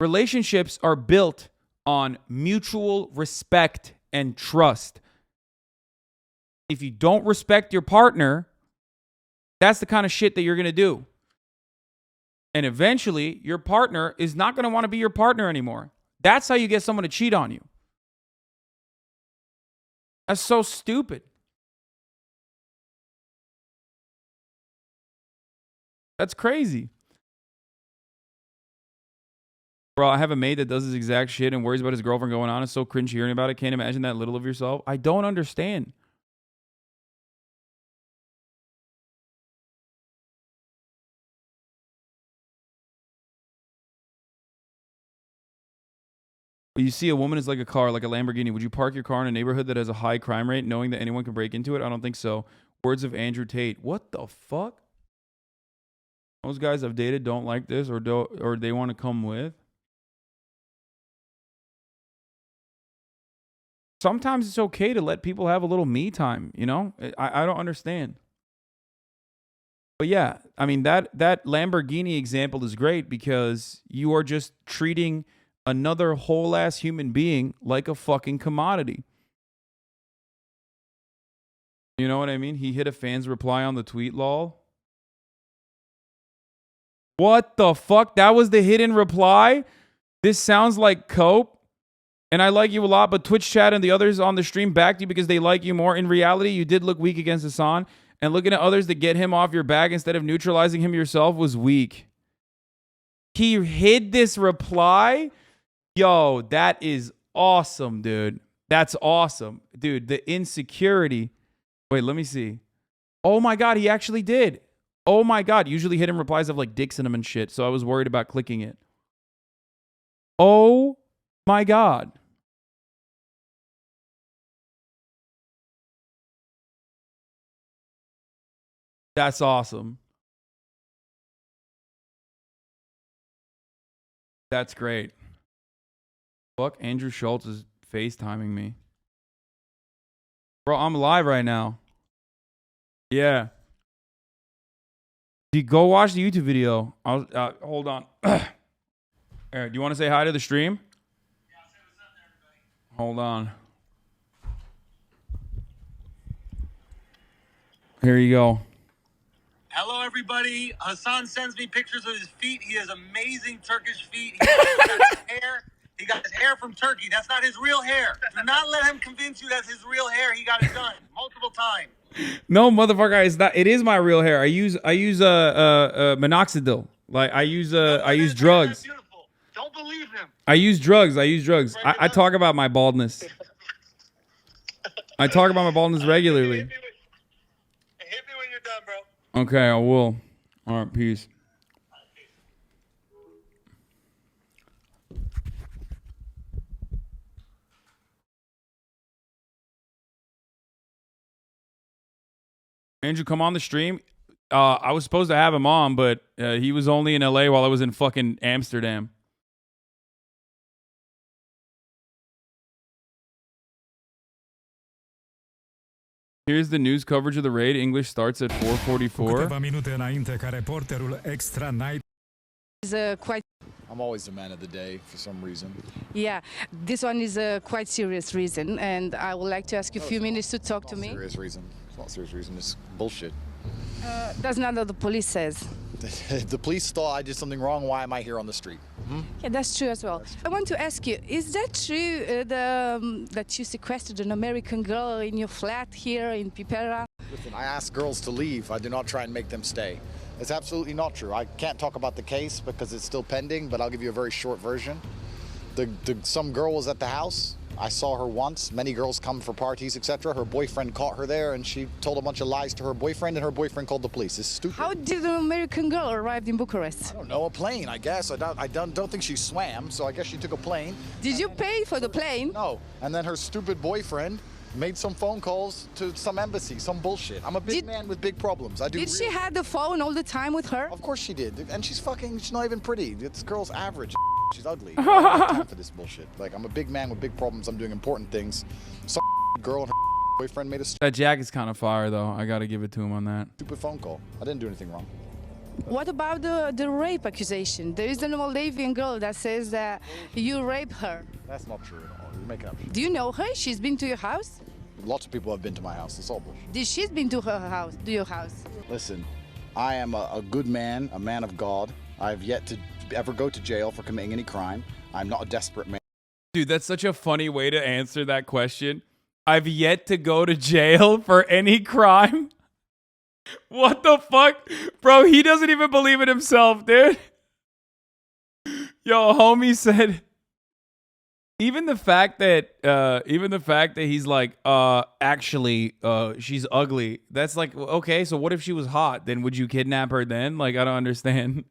Relationships are built on mutual respect and trust. If you don't respect your partner, that's the kind of shit that you're going to do. And eventually, your partner is not going to want to be your partner anymore. That's how you get someone to cheat on you. That's so stupid. That's crazy. Bro, I have a mate that does this exact shit and worries about his girlfriend going on. It's so cringe hearing about it. Can't imagine that little of yourself. I don't understand. But you see a woman is like a car, like a Lamborghini. Would you park your car in a neighborhood that has a high crime rate knowing that anyone can break into it? I don't think so. Words of Andrew Tate. What the fuck? Most guys I've dated don't like this or they want to come with. Sometimes it's okay to let people have a little me time, you know? I don't understand. But yeah, I mean, that Lamborghini example is great because you are just treating another whole ass human being like a fucking commodity. You know what I mean? He hit a fan's reply on the tweet, lol. What the fuck? That was the hidden reply? This sounds like cope. And I like you a lot, but Twitch chat and the others on the stream backed you because they like you more. In reality, you did look weak against Hasan. And looking at others to get him off your back instead of neutralizing him yourself was weak. He hid this reply? Yo, that is awesome, dude. That's awesome. Dude, the insecurity. Wait, let me see. Oh my God, he actually did. Oh my God. Usually hidden replies have like dicks in them and shit, so I was worried about clicking it. Oh my God. That's awesome. That's great. Fuck, Andrew Schultz is FaceTiming me. Bro, I'm live right now. Yeah. Go watch the YouTube video. I'll hold on. Eric, do you want to say hi to the stream? Yeah, I'll say what's up to everybody. Hold on. Here you go. Hello, everybody. Hasan sends me pictures of his feet. He has amazing Turkish feet. He got his hair. He got his hair from Turkey. That's not his real hair. Do not let him convince you that's his real hair. He got it done multiple times. No, motherfucker, it's not. It is my real hair. I use minoxidil. Like I use drugs. That's beautiful. Don't believe him. I use drugs. I talk about my baldness. I talk about my baldness regularly. Hit me when you're done, bro. Okay, I will. All right, peace. Andrew, come on the stream. I was supposed to have him on, but he was only in LA while I was in fucking Amsterdam. Here's the news coverage of the raid. English starts at 4:44. Is quite. I'm always the man of the day for some reason. Yeah, this one is a quite serious reason, and I would like to ask you a few minutes to talk to me. Serious reason. It's not a serious reason. It's bullshit. That's not what the police says. The police thought I did something wrong. Why am I here on the street? Yeah, that's true as well. I want to ask you, is that true that you sequestered an American girl in your flat here in Piker? Listen, I ask girls to leave. I do not try and make them stay. It's absolutely not true. I can't talk about the case because it's still pending, but I'll give you a very short version. Some girl was at the house. I saw her once. Many girls come for parties, etc. Her boyfriend caught her there, and she told a bunch of lies to her boyfriend, and her boyfriend called the police. It's stupid. How did an American girl arrive in Bucharest? I don't know, a plane, I guess. I don't think she swam, so I guess she took a plane. Did you pay for the plane? No. And then her stupid boyfriend made some phone calls to some embassy, some bullshit. I'm a big man with big problems. Did she have the phone all the time with her? Of course she did. And she's not even pretty. This girl's average. She's ugly. I don't have time for this bullshit. Like, I'm a big man with big problems. I'm doing important things. Some girl and her boyfriend made a That jacket's kind of fire, though. I got to give it to him on that. stupid phone call. I didn't do anything wrong. What about the rape accusation? There is a Moldavian girl that says that you raped her. That's not true at all. You're making up shit. Do you know her? She's been to your house? Lots of people have been to my house. It's all bullshit. Did she's been to her house, to your house? Listen, I am a good man, a man of God. I've yet to ever go to jail for committing any crime. I'm not a desperate man. Dude, that's such a funny way to answer that question. I've yet to go to jail for any crime. What the fuck? Bro, he doesn't even believe it himself, dude. Yo, homie said, even the fact that he's like, actually, she's ugly. That's like, okay, so what if she was hot? Then would you kidnap her then? Like, I don't understand.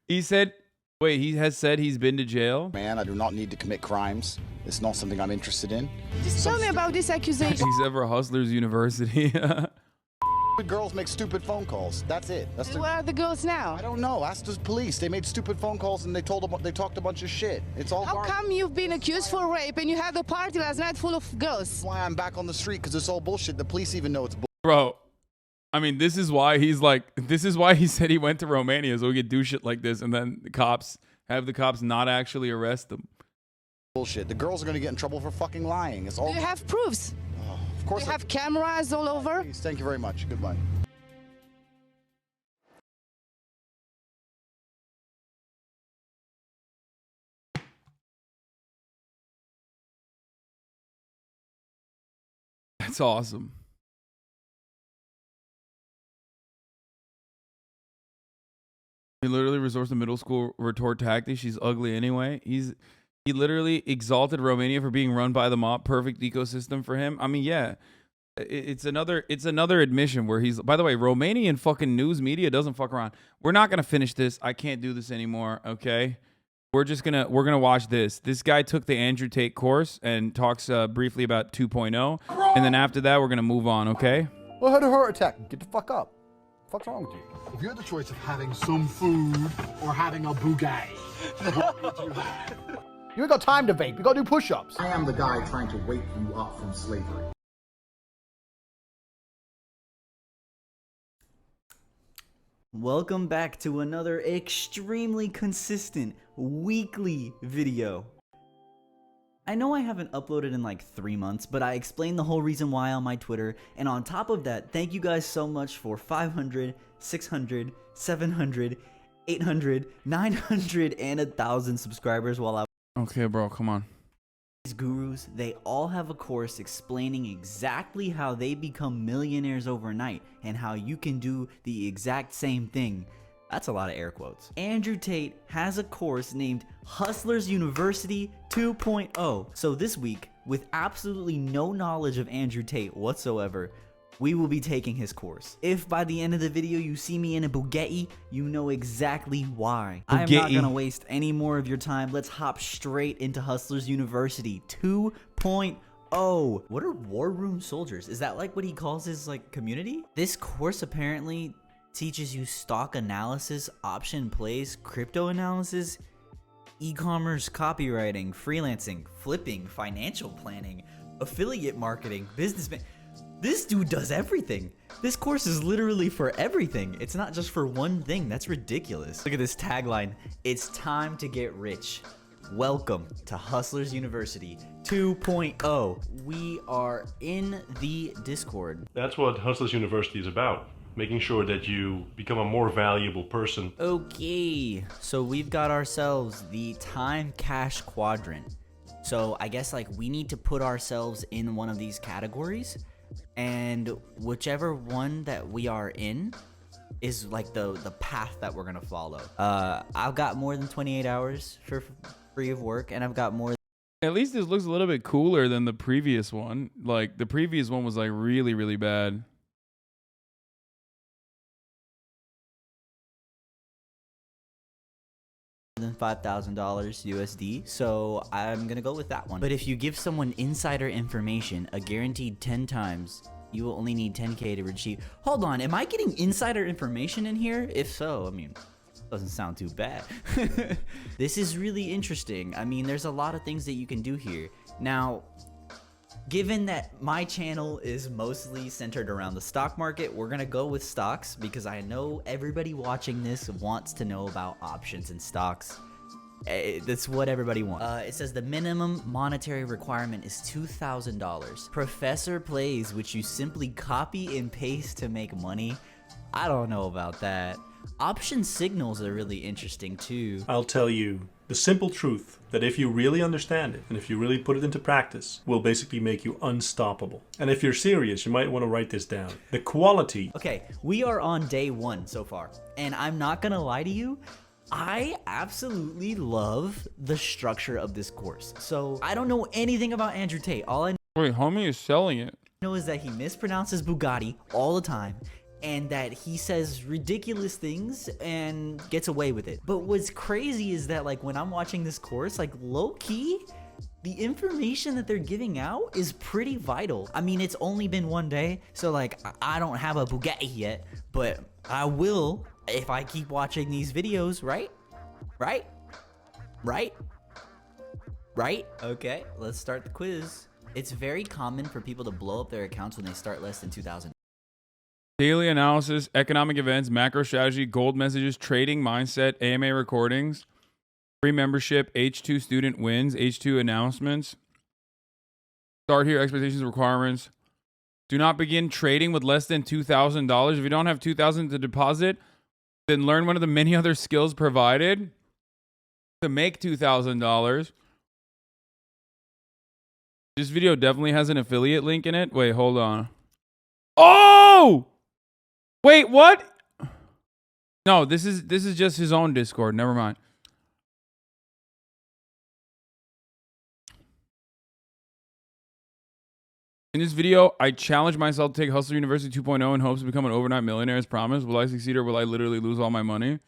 He said, wait, he has said he's been to jail? Man, I do not need to commit crimes. It's not something I'm interested in. Just tell me about this accusation. He's ever Hustlers University. Girls make stupid phone calls. That's it. Where are the girls now? I don't know. Ask the police. They made stupid phone calls and they talked a bunch of shit. It's all. How come you've been accused for rape and you had a party last night full of girls? That's why I'm back on the street, because it's all bullshit. The police even know it's bullshit. Bro, I mean, this is why he said he went to Romania so he could do shit like this and then the cops not actually arrest him. Bullshit. The girls are going to get in trouble for fucking lying. It's all. Do you have proofs? Of course. Do you have cameras all over? Please, thank you very much. Goodbye. That's awesome. He literally resorts to middle school retort tactics. She's ugly anyway. He literally exalted Romania for being run by the mob. Perfect ecosystem for him. I mean, yeah, it's another admission where he's. By the way, Romanian fucking news media doesn't fuck around. We're not gonna finish this. I can't do this anymore. Okay, we're gonna watch this. This guy took the Andrew Tate course and talks briefly about 2.0, and then after that we're gonna move on. Okay. Well, had a heart attack. Get the fuck up. What's wrong with you? If you had the choice of having some food or having a Bugatti, what would you have? You ain't got time to vape. You gotta do push-ups. I am the guy trying to wake you up from slavery. Welcome back to another extremely consistent weekly video. I know I haven't uploaded in like 3 months, but I explained the whole reason why on my Twitter, and on top of that, thank you guys so much for 500, 600, 700, 800, 900, and 1,000 subscribers while I... Okay, bro, come on. These gurus, they all have a course explaining exactly how they become millionaires overnight and how you can do the exact same thing. That's a lot of air quotes. Andrew Tate has a course named Hustlers University 2.0. So this week, with absolutely no knowledge of Andrew Tate whatsoever, we will be taking his course. If by the end of the video you see me in a Bugatti, you know exactly why. I am not gonna waste any more of your time. Let's hop straight into Hustlers University 2.0. What are War Room Soldiers? Is that like what he calls his like community? This course apparently teaches you stock analysis, option plays, crypto analysis, e-commerce, copywriting, freelancing, flipping, financial planning, affiliate marketing, business. This dude does everything. This course is literally for everything. It's not just for one thing. That's ridiculous. Look at this tagline. It's time to get rich. Welcome to Hustlers University 2.0. We are in the Discord. That's what Hustlers University is about. Making sure that you become a more valuable person. Okay, so we've got ourselves the time cash quadrant. So I guess like we need to put ourselves in one of these categories, and whichever one that we are in is like the path that we're gonna follow. I've got more than 28 hours for free of work, and I've got more. At least this looks a little bit cooler than the previous one. Like the previous one was like really, really bad. Than $5,000 USD, so I'm gonna go with that one. But if you give someone insider information, a guaranteed 10 times, you will only need 10K to achieve. Hold on, am I getting insider information in here? If so, I mean, doesn't sound too bad. This is really interesting. I mean, there's a lot of things that you can do here. Now, given that my channel is mostly centered around the stock market, we're gonna go with stocks because I know everybody watching this wants to know about options and stocks. That's what everybody wants. It says the minimum monetary requirement is $2,000. Professor plays, which you simply copy and paste to make money. I don't know about that. Option signals are really interesting too. I'll tell you the simple truth that if you really understand it and if you really put it into practice, will basically make you unstoppable. And if you're serious, you might want to write this down. The quality. Okay, we are on day 1 so far, and I'm not gonna lie to you, I absolutely love the structure of this course. So I don't know anything about Andrew Tate. All I Wait, homie is selling it. know is that he mispronounces Bugatti all the time, and that he says ridiculous things and gets away with it. But what's crazy is that like when I'm watching this course, like low-key, the information that they're giving out is pretty vital. I mean, it's only been 1 day, so like I don't have a Bugatti yet, but I will if I keep watching these videos, right? Right? Right? Right? Okay, let's start the quiz. It's very common for people to blow up their accounts when they start less than 2,000. Daily analysis, economic events, macro strategy, gold messages, trading mindset, AMA recordings, free membership, H2 student wins, H2 announcements. Start here, expectations, requirements. Do not begin trading with less than $2,000. If you don't have $2,000 to deposit, then learn one of the many other skills provided to make $2,000. This video definitely has an affiliate link in it. Wait, hold on. Oh! Wait, what? No, this is just his own Discord. Never mind. In this video, I challenge myself to take Hustler University 2.0 in hopes to become an overnight millionaire as promised. Will I succeed or will I literally lose all my money?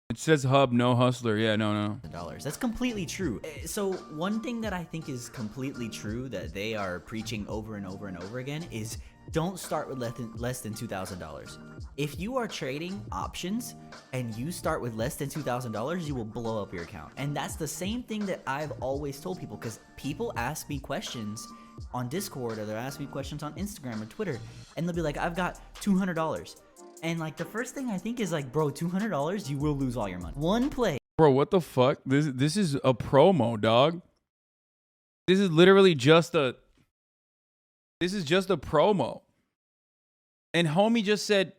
It says hub, no hustler. Yeah, no. That's completely true. So one thing that I think is completely true that they are preaching over and over and over again is don't start with less than $2,000. If you are trading options and you start with less than $2,000, you will blow up your account. And that's the same thing that I've always told people, because people ask me questions on Discord or they'll ask me questions on Instagram or Twitter, and they'll be like, I've got $200. And like the first thing I think is like, bro, $200, you will lose all your money. One play. Bro, what the fuck? This is a promo, dog. This is literally just a promo. And homie just said,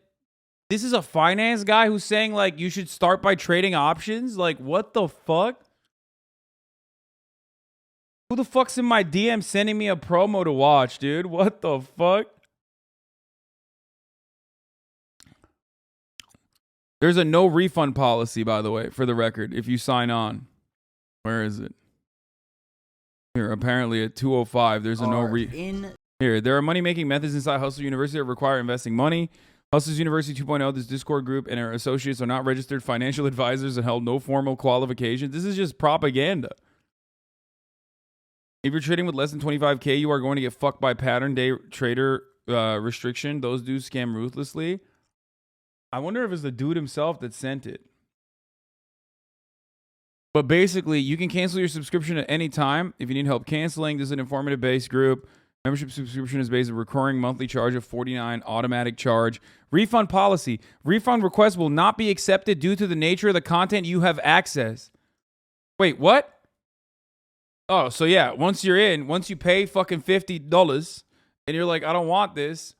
this is a finance guy who's saying like you should start by trading options? Like what the fuck? Who the fuck's in my DM sending me a promo to watch, dude? What the fuck? There's a no refund policy, by the way, for the record, if you sign on. Where is it? Here, apparently at 2:05, there's a Here, there are money-making methods inside Hustle University that require investing money. Hustlers University 2.0, this Discord group and our associates are not registered financial advisors and held no formal qualifications. This is just propaganda. If you're trading with less than 25K, you are going to get fucked by pattern day trader restriction. Those dudes scam ruthlessly. I wonder if it's the dude himself that sent it. But basically, you can cancel your subscription at any time. If you need help canceling, this is an informative-based group. Membership subscription is based on a recurring monthly charge of $49, automatic charge. Refund policy. Refund requests will not be accepted due to the nature of the content you have access. Wait, what? Oh, so yeah, once you're in, once you pay fucking $50 and you're like, I don't want this,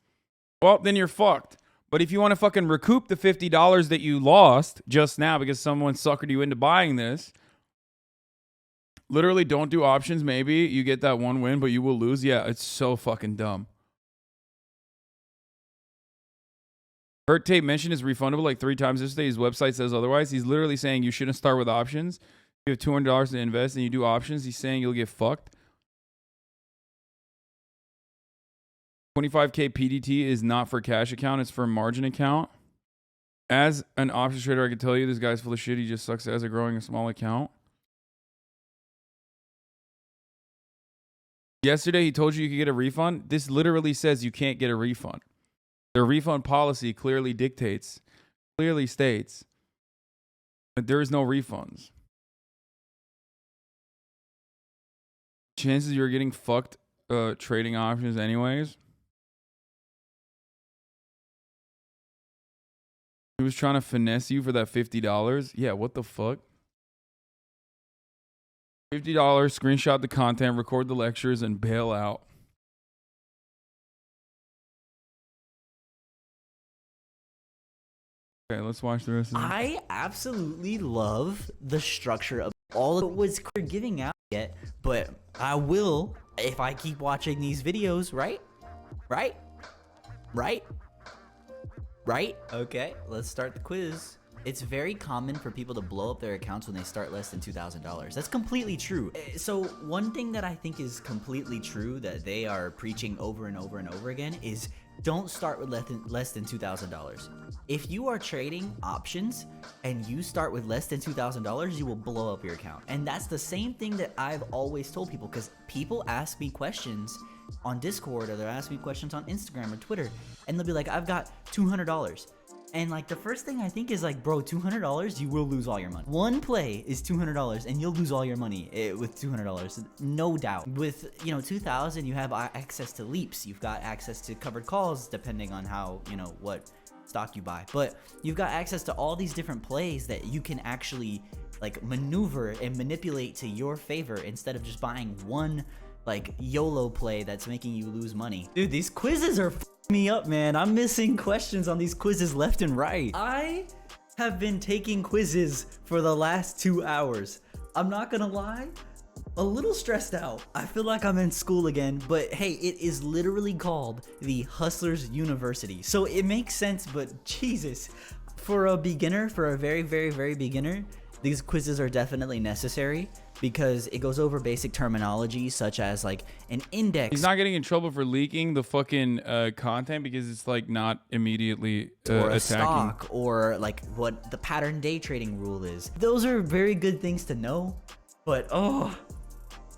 well, then you're fucked. But if you want to fucking recoup the $50 that you lost just now because someone suckered you into buying this, literally don't do options. Maybe you get that one win, but you will lose. Yeah, it's so fucking dumb. Tate mentioned is refundable like 3 times yesterday. His website says otherwise. He's literally saying you shouldn't start with options. You have $200 to invest and you do options. He's saying you'll get fucked. 25K PDT is not for cash account. It's for margin account. As an options trader, I can tell you this guy's full of shit. He just sucks as a growing a small account. Yesterday, he told you could get a refund. This literally says you can't get a refund. Their refund policy clearly states that there is no refunds. Chances you're getting fucked trading options anyways. He was trying to finesse you for that $50. Yeah, what the fuck? $50, screenshot the content, record the lectures, and bail out. Okay, let's watch the rest of it. I absolutely love the structure of all of it was giving out yet, but I will if I keep watching these videos, right? Okay, let's start the quiz. It's very common for people to blow up their accounts when they start less than $2,000. That's completely true. So one thing that I think is completely true that they are preaching over and over and over again is don't start with less than $2,000. If you are trading options and you start with less than $2,000, you will blow up your account. And that's the same thing that I've always told people, because people ask me questions on Discord or they'll ask me questions on Instagram or Twitter, and they'll be like, I've got $200. And like the first thing I think is like, bro, $200, you will lose all your money. One play is $200 and you'll lose all your money with $200, no doubt. With, you know, 2,000, you have access to leaps. You've got access to covered calls depending on how, you know, what stock you buy. But you've got access to all these different plays that you can actually like maneuver and manipulate to your favor instead of just buying one like YOLO play that's making you lose money. Dude, these quizzes are me up, man. I'm missing questions on these quizzes left and right. I have been taking quizzes for the last 2 hours. I'm not gonna lie, a little stressed out. I feel like I'm in school again, but hey, it is literally called the Hustlers University. So it makes sense, but Jesus, for a beginner, for a very, very, very beginner, these quizzes are definitely necessary because it goes over basic terminology such as like an index. He's not getting in trouble for leaking the fucking content because it's like not immediately or a attacking stock or like what the pattern day trading rule is. Those are very good things to know, but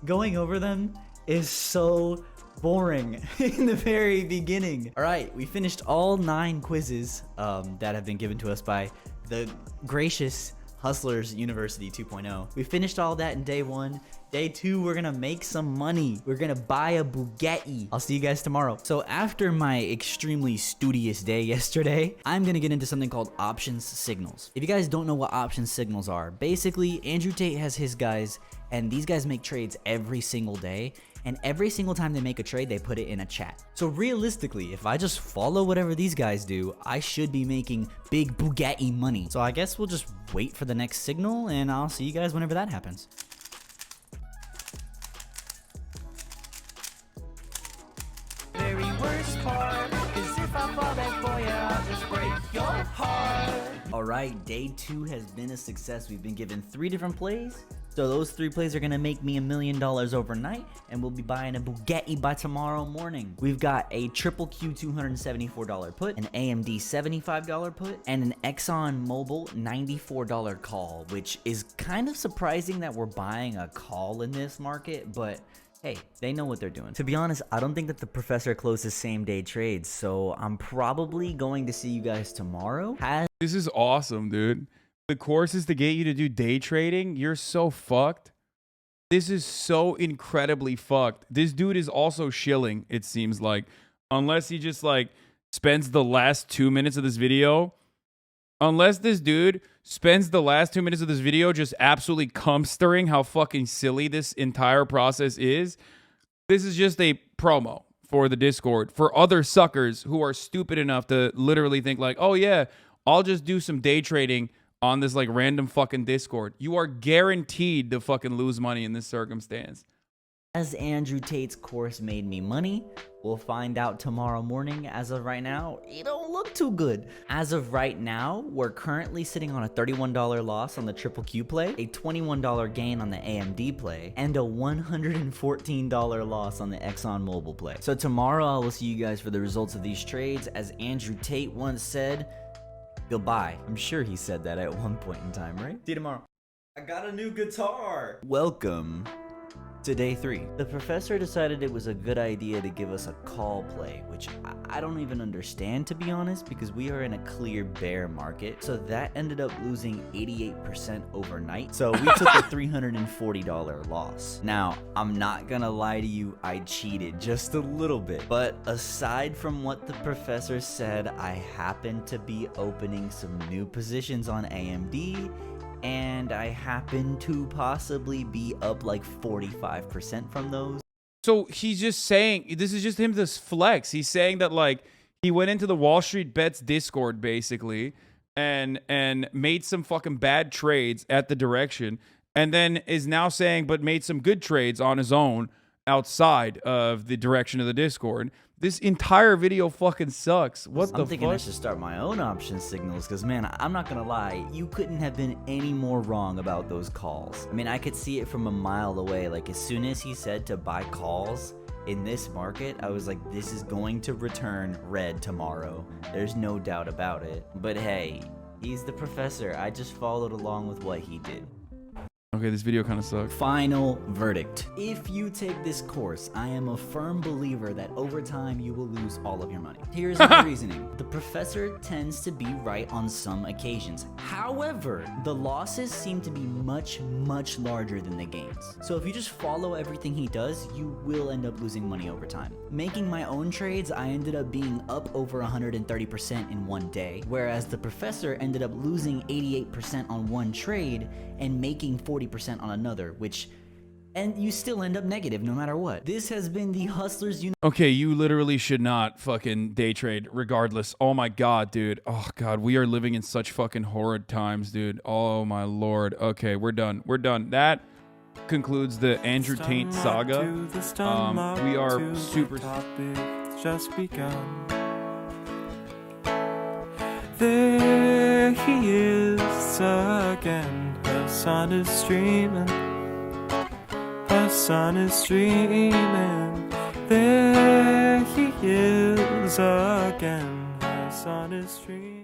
going over them is so boring in the very beginning. All right, we finished all 9 quizzes that have been given to us by the gracious Hustlers University 2.0. We finished all that in day 1. Day 2, we're gonna make some money. We're gonna buy a Bugatti. I'll see you guys tomorrow. So after my extremely studious day yesterday, I'm gonna get into something called options signals. If you guys don't know what options signals are, basically Andrew Tate has his guys, and these guys make trades every single day. And every single time they make a trade, they put it in a chat. So realistically, if I just follow whatever these guys do, I should be making big Bugatti money. So I guess we'll just wait for the next signal, and I'll see you guys whenever that happens. Very worst part is if I fall back for you, I'll just break your heart. All right, day 2 has been a success. We've been given 3 different plays. So those 3 plays are gonna make me $1 million overnight, and we'll be buying a Bugatti by tomorrow morning. We've got a triple Q $274 put, an AMD $75 put, and an Exxon Mobil $94 call, which is kind of surprising that we're buying a call in this market, but hey, they know what they're doing. To be honest, I don't think that the professor closes same day trades, so I'm probably going to see you guys tomorrow. This is awesome, dude. The course is to get you to do day trading. You're so fucked. This is so incredibly fucked. This dude is also shilling, it seems like. Unless he just like spends the last 2 minutes of this video. Unless this dude spends the last 2 minutes of this video just absolutely cum-stirring how fucking silly this entire process is. This is just a promo for the Discord for other suckers who are stupid enough to literally think like, oh yeah, I'll just do some day trading on this like random fucking Discord. You are guaranteed to fucking lose money in this circumstance. As Andrew Tate's course made me money, we'll find out tomorrow morning. As of right now, it don't look too good. As of right now, we're currently sitting on a $31 loss on the triple Q play, a $21 gain on the AMD play, and a $114 loss on the Exxon Mobil play. So tomorrow I will see you guys for the results of these trades. As Andrew Tate once said, goodbye. I'm sure he said that at one point in time, right? See you tomorrow. I got a new guitar. Welcome to day 3. The professor decided it was a good idea to give us a call play, which I don't even understand, to be honest, because we are in a clear bear market. So that ended up losing 88% overnight. So we took a $340 loss. Now, I'm not gonna lie to you, I cheated just a little bit. But aside from what the professor said, I happened to be opening some new positions on AMD, and I happen to possibly be up like 45% from those. So he's just saying, this is just him this flex. He's saying that like he went into the Wall Street Bets Discord basically and made some fucking bad trades at the direction, and then is now saying but made some good trades on his own outside of the direction of the Discord. This entire video fucking sucks. What the fuck? I'm thinking I should start my own option signals because, man, I'm not gonna lie, you couldn't have been any more wrong about those calls. I mean, I could see it from a mile away. Like, as soon as he said to buy calls in this market, I was like, this is going to return red tomorrow. There's no doubt about it. But hey, he's the professor. I just followed along with what he did. Okay, this video kind of sucks. Final verdict. If you take this course, I am a firm believer that over time you will lose all of your money. Here's the reasoning. The professor tends to be right on some occasions. However, the losses seem to be much, much larger than the gains. So if you just follow everything he does, you will end up losing money over time. Making my own trades, I ended up being up over 130% in one day, whereas the professor ended up losing 88% on one trade and making 40% on another, and you still end up negative no matter what. This has been the Hustlers Okay, you literally should not fucking day trade regardless. Oh my god, dude. Oh god, we are living in such fucking horrid times, dude. Oh my lord. Okay, we're done. We're done. That concludes the Andrew Tate saga. We are super just begun. There he is again. Hasan is streaming. Hasan is streaming. There he is again. Hasan is streaming.